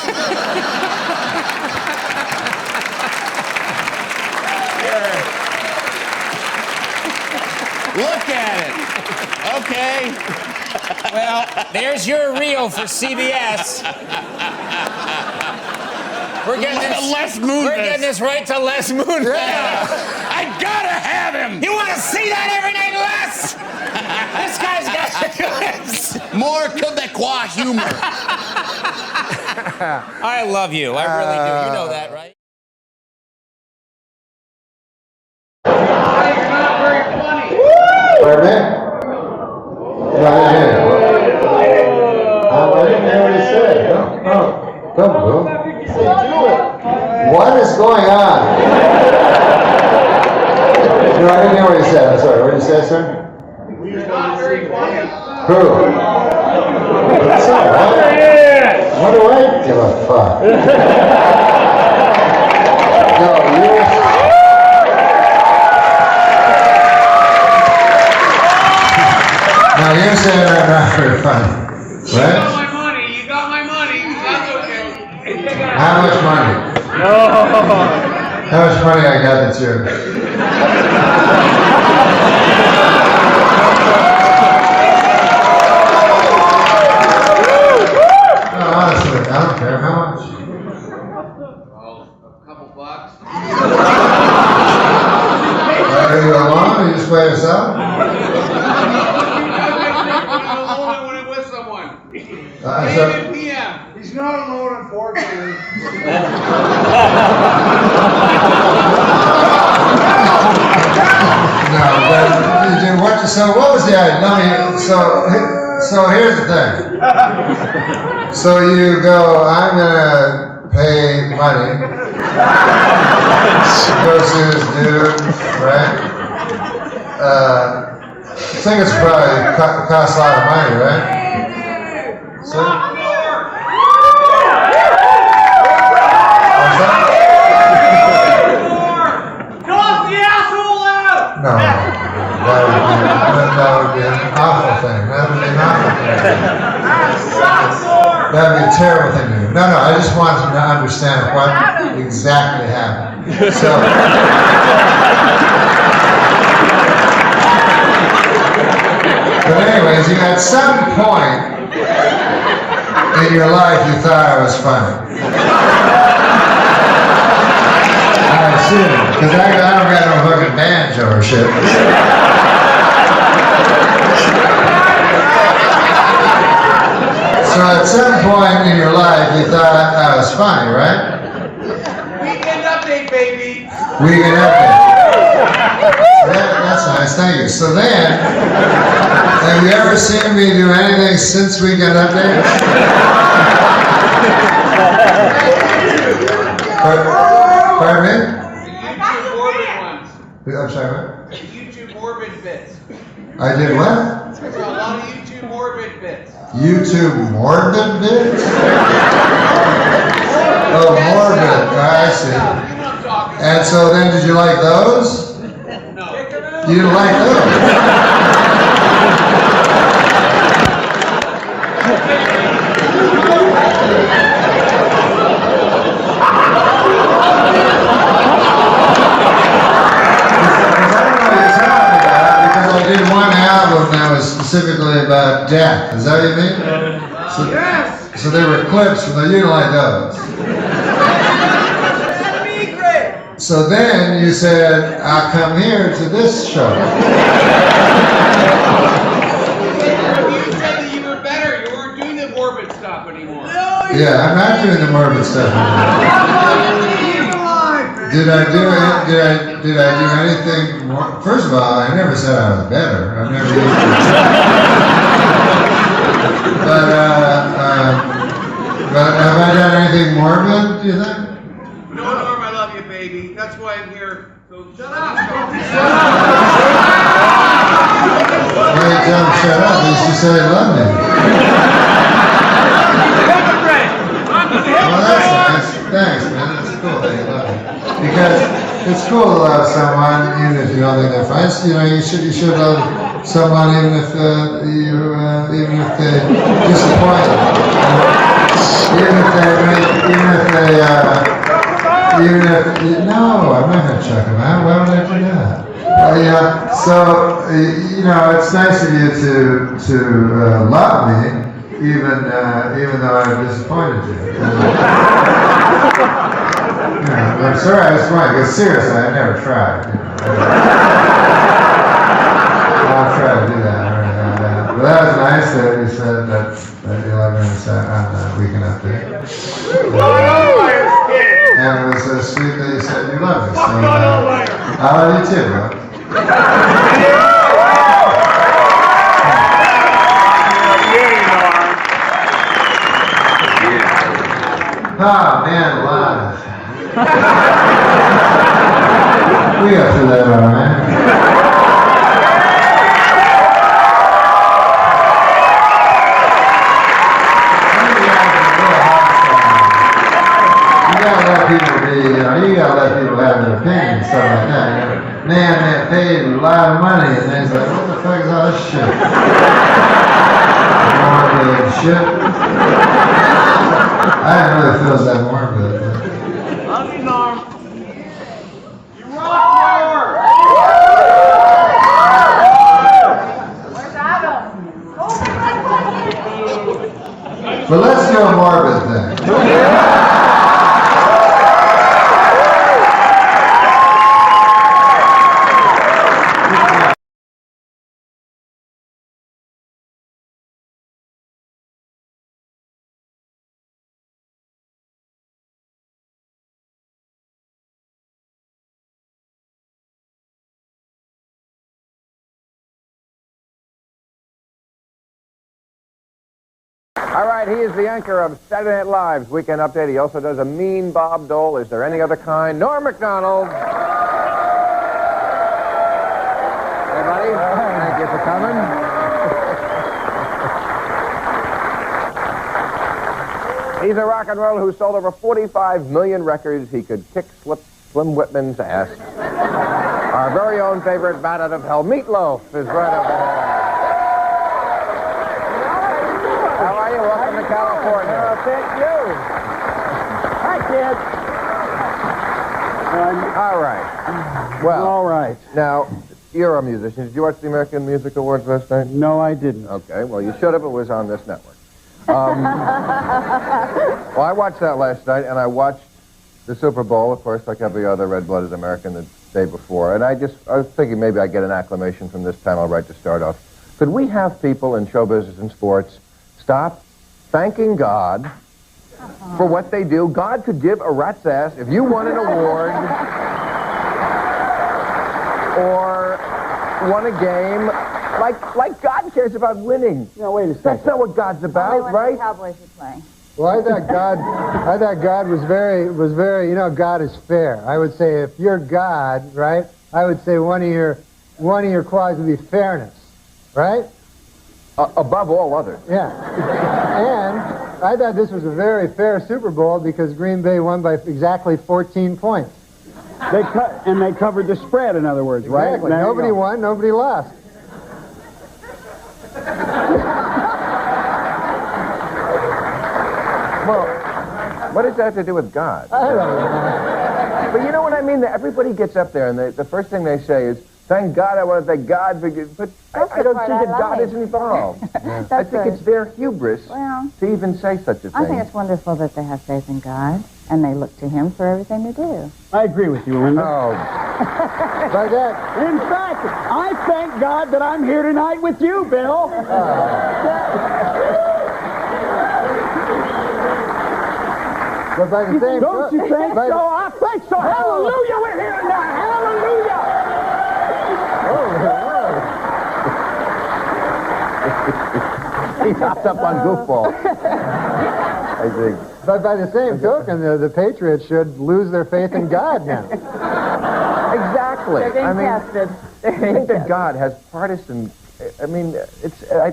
Look at it. Okay. Well, there's your reel for CBS. We're getting this right to Les Moonves. Yeah. I gotta have him. You want to see that every night, Les? This guy's got more Quebecois humor. I love you. I really do. You know that, right? Pardon me? No, I didn't hear what he said. Don't move. What is going on? No, I didn't hear what he said. I'm sorry. What did you say, sir? Who? So, what do I give a fuck? No, you're... Now you're saying I'm not very funny, right? You got my money. That's okay. How much money? No. How much money I got that's yours? No, honestly, I don't care. How much? Well, a couple bucks. Are you alone or you just by yourself? David PM. He's not alone, unfortunately. No, but so what was the idea? So here's the thing. So you go, I'm gonna pay money to go see this dude, right? I think it's probably costs a lot of money, right? So, no, that would be an awful thing. That would be an awful thing. That would be a terrible thing to do. No, I just want them to understand what exactly happened. So, but anyways, at some point in your life, you thought I was funny. Because I don't got no fucking banjo or shit. So at some point in your life, you thought I was funny, right? Weekend update, baby. Weekend update. That's nice, thank you. So then, have you ever seen me do anything since Weekend Update? Pardon me? I'm sorry, what? YouTube morbid bits. I did what? There's a lot of YouTube morbid bits. YouTube morbid bits? Oh, morbid. I see. And so then did you like those? No. You didn't like those? Specifically about death. Is that what you mean? Yes! So they were clips, but you didn't like those. So then you said, I'll come here to this show. You said that you were better. You weren't doing the morbid stuff anymore. Yeah, I'm not doing the morbid stuff anymore. Did I do anything more? First of all, I never said I was better. I've never used it. But But have I done anything morbid, do you think? No, Norm, I love you, baby. That's why I'm here. So shut up. Why you tell him shut up? He should say he loved me. Well, that's nice. Thanks, man. That's cool that you love me. Because it's cool to love someone even if you don't think they're fine. You know, you should love someone even if even if they disappoint you. No, I'm not going to check them out. Why would I do that? Yeah, so, you know, it's nice of you to love me, even though I've disappointed you. I'm sorry I disappointed you, because seriously, I never tried. You know. I'll try to do that. But that was nice that you said that you love me on the weekend update. And it was sweet that you said you love me. So, I love you too, bro. Oh, man, alive. We got through that all right. You gotta let people have their opinion and stuff like that. You know? Man paid a lot of money, and then he's like, what the fuck is all this shit? Morbid shit. I didn't really feel that morbid. Love you, Norm. You rock more. Where's Adam? But let's do a morbid thing. All right, he is the anchor of Saturday Night Live's Weekend Update. He also does a mean Bob Dole. Is there any other kind? Norm MacDonald. Hey, buddy. Thank you for coming. He's a rock and roller who sold over 45 million records. He could kick Slim Whitman's ass. Our very own favorite bat out of hell, Meatloaf, is right over there. How are you? Welcome to California. Thank you. Hi, kids. All right. Well, all right. Now, you're a musician. Did you watch the American Music Awards last night? No, I didn't. Okay, well, you should have. It was on this network. Well, I watched that last night, and I watched the Super Bowl, of course, like every other red-blooded American the day before. And I was thinking maybe I'd get an acclamation from this panel right to start off. Could we have people in show business and sports stop thanking God for what they do? God could give a rat's ass if you won an award or won a game. Like God cares about winning. No, wait a second. That's not what God's about, right? The Cowboys are playing. Well, I thought God was very, you know, God is fair. I would say if you're God, right, I would say one of your qualities would be fairness, right? Above all others. Yeah. And I thought this was a very fair Super Bowl because Green Bay won by exactly 14 points. They covered the spread, in other words, right? Exactly. Nobody won, nobody lost. Well, what does that have to do with God? I don't know. But you know what I mean? Everybody gets up there, and the first thing they say is, thank God, I want to thank God. But I don't see that God is involved. I think it's their hubris to even say such a thing. I think it's wonderful that they have faith in God, and they look to Him for everything to do. I agree with you, Linda. Oh. Like that. In fact, I thank God that I'm here tonight with you, Bill. But by the same Don't you think so? I think so. Hallelujah, we're here now. Hallelujah. He hopped up on goofball. I think. But by the same token, the Patriots should lose their faith in God now. Exactly. They're being tested. I think that God has partisan. I mean, I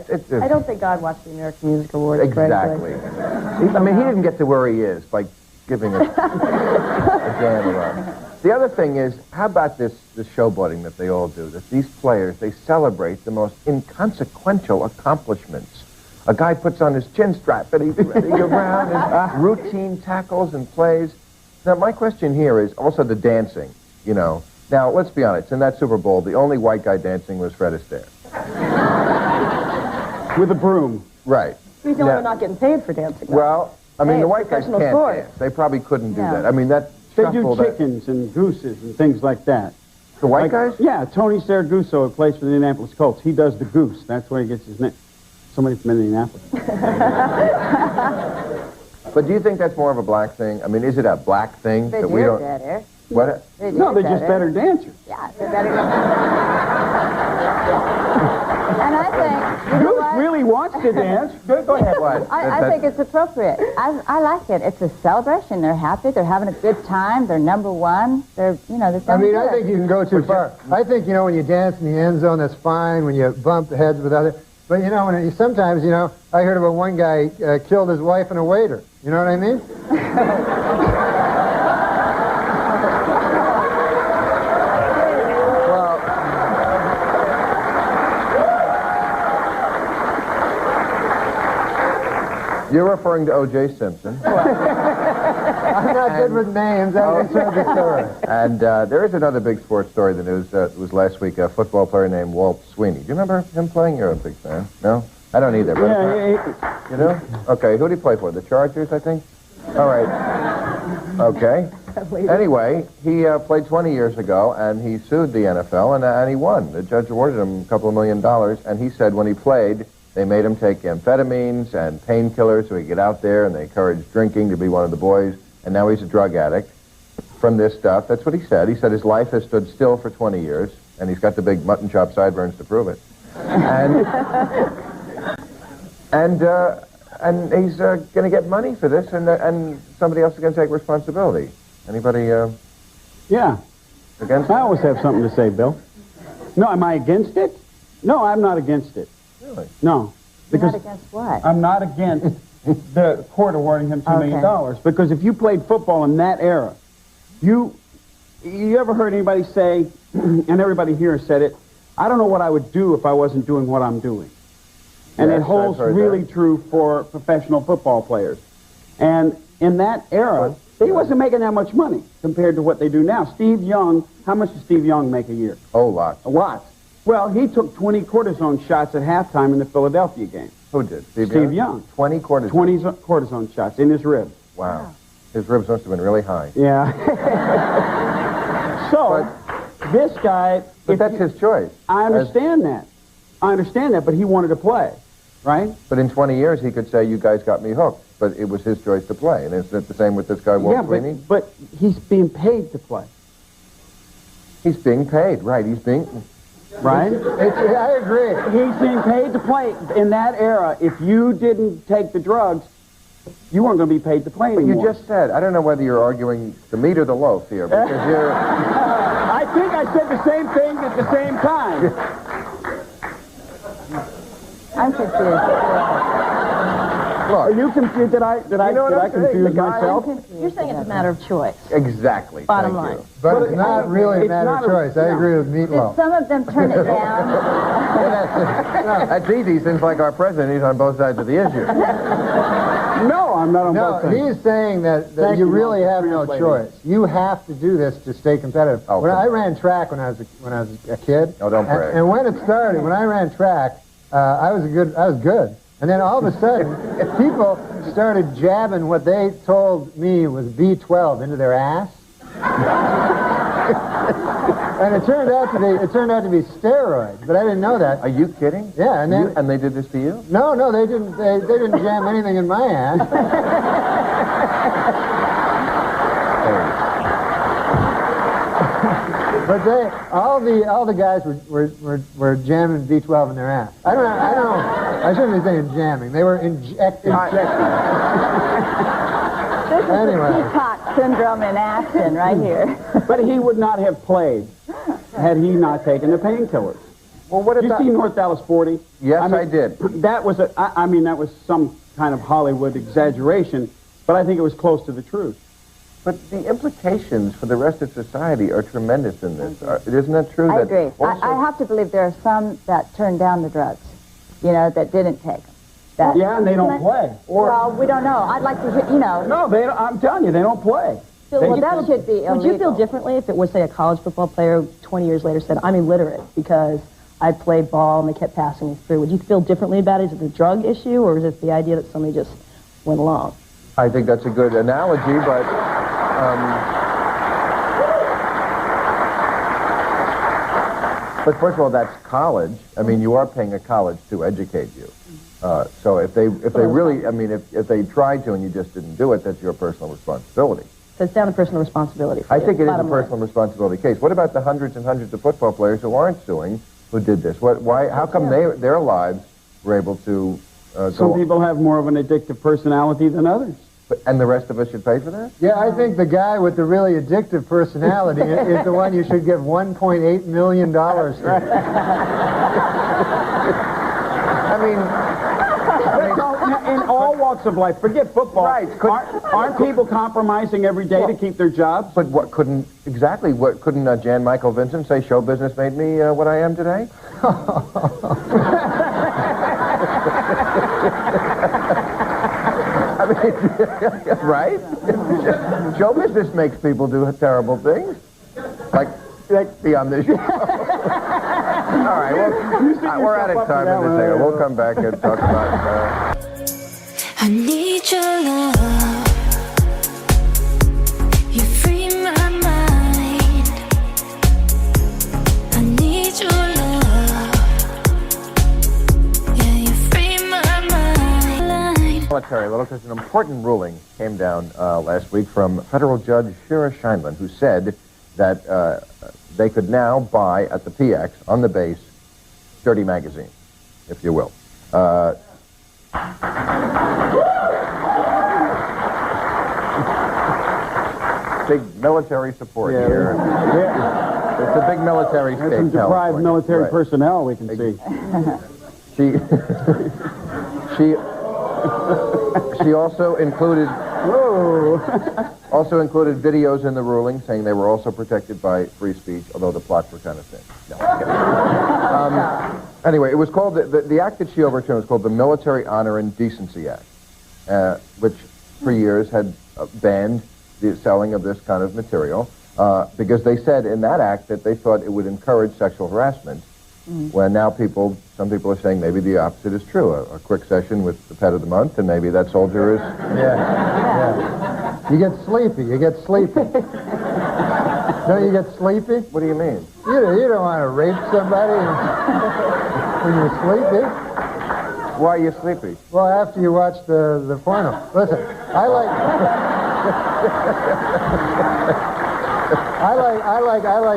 don't think God watched the American Music Awards. Exactly. I mean, he didn't get to where he is by giving a damn about. The other thing is, how about this showboating that they all do? That these players, they celebrate the most inconsequential accomplishments. A guy puts on his chin strap and he's running around and routine tackles and plays. Now, my question here is also the dancing, you know. Now, let's be honest. In that Super Bowl, the only white guy dancing was Fred Astaire. With a broom. Right. He's the only one not getting paid for dancing. Though. Well, I mean, Hey, the white guys professional can't sport. dance. They probably couldn't do Yeah. that. I mean, that They do shuffle that- chickens and gooses and things like that. The white guys? Yeah, Tony Saraguso, who plays for the Indianapolis Colts, he does the goose. That's where he gets his name. Somebody from Indianapolis. But do you think that's more of a black thing? I mean, is it a black thing They that do we don't? better. What? They do No, they're just better better. dancers. Yeah, they're better. And I think, you know Goose what? really wants to dance. Go ahead. What? I think it's appropriate. I like it. It's a celebration. They're happy. They're having a good time. They're number one. They're, you know, they're I mean, feeling I good. think you can go too far. I think, you know, when you dance in the end zone, that's fine. When you bump heads with other, but you know, sometimes, you know, I heard about one guy killed his wife and a waiter. You know what I mean? You're referring to O.J. Simpson. I'm not good with names. I just heard the story. And there is another big sports story in the news. It was last week. A football player named Walt Sweeney. Do you remember him playing? You're a big fan. No? I don't either. But Yeah, you know? Okay, who did he play for? The Chargers, I think? All right. Okay. Anyway, he played 20 years ago, and he sued the NFL, and he won. The judge awarded him a couple of $1 million, and he said when he played, they made him take amphetamines and painkillers so he could get out there, and they encouraged drinking to be one of the boys, and now he's a drug addict from this stuff. That's what he said. He said his life has stood still for 20 years, and he's got the big mutton chop sideburns to prove it. And he's going to get money for this, and somebody else is going to take responsibility. Anybody Yeah. against I always have something to say, Bill. No, am I against it? No, I'm not against it. Really? No. You're Because not against what? I'm not against the court awarding him $2 million. Because if you played football in that era, you ever heard anybody say, and everybody here said it, I don't know what I would do if I wasn't doing what I'm doing. And Yes, it holds I've heard really that. true for professional football players. And in that era, he wasn't making that much money compared to what they do now. Steve Young, how much does Steve Young make a year? Oh, lots. A lot. Well, he took 20 cortisone shots at halftime in the Philadelphia game. Who did? Steve Young. 20 cortisone. 20 cortisone shots in his rib. Wow. His ribs must have been really high. Yeah. So, this guy... But that's his choice. I understand that. I understand that, but he wanted to play, right? But in 20 years, he could say, you guys got me hooked. But it was his choice to play. And isn't it the same with this guy, Walt Sweeney? but he's being paid to play. He's being paid, right. He's being... Right? I agree. He's being paid to play. In that era, if you didn't take the drugs, you weren't going to be paid to play But anymore. you just said, I don't know whether you're arguing the meat or the loaf here, because you're... I think I said the same thing at the same time. I'm confused. Are you confused? Did I confuse myself? You're saying it's a matter of choice. Exactly. Bottom Thank line. you. But it's not really a matter of choice. I agree with Did Meatloaf. some of them turn it down? That's easy, since like our president, he's on both sides of the issue. No, I'm not on both No, sides. he's saying that Thank you you, really Mom. have no Lady. choice. You have to do this to stay competitive. Oh, when come I on. ran track when I was a kid, Oh, don't brag. and when it started, when I ran track, I was good. And then all of a sudden, people started jabbing what they told me was B12 into their ass. And it turned out to be steroids, but I didn't know that. Are you kidding? Yeah, and then And they did this to you? no, they didn't. They didn't jam anything in my ass. But all the guys were jamming B12 in their ass. I shouldn't be saying jamming. They were injecting. This is Anyway. the peacock syndrome in action right here. But he would not have played had he not taken the painkillers. Well, what Did you see North Dallas 40? Yes, I did. That was that was some kind of Hollywood exaggeration, but I think it was close to the truth. But the implications for the rest of society are tremendous in this. Isn't that true? I agree. I have to believe there are some that turned down the drugs, that didn't take them. Yeah, and they don't play. Well, we don't know. I'd like to hear, No, they don't, I'm telling you, they don't play. Well, that should be illegal. Would you feel differently if it was, say, a college football player 20 years later said, I'm illiterate because I played ball and they kept passing me through? Would you feel differently about it? Is it the drug issue, or is it the idea that somebody just went along? I think that's a good analogy, but... But first of all, that's college. I mean, you are paying a college to educate you. So if they really, if they tried to and you just didn't do it, that's your personal responsibility. So it's down to personal responsibility for I you, think it is a bottom line. personal responsibility case. What about the hundreds and hundreds of football players who aren't suing, who did this? Why? How come their lives were able to Some people have more of an addictive personality than others. And the rest of us should pay for that? Yeah, I think the guy with the really addictive personality is the one you should give $1.8 million to. In all walks of life, forget football. Right. Aren't people compromising every day to keep their jobs? But couldn't Jan Michael Vincent say show business made me what I am today? I mean, right? Show business makes people do terrible things. Like be on this show. All right, well, we're out of time in this area. We'll come back and talk about... I need your love. You free my mind. I need your love. Yeah, you free my mind. Military, well, an important ruling came down last week from federal judge Shira Scheindlin, who said that they could now buy at the PX on the base dirty magazine, if you will. Big military support here. Yeah. It's a big military state. Some deprived military personnel we can see. She also included videos in the ruling saying they were also protected by free speech, although the plots were kind of thin. No, anyway, it was called the act that she overturned was called the Military Honor and Decency Act, which for years had banned the selling of this kind of material because they said in that act that they thought it would encourage sexual harassment. When now some people are saying maybe the opposite is true. A quick session with the pet of the month, and maybe that soldier is... You get sleepy. Don't you get sleepy? What do you mean? You don't want to rape somebody when you're sleepy. Why are you sleepy? Well, after you watch the porno. Listen, I like...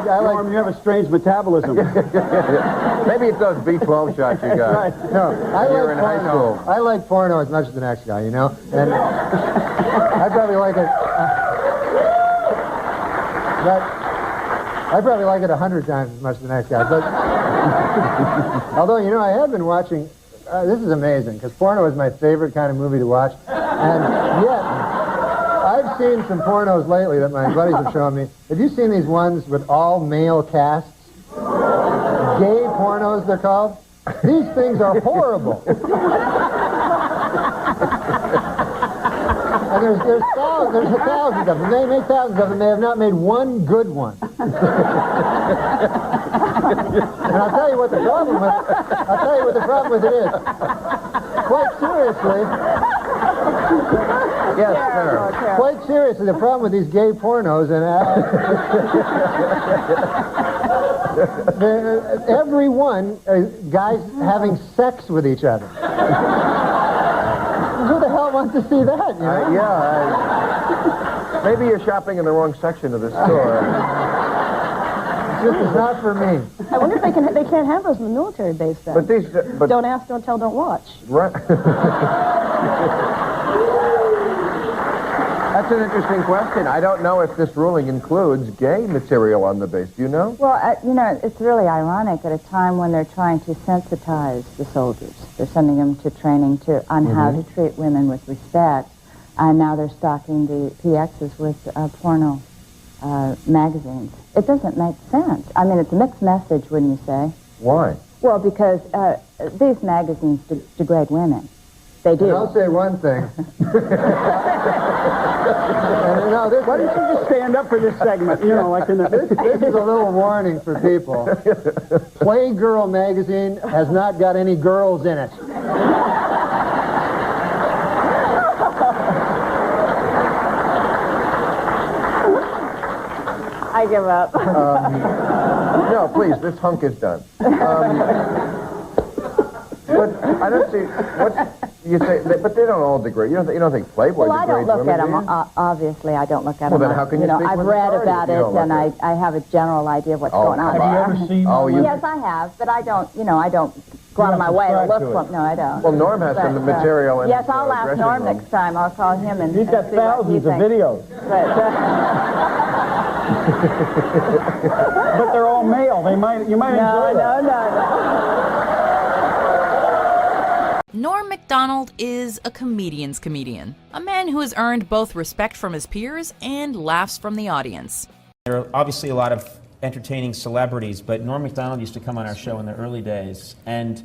Norm, you have a strange metabolism. Maybe it's those B12 shots you got. Right. No, You're in high school. I like porno as much as the next guy, And I probably like it. I probably like it 100 times as much as the next guy. But although I have been watching. This is amazing because porno is my favorite kind of movie to watch, and yet. I've seen some pornos lately that my buddies have shown me. Have you seen these ones with all male casts? Gay pornos, they're called. These things are horrible. And there's thousands of them. They make thousands of them. They have not made one good one. And I'll tell you what the problem with it is. Quite seriously. Yes, sir. Quite seriously, the problem with these gay pornos and every one guys having sex with each other. Who the hell wants to see that? Maybe you're shopping in the wrong section of the store. This is not for me. I wonder if they can't have those in the military base then. But these, don't ask, don't tell, don't watch. Right. That's an interesting question. I don't know if this ruling includes gay material on the base. Do you know? Well, you know, it's really ironic at a time when they're trying to sensitize the soldiers. They're sending them to training on how to treat women with respect, and now they're stocking the PXs with porno magazines. It doesn't make sense. I mean, it's a mixed message, wouldn't you say? Why? Well, because these magazines degrade women. They do. And I'll say one thing. No, Why don't you just stand up for this segment? You know, like in the... This is a little warning for people. Playgirl magazine has not got any girls in it. I give up. No, please, this hunk is done. But I don't see what you say. But they don't all degrade. You don't think Playboy Well, I don't degrades look at women? them. Obviously, I don't look at Well, them. then how can you speak I've with read authority about if you it, don't look and at it? I have a general idea of what's going on Have you there. ever seen one? Yes, I have, but I don't. You know, I don't go out of my way to look for them. No, I don't. Well, Norm has some material in Yes, his, I'll ask dressing Norm room. next time. I'll call him and He's got see what he thousands of thinks. videos. But they're all male. You might enjoy that. No. Norm MacDonald is a comedian's comedian, a man who has earned both respect from his peers and laughs from the audience. There are obviously a lot of entertaining celebrities, but Norm MacDonald used to come on our show in the early days, and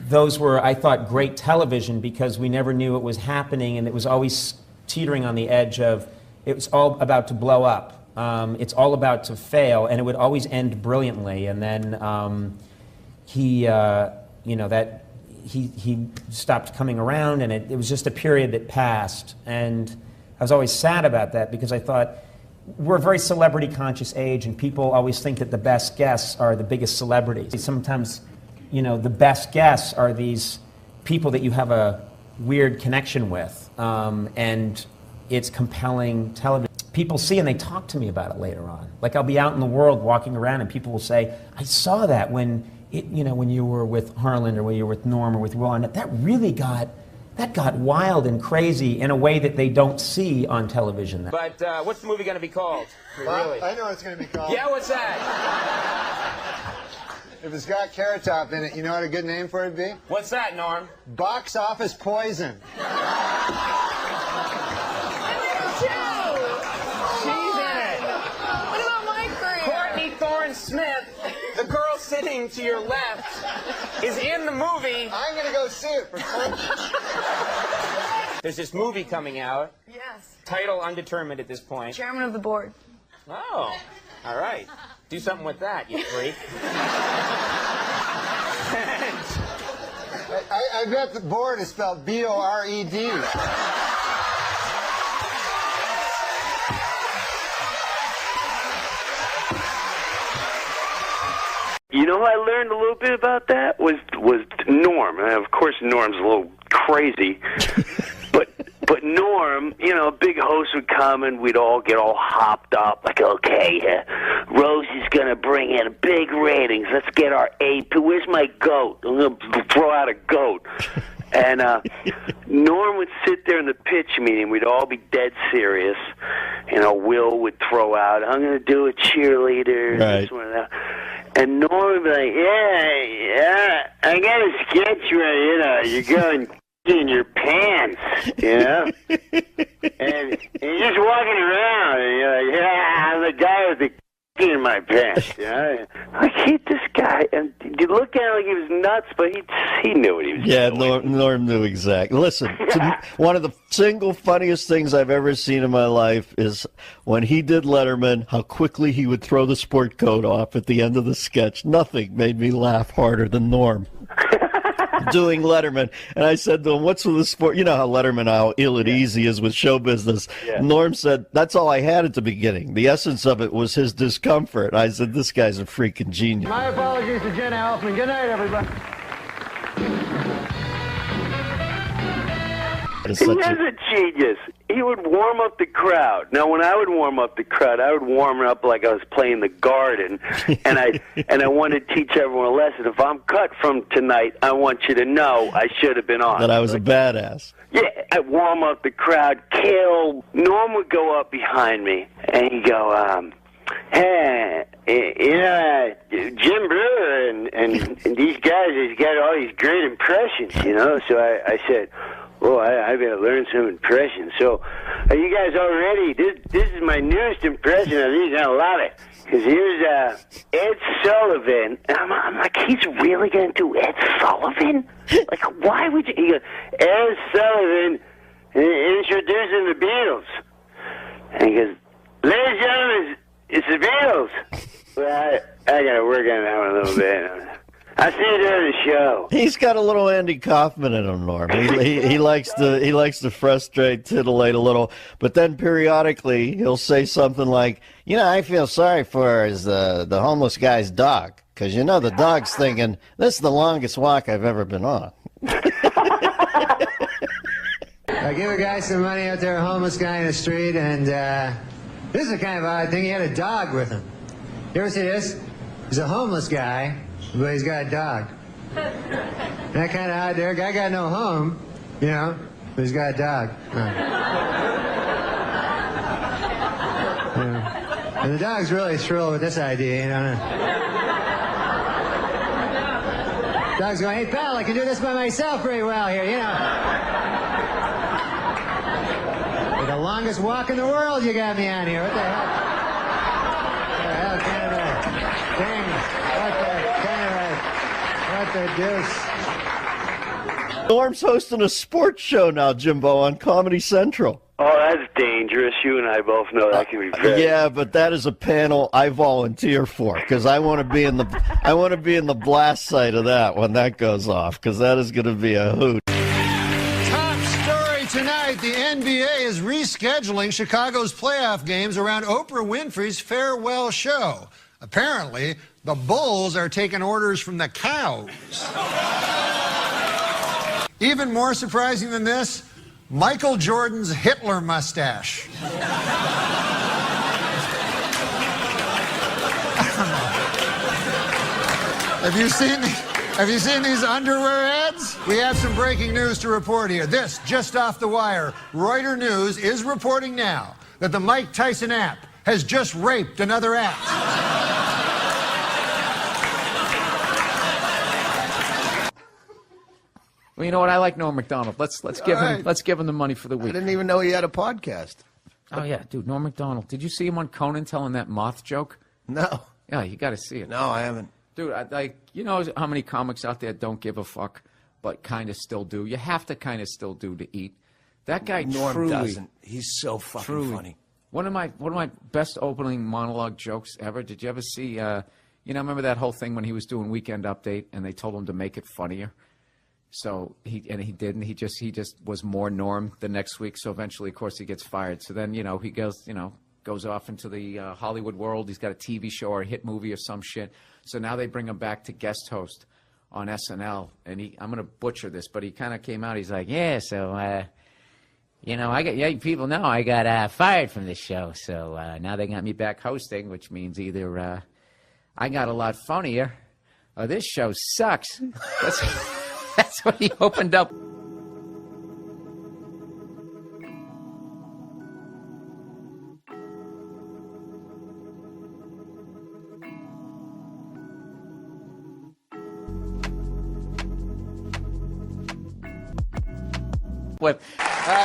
those were, I thought, great television because we never knew it was happening, and it was always teetering on the edge of, it was all about to blow up. It's all about to fail, and it would always end brilliantly, and then he stopped coming around, and it was just a period that passed. And I was always sad about that because I thought, we're a very celebrity-conscious age, and people always think that the best guests are the biggest celebrities. Sometimes, you know, the best guests are these people that you have a weird connection with, and it's compelling television. People see and they talk to me about it later on. Like I'll be out in the world walking around, and people will say, I saw that when you were with Harlan or when you were with Norm or with Will Arnett, that got wild and crazy in a way that they don't see on television. But what's the movie going to be called? Really? I know what it's going to be called. Yeah, what's that? If it's got Carrot Top in it, you know what a good name for it would be? What's that, Norm? Box Office Poison. Smith, the girl sitting to your left, is in the movie. I'm going to go see it for fun. There's this movie coming out. Yes. Title undetermined at this point. Chairman of the board. Oh, all right. Do something with that, you freak. I bet the board is spelled B-O-R-E-D. You know who I learned a little bit about that was Norm. And of course, Norm's a little crazy, but Norm, you know, a big host would come and we'd all get all hopped up, like, okay, Rosie's gonna bring in big ratings. Let's get our AP. Where's my goat? I'm gonna throw out a goat. And Norm would sit there in the pitch meeting. We'd all be dead serious. You know, Will would throw out, I'm going to do a cheerleader. Right. This one and that. And Norm would be like, yeah, I got a sketch ready. You know, you're going in your pants, you know? and you're just walking around, and you're like, yeah, I'm the guy with the in my pants, you know? I hate this guy, and you look at him like he was nuts, but he knew what he was doing. Norm knew exactly. Listen, one of the single funniest things I've ever seen in my life is when he did Letterman, how quickly he would throw the sport coat off at the end of the sketch. Nothing made me laugh harder than Norm. Doing Letterman, and I said to him, what's with the sport? You know how Letterman, how ill and easy is with show business. Yeah. Norm said, that's all I had at the beginning. The essence of it was his discomfort. I said, this guy's a freaking genius. My apologies to Jenna Elfman. Good night, everybody. He is a genius. He would warm up the crowd. Now, when I would warm up the crowd, I would warm it up like I was playing the garden, and I wanted to teach everyone a lesson. If I'm cut from tonight, I want you to know I should have been on. That I was a badass. Yeah, I'd warm up the crowd, kill. Norm would go up behind me, and he'd go, hey, Jim Brewer and these guys, he's got all these great impressions, So I said, well, I better learn some impressions. So, are you guys all ready? This is my newest impression of these, and I love it. Because here's Ed Sullivan. And I'm like, he's really going to do Ed Sullivan? Like, why would you? He goes, Ed Sullivan introducing the Beatles. And he goes, ladies and gentlemen, it's the Beatles. Well, I got to work on that one a little bit. I see you during the show. He's got a little Andy Kaufman in him, Norm. He likes to frustrate, titillate a little, but then periodically he'll say something like, I feel sorry for the homeless guy's dog, because the dog's thinking, this is the longest walk I've ever been on. I give a guy some money out there, a homeless guy in the street, and this is a kind of odd thing. He had a dog with him. You ever see this? He's a homeless guy, but he's got a dog. That kind of odd there. Guy got no home, but he's got a dog. And the dog's really thrilled with this idea, Dog's going, hey, pal, I can do this by myself pretty well here, The longest walk in the world you got me on here. What the hell? What the hell kind of a thing? What the deuce? Norm's hosting a sports show now, Jimbo, on Comedy Central. Oh, that's dangerous. You and I both know that can be very. Yeah, but that is a panel I volunteer for, because I want to be in the blast side of that when that goes off, because that is going to be a hoot. Top story tonight, the NBA is rescheduling Chicago's playoff games around Oprah Winfrey's farewell show. Apparently, the Bulls are taking orders from the cows. Even more surprising than this, Michael Jordan's Hitler mustache. Have you seen these underwear ads? We have some breaking news to report here. This, just off the wire. Reuters News is reporting now that the Mike Tyson app has just raped another app. Well, you know what? I like Norm MacDonald. Let's give him the money for the week. I didn't even know he had a podcast. Oh yeah, dude, Norm MacDonald. Did you see him on Conan telling that moth joke? No. Yeah, you got to see it. No, I haven't. Dude, you know how many comics out there don't give a fuck, but kind of still do. You have to kind of still do to eat. That guy Norm truly doesn't. He's so fucking funny. One of my best opening monologue jokes ever. Did you ever see? Remember that whole thing when he was doing Weekend Update and they told him to make it funnier. So he didn't. He just was more Norm the next week. So eventually, of course, he gets fired. So then, he goes off into the Hollywood world. He's got a TV show or a hit movie or some shit. So now they bring him back to guest host on SNL. And I'm going to butcher this, but he kind of came out. He's like, yeah, so, people know I got fired from this show. So now they got me back hosting, which means either I got a lot funnier or this show sucks. That's what he opened up.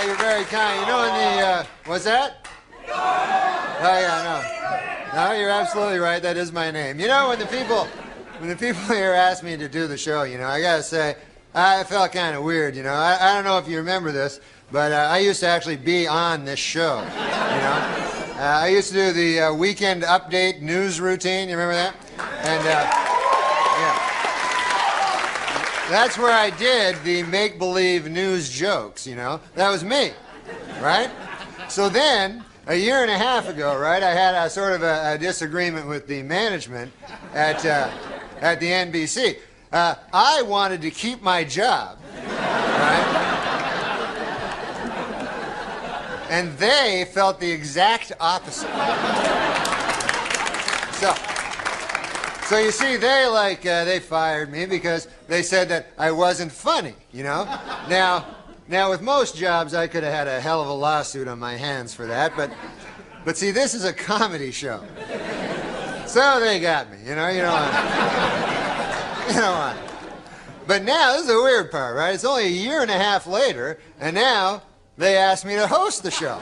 You're very kind. What's that? Oh, yeah, no, you're absolutely right. That is my name. When the people here asked me to do the show, I gotta say, I felt kind of weird. I don't know if you remember this, but I used to actually be on this show. I used to do the Weekend Update news routine. You remember that? And that's where I did the make-believe news jokes. That was me, right? So then, a year and a half ago, right, I had a sort of a disagreement with the management at the NBC. I wanted to keep my job, right? And they felt the exact opposite. So you see, they fired me because they said that I wasn't funny, you know? Now, with most jobs, I could have had a hell of a lawsuit on my hands for that, but see, this is a comedy show. So they got me, you know what? But now, this is the weird part, right? It's only a year and a half later, and now they asked me to host the show.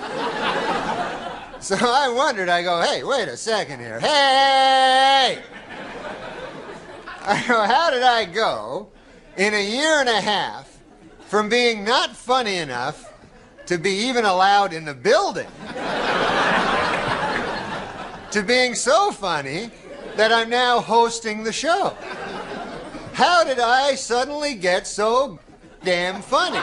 So I wondered, I go, hey, wait a second here. Hey! I go, how did I go in a year and a half from being not funny enough to be even allowed in the building to being so funny that I'm now hosting the show? How did I suddenly get so damn funny?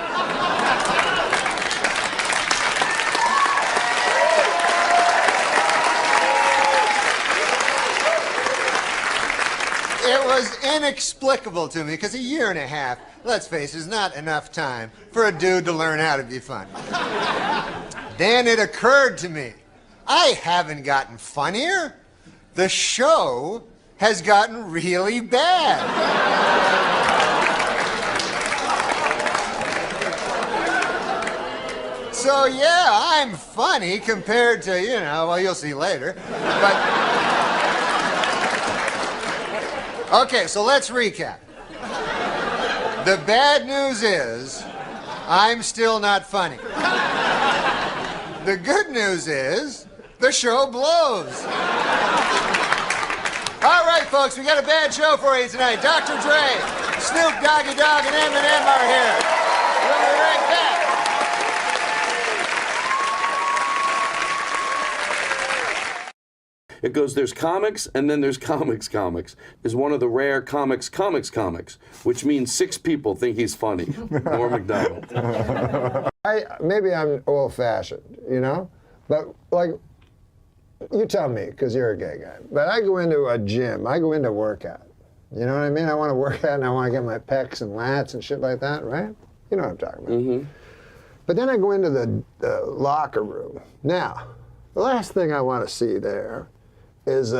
It was inexplicable to me, because a year and a half, let's face it, is not enough time for a dude to learn how to be funny. Then it occurred to me, I haven't gotten funnier. The show has gotten really bad. So yeah, I'm funny compared to, well, you'll see later. But okay, so let's recap. The bad news is, I'm still not funny. The good news is, the show blows. All right, folks, we got a bad show for you tonight. Dr. Dre, Snoop Doggy Dogg, and Eminem are here. We'll be right back. It goes, there's comics, and then there's comics. Is one of the rare comics, which means 6 people think he's funny. Norm MacDonald. Maybe I'm old-fashioned, But, you tell me, because you're a gay guy. But I go into a gym. I go into workout. You know what I mean? I want to work out, and I want to get my pecs and lats and shit like that, right? You know what I'm talking about. Mm-hmm. But then I go into the locker room. Now, the last thing I want to see there is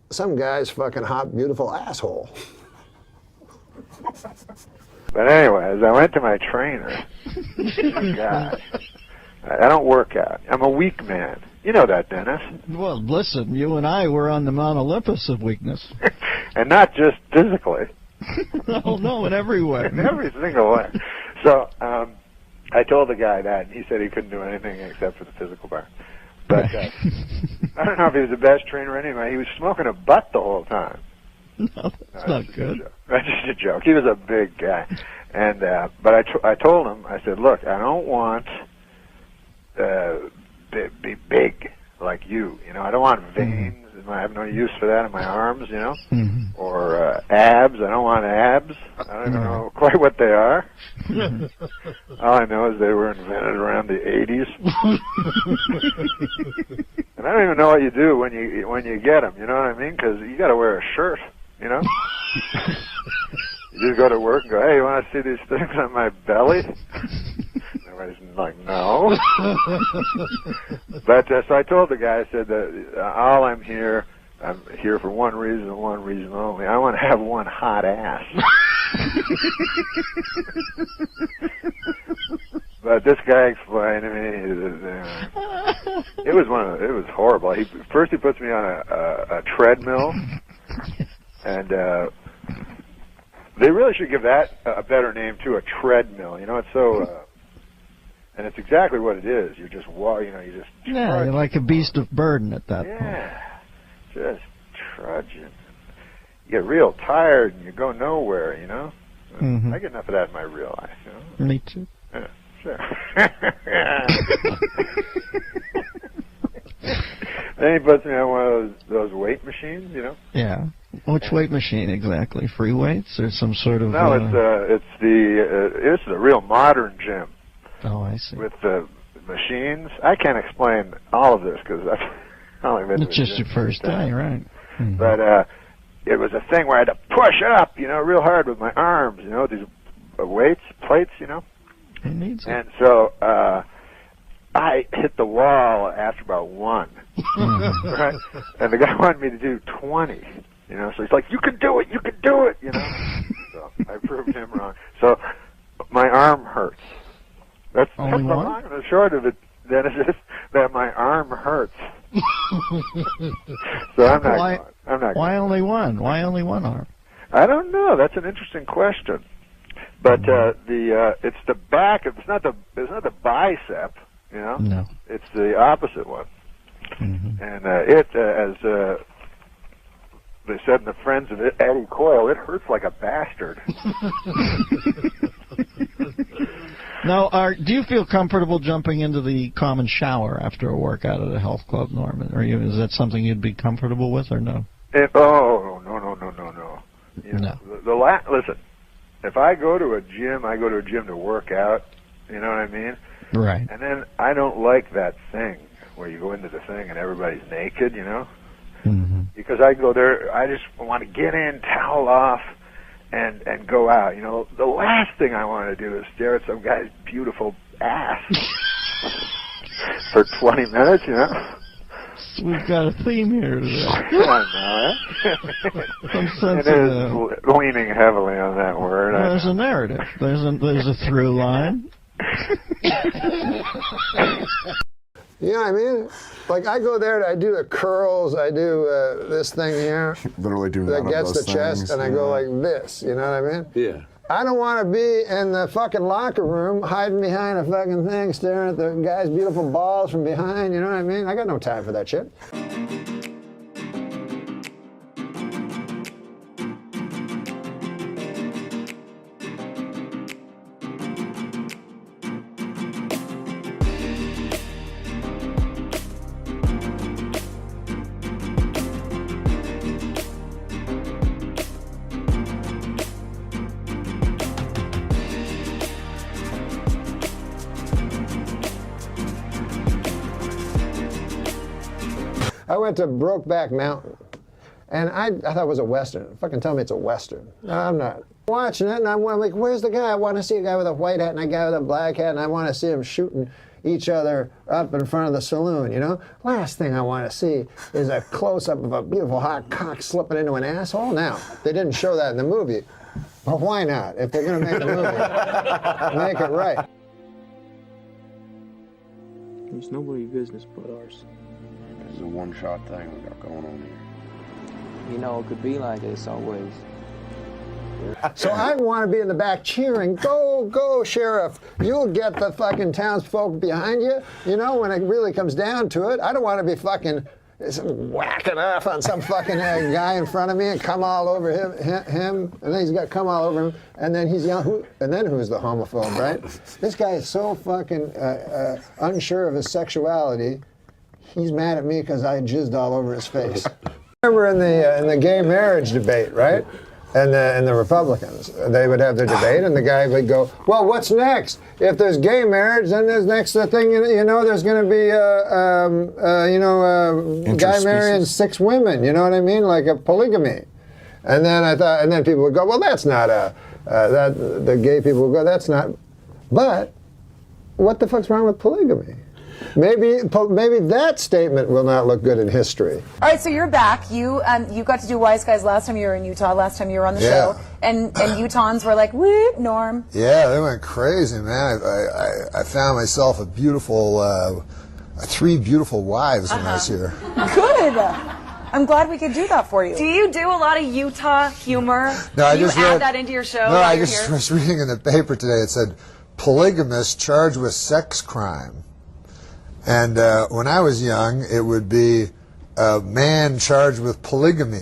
some guy's fucking hot, beautiful asshole. But anyways, I went to my trainer. God, I don't work out. I'm a weak man. You know that, Dennis. Well, listen, you and I were on the Mount Olympus of weakness. And not just physically. No, in every way. In every single way. So I told the guy that, and he said he couldn't do anything except for the physical part. But I don't know if he was the best trainer anyway. He was smoking a butt the whole time. No, that's not good. That's just a joke. He was a big guy. And but I told him, I said, look, I don't want be big like you. I don't want veins. I have no use for that in my arms, Mm-hmm. Or abs. I don't want abs. I don't even know quite what they are. All I know is they were invented around the 80s. And I don't even know what you do when you get them, you know what I mean? Because you got to wear a shirt, You just go to work and go, hey, you want to see these things on my belly? Everybody's like, no. But so I told the guy, I said that I'm here for one reason and one reason only. I want to have one hot ass. But this guy explained to me, it was horrible. First he puts me on a treadmill, and they really should give that a better name too, a treadmill. It's so. And it's exactly what it is. You're just Yeah, you're like a beast of burden at that point. Yeah, just trudging. You get real tired and you go nowhere, Mm-hmm. I get enough of that in my real life, Me too. Yeah, sure. Then he puts me on one of those weight machines, Yeah. Which weight machine exactly? Free weights or some sort of... No, it's a real modern gym. Oh, I see. With the machines. I can't explain all of this because I've only been to It's just your first day, right? Mm-hmm. But it was a thing where I had to push up, real hard with my arms, these weights, plates, Who needs it? And so I hit the wall after about 1. Right? And the guy wanted me to do 20. So he's like, you can do it, So I proved him wrong. So my arm hurts. That's the long and the short of it. Then it's just that my arm hurts. So I'm not. Why only one? Why only one arm? I don't know. That's an interesting question. But it's the back. It's not the bicep. No. It's the opposite one. Mm-hmm. And as they said in the Friends of Eddie Coyle, it hurts like a bastard. Now, do you feel comfortable jumping into the common shower after a workout at a health club, Norman? Is that something you'd be comfortable with, or no? No. No. Listen, if I go to a gym, I go to a gym to work out. You know what I mean? Right. And then I don't like that thing where you go into the thing and everybody's naked, Mm-hmm. Because I go there, I just want to get in, towel off, and go out. The last thing I want to do is stare at some guy's beautiful ass for 20 minutes, We've got a theme here today. I know, Some sense it is leaning heavily on that word. There's a narrative. There's a through line. You know what I mean? Like, I go there, I do the curls, I do this thing here. Literally doing that gets the chest, and I go like this, you know what I mean? Yeah. I don't want to be in the fucking locker room hiding behind a fucking thing, staring at the guy's beautiful balls from behind, you know what I mean? I got no time for that shit. I went to Brokeback Mountain, and I thought it was a Western. Fucking tell me it's a Western. No, I'm not. Watching it, and I'm like, where's the guy? I want to see a guy with a white hat and a guy with a black hat, and I want to see them shooting each other up in front of the saloon, Last thing I want to see is a close-up of a beautiful hot cock slipping into an asshole. Now, they didn't show that in the movie, but why not? If they're going to make a movie, make it right. It's nobody's business but ours. This is a one-shot thing we got going on here. It could be like this always. So I want to be in the back cheering, go, go, Sheriff. You'll get the fucking townsfolk behind you. When it really comes down to it, I don't want to be fucking whacking off on some fucking guy in front of me and come all over him, and then he's got to come all over him, and then he's yelling, and then who's the homophobe, right? This guy is so fucking unsure of his sexuality. He's mad at me because I jizzed all over his face. Remember in the gay marriage debate, right? And the Republicans, they would have their debate, and the guy would go, well, what's next? If there's gay marriage, then there's next thing, there's going to be, a guy marrying 6 women, you know what I mean? Like a polygamy. And then and then people would go, well, that's not the gay people would go, that's not, but what the fuck's wrong with polygamy? Maybe that statement will not look good in history. All right, so you're back. You got to do Wise Guys last time you were in Utah, last time you were on the show. And Utahns were like, woo, Norm. Yeah, they went crazy, man. I found myself a beautiful, 3 beautiful wives when I was here. Good. I'm glad we could do that for you. Do you do a lot of Utah humor? No, do you add that into your show? No, I just was reading in the paper today, it said, polygamist charged with sex crime. And when I was young, it would be a man charged with polygamy.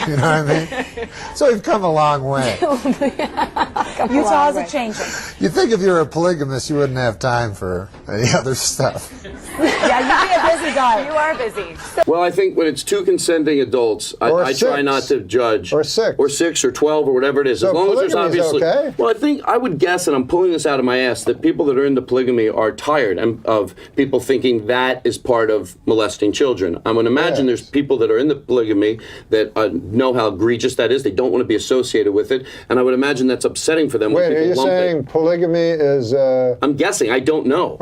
You know what I mean? So we've come a long way. Utah's a changing. You'd think if you were a polygamist, you wouldn't have time for any other stuff. Yeah, you'd be a busy guy. You are busy. Well, I think when it's 2 consenting adults, I try not to judge. Or 6. Or 6 or 12 or whatever it is. So as long as there's obviously. Okay. Well, I would guess, and I'm pulling this out of my ass, that people that are into polygamy are tired of people thinking that is part of molesting children. I'm going to imagine there's people that are into polygamy that know how egregious that is. They don't want to be associated with it. And I would imagine that's upsetting for them. Wait, are you saying polygamy is... I'm guessing. I don't know.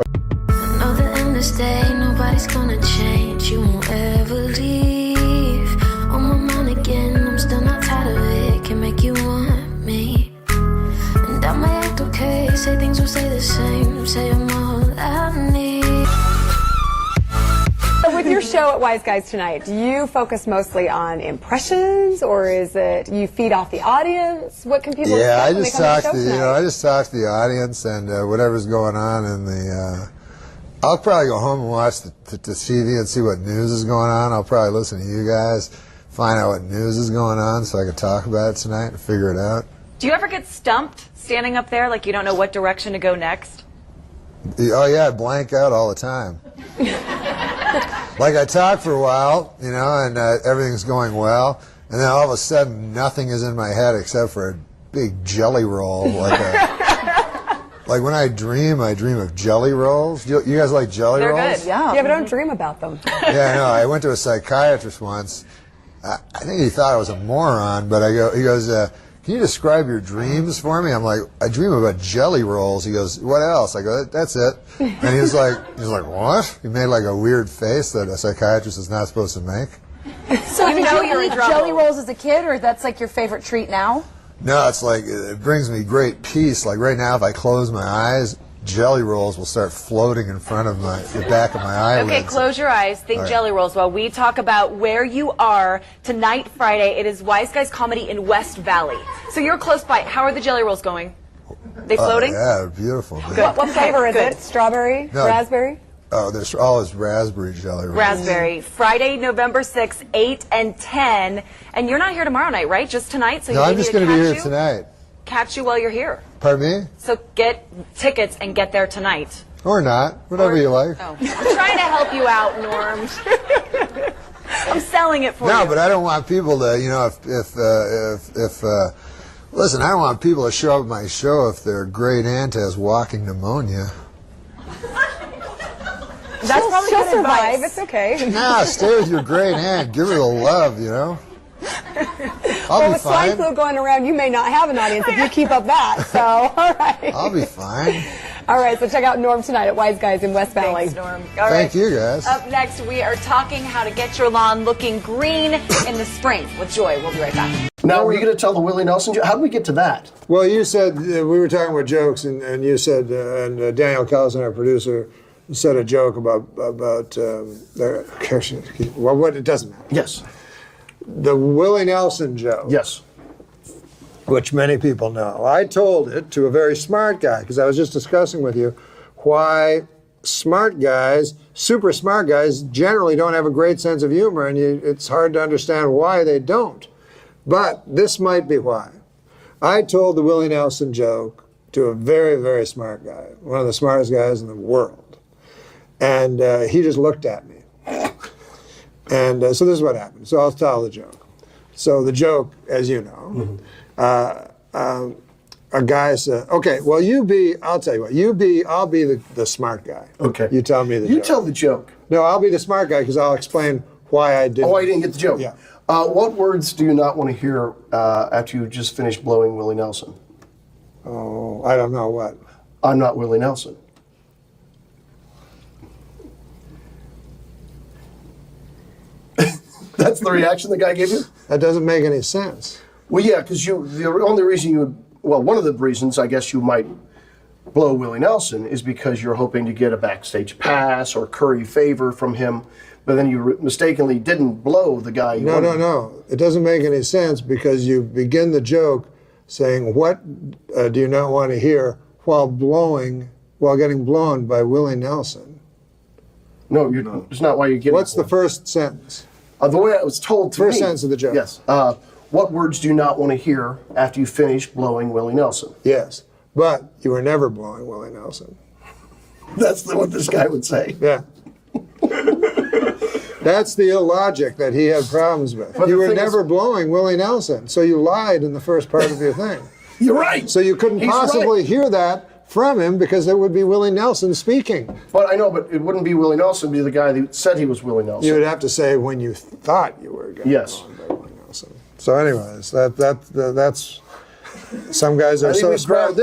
gonna stay, nobody's gonna change. You won't ever leave. On my mind again, I'm still not tired of it. Can make you want me. And I might act okay, say things will stay the same. Say I'm all I need. So with your show at Wise Guys Tonight, do you focus mostly on impressions, or is it you feed off the audience? What can people expect I when just they come to talk the to show tonight? I just talk to the audience and whatever's going on in the. I'll probably go home and watch the TV and see what news is going on. I'll probably listen to you guys, find out what news is going on, so I can talk about it tonight and figure it out. Do you ever get stumped standing up there like you don't know what direction to go next? Oh yeah, I blank out all the time. Like I talk for a while, you know, and everything's going well, and then all of a sudden nothing is in my head except for a big jelly roll, like when I dream of jelly rolls. You guys like jelly rolls? They're good, yeah. Yeah, but don't dream about them. Yeah, I know. I went to a psychiatrist once. I think he thought I was a moron, but he goes, can you describe your dreams for me? I'm like, I dream about jelly rolls. He goes, what else? I go, that's it. And he was like, what? He made like a weird face that a psychiatrist is not supposed to make. So did you eat jelly rolls as a kid, or that's like your favorite treat now? No, it's like, it brings me great peace. Like right now, if I close my eyes, jelly rolls will start floating in front of the back of my eyelids. Okay, close your eyes. Think All right. jelly rolls while we talk about where you are tonight, Friday. It is Wise Guys Comedy in West Valley. So you're close by. How are the jelly rolls going? They floating? Yeah, they're beautiful. Good. What flavor is Good. it? Strawberry? No. Raspberry? Oh, there's always raspberry jelly rolls. Raspberry. Friday, November 6th, 8 and 10. And you're not here tomorrow night, right? Just tonight? So No, you I'm need just me going to be here catch you? tonight. Catch you while you're here. Pardon me? So get tickets and get there tonight. Or not. Whatever you like. Oh. I'm trying to help you out, Norm. I'm selling it for you. No, but I don't want people to, you know, listen, I don't want people to show up at my show if their great aunt has walking pneumonia. That's probably she'll good survive. advice. It's okay. Nah, stay with your great aunt. Give her the love, you know. I'll Well, be with swine fine. flu going around, you may not have an audience if you keep up that. So, all right. I'll be fine. All right, so check out Norm tonight at Wise Guys in West Valley. Thanks, Norm. All Thank you, guys. Up next, we are talking how to get your lawn looking green in the spring with Joy. We'll be right back. Now, were you going to tell the Willie Nelson joke? How did we get to that? Well, you said, we were talking about jokes, and you said, and Daniel Collison, our producer, said a joke about their, well, what, it doesn't matter. Yes. The Willie Nelson joke. Yes. Which many people know. I told it to a very smart guy, because I was just discussing with you why smart guys, super smart guys, generally don't have a great sense of humor, and it's hard to understand why they don't. But this might be why. I told the Willie Nelson joke to a very, very smart guy, one of the smartest guys in the world. And he just looked at me. And so this is what happened. So I'll tell the joke. So the joke, as you know, a guy said, okay, well, I'll tell you what, I'll be the smart guy. Okay. You tell me the joke. You tell the joke. No, I'll be the smart guy because I'll explain why I didn't. Oh, I didn't get the joke. Yeah. What words do you not want to hear after you just finished blowing Willie Nelson? Oh, I don't know what. I'm not Willie Nelson. That's the reaction the guy gave you? That doesn't make any sense. Well, yeah, because the only reason one of the reasons I guess you might blow Willie Nelson is because you're hoping to get a backstage pass or curry favor from him, but then you mistakenly didn't blow the guy you wanted. No. It doesn't make any sense because you begin the joke saying, what do you not want to hear while getting blown by Willie Nelson? No, it's not why you're getting What's the first sentence? The way it was told to me. First sentence of the joke. Yes. What words do you not want to hear after you finish blowing Willie Nelson? Yes, but you were never blowing Willie Nelson. That's what this guy would say. Yeah. That's the illogic that he had problems with. But you the were thing never blowing Willie Nelson, so you lied in the first part of your thing. You're right. So you couldn't He's possibly right. hear that from him because it would be Willie Nelson speaking. But I know, but it wouldn't be Willie Nelson, it'd be the guy that said he was Willie Nelson. You would have to say when you thought you were getting blown by Willie Nelson. So anyways, that's some guys are so smart.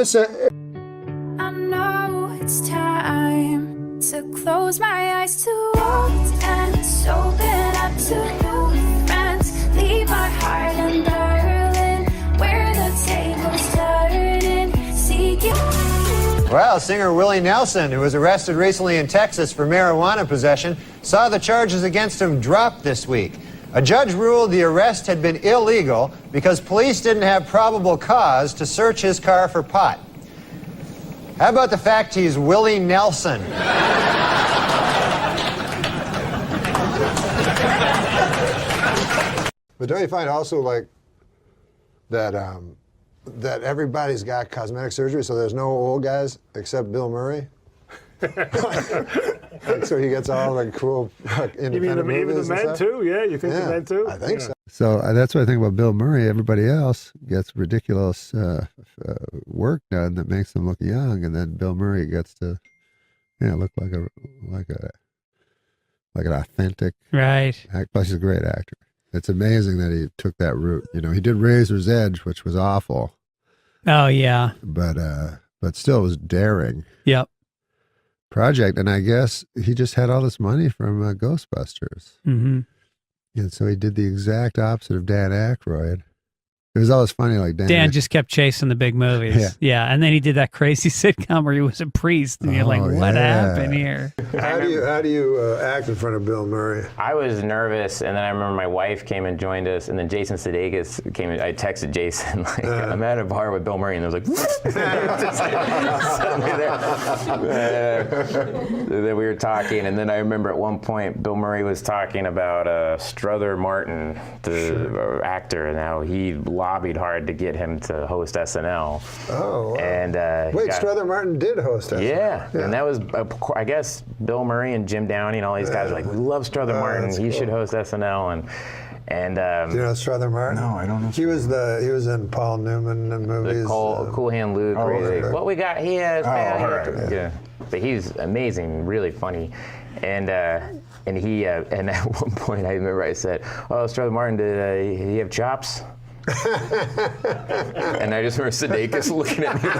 I know it's time to close my eyes to old ends, open up to new friends, leave my heart in Berlin, where the tables turning, seeking. Well, singer Willie Nelson, who was arrested recently in Texas for marijuana possession, saw the charges against him dropped this week. A judge ruled the arrest had been illegal because police didn't have probable cause to search his car for pot. How about the fact he's Willie Nelson? But don't you find also like that that everybody's got cosmetic surgery, so there's no old guys except Bill Murray? So he gets all the cool independent movies. Even the men too? Yeah, you think the men too? I think so. So that's what I think about Bill Murray. Everybody else gets ridiculous work done that makes them look young, and then Bill Murray gets to, look like an authentic. Right. Plus, he's a great actor. It's amazing that he took that route. He did Razor's Edge, which was awful. Oh yeah. But still, it was daring. Yep. Project, and I guess he just had all this money from Ghostbusters. Mm-hmm. And so he did the exact opposite of Dan Aykroyd. It was always funny, like Dan just kept chasing the big movies. Yeah, and then he did that crazy sitcom where he was a priest, and you're like, what happened here? How do you act in front of Bill Murray? I was nervous, and then I remember my wife came and joined us, and then Jason Sudeikis came. I texted Jason like, I'm at a bar with Bill Murray, and there was like, just suddenly there. Then we were talking, and then I remember at one point Bill Murray was talking about Strother Martin, the actor, and how he lobbied hard to get him to host SNL. Oh, wow. And wait, Strother Martin did host SNL. Yeah, and that was, I guess, Bill Murray and Jim Downey and all these guys were like, we love Strother Martin. He should host SNL. And do you know Strother Martin? No, I don't know. He was in Paul Newman movies. Cool Hand Luke. Right. What we got here is right. Yeah, but he's amazing, really funny, and he and at one point I remember I said, "Oh, Strother Martin, did he have chops?" And I just remember Sudeikis looking at me like,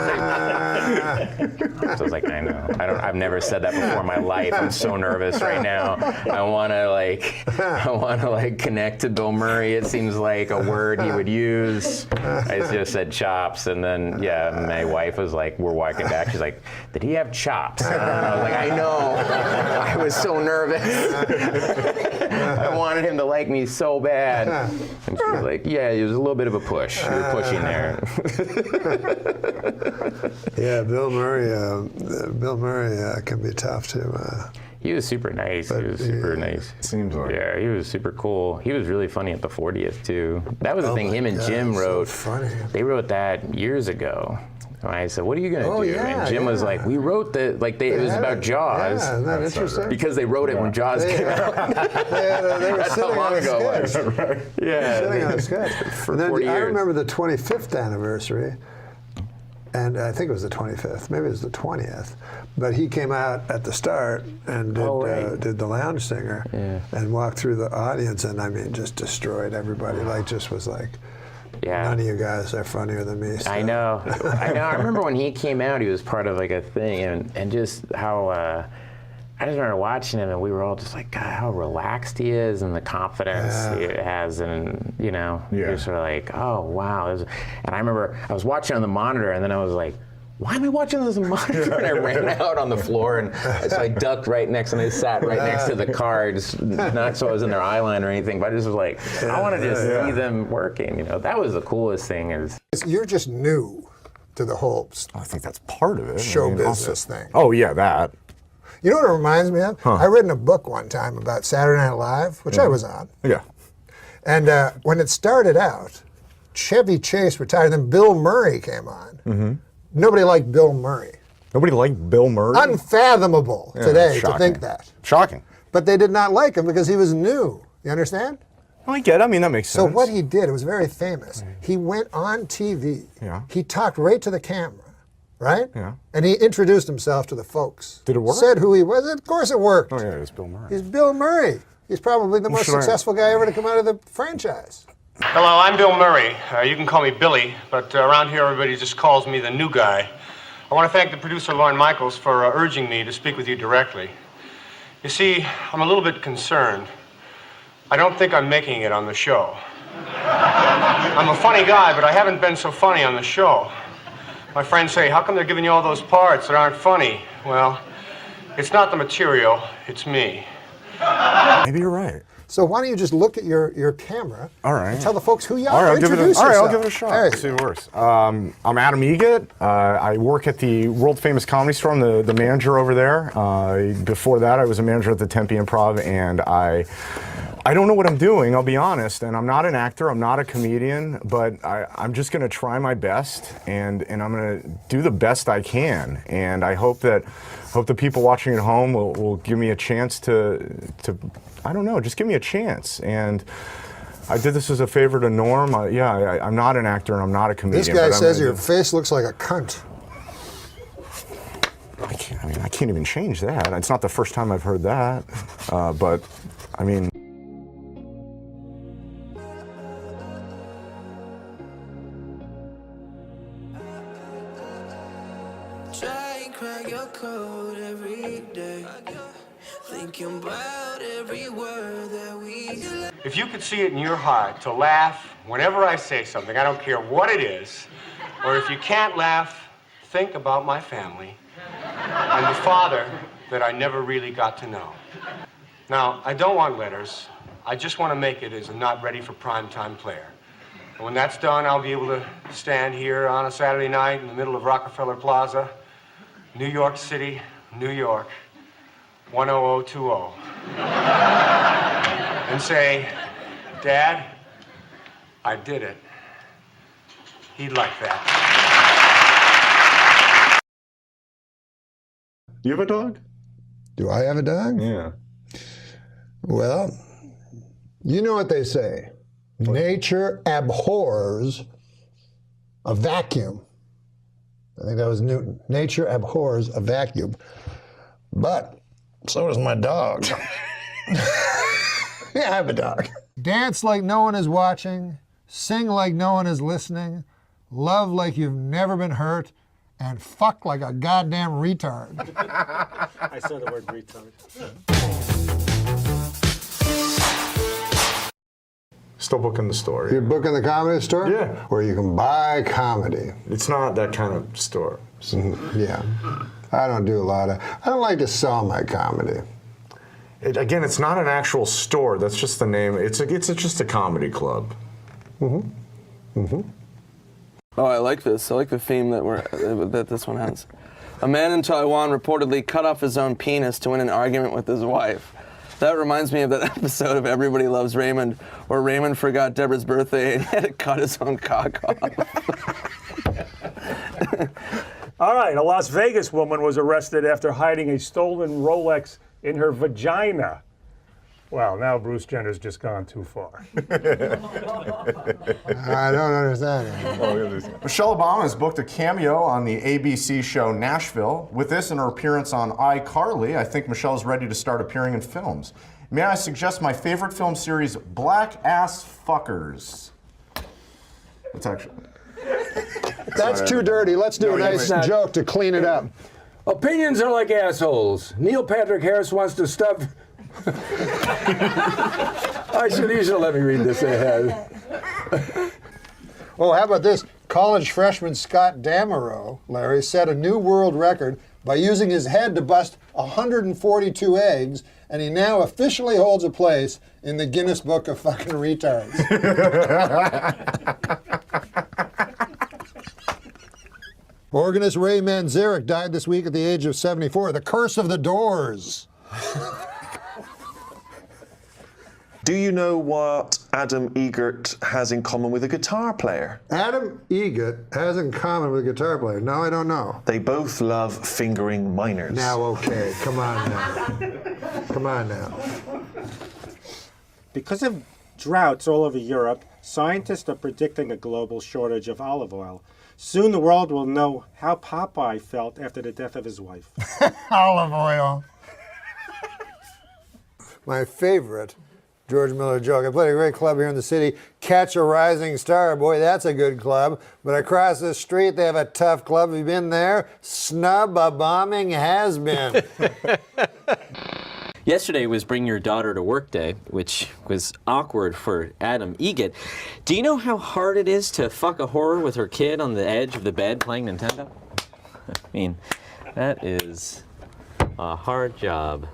so I was like, I know. I've never said that before in my life. I'm so nervous right now. I want to connect to Bill Murray. It seems like a word he would use. I just said chops, and then my wife was like, we're walking back. She's like, did he have chops? And I was like, I know. I was so nervous. I wanted him to like me so bad. And she was like, yeah, it was a little bit of a push. You were pushing there. Yeah, Bill Murray can be tough to. He was super nice. Nice. Seems like. Yeah, he was super cool. He was really funny at the 40th too. That was the thing. Him and Jim wrote. So funny. They wrote that years ago. And I said, "What are you gonna do?" And Jim was like, "We wrote it was about Jaws." Yeah, isn't that interesting? Because they wrote it when Jaws came out. They were That's how long ago it was. Yeah, sitting on a sketch. For 40 years. I remember the 25th anniversary, and I think it was the 25th, maybe it was the 20th, but he came out at the start and did the Lounge Singer and walked through the audience, and I mean, just destroyed everybody. None of you guys are funnier than me. So. I know. I remember when he came out, he was part of like a thing, and just how I just remember watching him, and we were all just like, God, how relaxed he is, and the confidence he has, and you're sort of like, oh wow. And I remember I was watching on the monitor, and then I was like, why am I watching this on the monitor? And I ran out on the floor, and so I ducked right next, and I sat right next to the car, just not so I was in their eye line or anything, but I just was like, I want to just see them working. That was the coolest thing. You're just new to the whole. I think that's part of it. Show business thing. Oh yeah, that. You know what it reminds me of? I read in a book one time about Saturday Night Live, which I was on. Yeah. And when it started out, Chevy Chase retired, then Bill Murray came on. Mm-hmm. Nobody liked Bill Murray. Nobody liked Bill Murray? Unfathomable today to think that. Shocking. But they did not like him because he was new. You understand? I get it. I mean, that makes sense. So what he did, it was very famous. He went on TV. Yeah. He talked right to the camera, right? Yeah. And he introduced himself to the folks. Did it work? Said who he was. Of course it worked. Oh, yeah, it's Bill Murray. He's Bill Murray. He's probably the most successful guy ever to come out of the franchise. Hello, I'm Bill Murray. You can call me Billy, but around here everybody just calls me the new guy. I want to thank the producer, Lorne Michaels, for urging me to speak with you directly. You see, I'm a little bit concerned. I don't think I'm making it on the show. I'm a funny guy, but I haven't been so funny on the show. My friends say, how come they're giving you all those parts that aren't funny? Well, it's not the material, it's me. Maybe you're right. So why don't you just look at your camera and tell the folks who you are. All right, I'll give it a shot. Hey. See if it works. I'm Adam Egget. I work at the world famous Comedy Store. I'm the manager over there. Before that, I was a manager at the Tempe Improv, and I don't know what I'm doing, I'll be honest, and I'm not an actor, I'm not a comedian, but I'm just gonna try my best, and I'm gonna do the best I can, and I hope the people watching at home will give me a chance to I don't know, just give me a chance. And I did this as a favor to Norm. I'm not an actor and I'm not a comedian. This guy says your face looks like a cunt. I can't even change that. It's not the first time I've heard that, but I mean. Try and crack your code every day. Thinking about every word that we. If you could see it in your heart to laugh whenever I say something, I don't care what it is, or if you can't laugh, think about my family and the father that I never really got to know. Now, I don't want letters. I just want to make it as a not ready for primetime player. And when that's done, I'll be able to stand here on a Saturday night in the middle of Rockefeller Plaza, New York City, New York, 10020, and say, Dad, I did it. He'd like that. Do you have a dog? Do I have a dog? Yeah. Well, you know what they say. Nature abhors a vacuum. I think that was Newton. Nature abhors a vacuum. But so does my dog. Yeah, I have a dog. Dance like no one is watching. Sing like no one is listening. Love like you've never been hurt. And fuck like a goddamn retard. I said the word retard. Still booking the store. You're booking the Comedy Store? Yeah. Where you can buy comedy. It's not that kind of store. Yeah. I don't do a lot of, I don't like to sell my comedy. Again, it's not an actual store. That's just the name. It's just a comedy club. Mm-hmm. Mm-hmm. Oh, I like this. I like the theme that this one has. A man in Taiwan reportedly cut off his own penis to win an argument with his wife. That reminds me of that episode of Everybody Loves Raymond, where Raymond forgot Deborah's birthday and had to cut his own cock off. All right, a Las Vegas woman was arrested after hiding a stolen Rolex in her vagina. Well, now Bruce Jenner's just gone too far. I don't understand. Michelle Obama has booked a cameo on the ABC show Nashville. With this and her appearance on iCarly, I think Michelle is ready to start appearing in films. May I suggest my favorite film series, Black Ass Fuckers? It's actually... That's too dirty. Let's do a nice joke to clean it up. Opinions are like assholes. Neil Patrick Harris wants to stuff... You should let me read this ahead. Oh, how about this? College freshman Scott Damerow, Larry, set a new world record by using his head to bust 142 eggs, and he now officially holds a place in the Guinness Book of fucking retards. Organist Ray Manzarek died this week at the age of 74. The Curse of the Doors. Do you know what Adam Egert has in common with a guitar player? Adam Egert has in common with a guitar player. No, I don't know. They both love fingering minors. Now, okay, come on now. Come on now. Because of droughts all over Europe, scientists are predicting a global shortage of olive oil. Soon the world will know how Popeye felt after the death of his wife. Olive oil. My favorite George Miller joke. I played a great club here in the city. Catch a Rising Star. Boy, that's a good club. But across the street, they have a tough club. Have you been there? Snub a bombing has been. Yesterday was Bring Your Daughter to Work Day, which was awkward for Adam Egget. Do you know how hard it is to fuck a whore with her kid on the edge of the bed playing Nintendo? I mean, that is a hard job.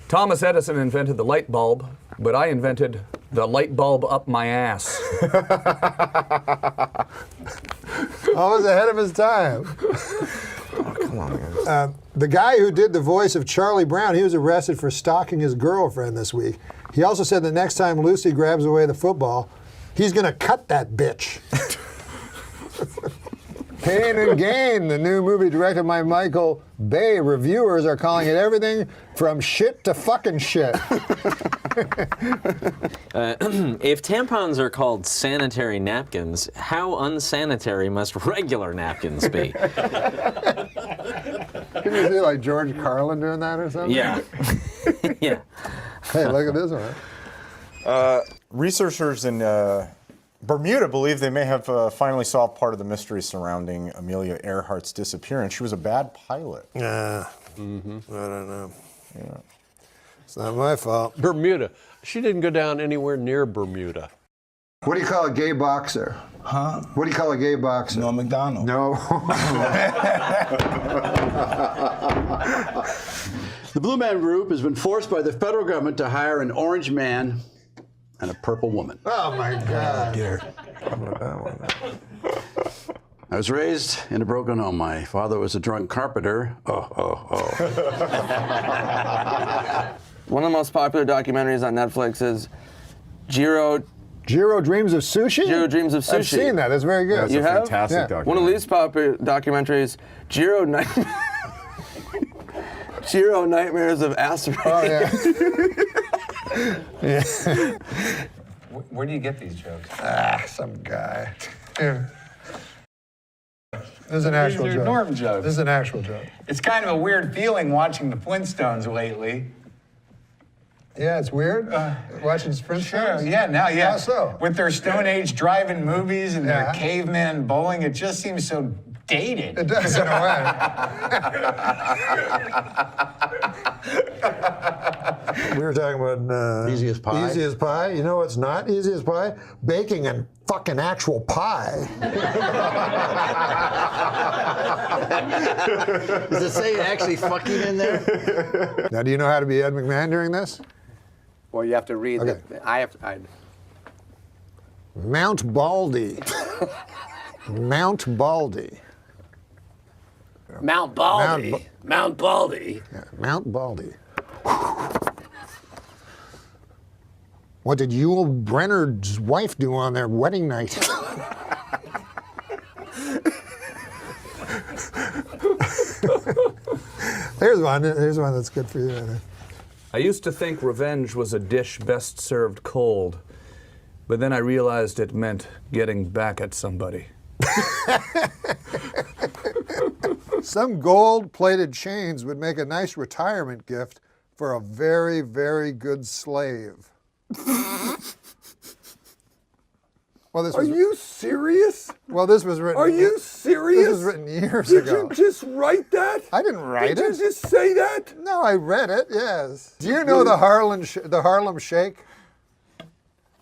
Thomas Edison invented the light bulb, but I invented the light bulb up my ass. Always ahead of his time. Come on, man. The guy who did the voice of Charlie Brown, he was arrested for stalking his girlfriend this week. He also said the next time Lucy grabs away the football, he's going to cut that bitch. Pain and Gain, the new movie directed by Michael Bay. Reviewers are calling it everything from shit to fucking shit. If tampons are called sanitary napkins, how unsanitary must regular napkins be? Can you see like George Carlin doing that or something? Yeah. Yeah. Hey, look at this one. Researchers in Bermuda believe they may have finally solved part of the mystery surrounding Amelia Earhart's disappearance. She was a bad pilot. I don't know. Yeah. It's not my fault. Bermuda. She didn't go down anywhere near Bermuda. What do you call a gay boxer? Huh? What do you call a gay boxer? Norm MacDonald. No. The Blue Man Group has been forced by the federal government to hire an orange man and a purple woman. Oh my God. I was raised in a broken home. My father was a drunk carpenter. One of the most popular documentaries on Netflix is Jiro Dreams of Sushi? Jiro Dreams of Sushi. I've seen that. It's very good. That's you a have? fantastic documentary. One of the least popular documentaries, Jiro Nightmares of Acid Rain. Oh, yeah. Yeah. Where do you get these jokes? Some guy. Here. This is an actual These are joke. Norm jokes. This is an actual joke. It's kind of a weird feeling watching the Flintstones lately. Yeah, it's weird. Watching Sprint. Sure, yeah. How so? With their Stone Age drive-in movies and their caveman bowling, it just seems so dated. It does in a way. We were talking about Easy as pie. Easy as pie. You know what's not easy as pie? Baking and fucking actual pie. Does it say actually fucking in there? Now, do you know how to be Ed McMahon during this? Well, you have to read. Okay. Mount Baldy. Mount Baldy. Mount Baldy. Mount Baldy. Yeah, Mount Baldy. What did Yul Brenner's wife do on their wedding night? Here's one that's good for you. I used to think revenge was a dish best served cold, but then I realized it meant getting back at somebody. Some gold-plated chains would make a nice retirement gift for a very, very good slave. Well, Are you serious? Well, this was written. Are you serious? This was written years Did ago. you just write that? I didn't write it. Did you just say that? No, I read it. Yes. Do you know the Harlem Shake?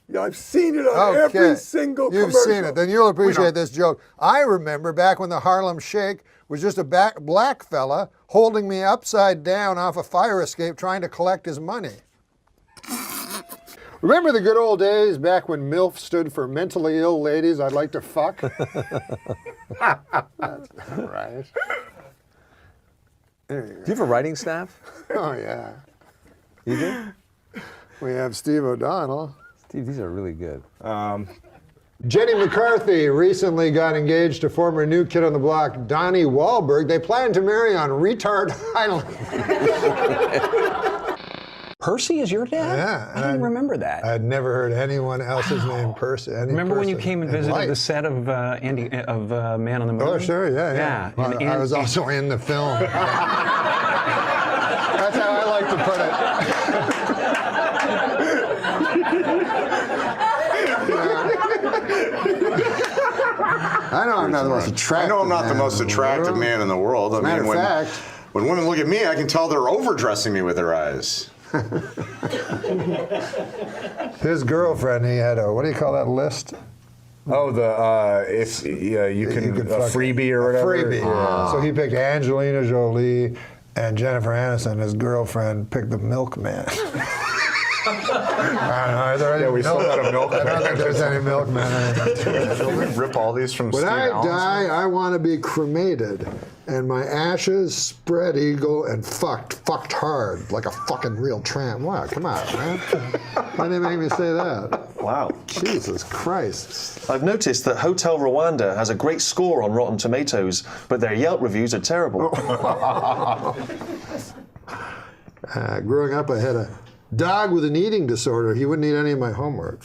Yeah, I've seen it on every single You've commercial. seen it. Then you'll appreciate this joke. I remember back when the Harlem Shake was just a black fella holding me upside down off a fire escape trying to collect his money. Remember the good old days back when MILF stood for mentally ill ladies I'd like to fuck? That's not right. Do you have a writing staff? Oh, yeah. You do? We have Steve O'Donnell. Steve, these are really good. Jenny McCarthy recently got engaged to former New Kid on the Block, Donnie Wahlberg. They plan to marry on Retard Island. Percy is your dad? Yeah. I didn't remember that. I'd never heard anyone else's name Percy. Remember when you came and visited the set of Man on the Moon? Oh, sure, yeah. Well, I was also in the film. That's how I like to put it. I know I'm not the most attractive. I know I'm not the most attractive man in the world. Matter of fact, When women look at me, I can tell they're overdressing me with their eyes. His girlfriend, he had a, what do you call that list? Oh, if you can a freebie or whatever. A freebie. Yeah. So he picked Angelina Jolie and Jennifer Aniston. His girlfriend picked the milkman. I don't know. We still got a milkman. I don't think there's any milkman. Don't we rip all these from When Steve I Allen's? die, I want to be cremated, and my ashes spread eagle and fucked hard like a fucking real tramp. Wow, come on, man. Why did they make me say that? Wow. Jesus Christ. I've noticed that Hotel Rwanda has a great score on Rotten Tomatoes, but their Yelp reviews are terrible. Growing up, I had a dog with an eating disorder. He wouldn't eat any of my homework.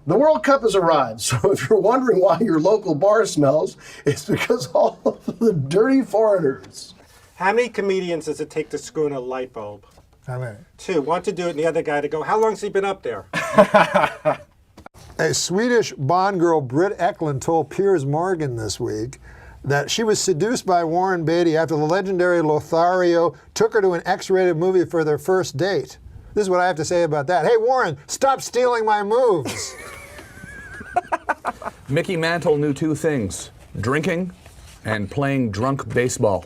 The World Cup has arrived, so if you're wondering why your local bar smells, it's because all of the dirty foreigners. How many comedians does it take to screw in a light bulb? How many? 2. One to do it, and the other guy to go, how long's he been up there? A Swedish Bond girl, Britt Eklund, told Piers Morgan this week that she was seduced by Warren Beatty after the legendary Lothario took her to an X-rated movie for their first date. This is what I have to say about that. Hey, Warren, stop stealing my moves. Mickey Mantle knew 2 things: drinking and playing drunk baseball.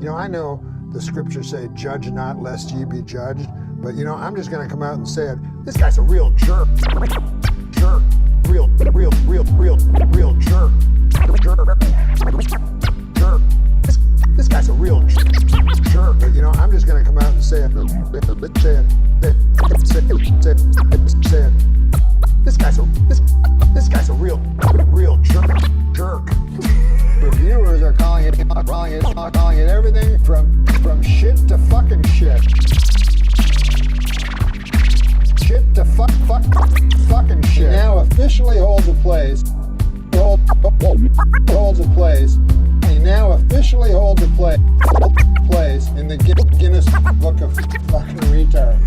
You know, I know the scriptures say, judge not lest ye be judged, but you know, I'm just gonna come out and say it. This guy's a real jerk. Jerk. Real jerk. Jerk. Jerk. This guy's a real jerk. But you know, I'm just gonna come out and say it. Say it. This guy's a real jerk. Reviewers are calling it everything from shit to fucking shit. Shit to fucking shit. He now officially holds a place. He now officially holds a place in the Guinness Book of fucking retards.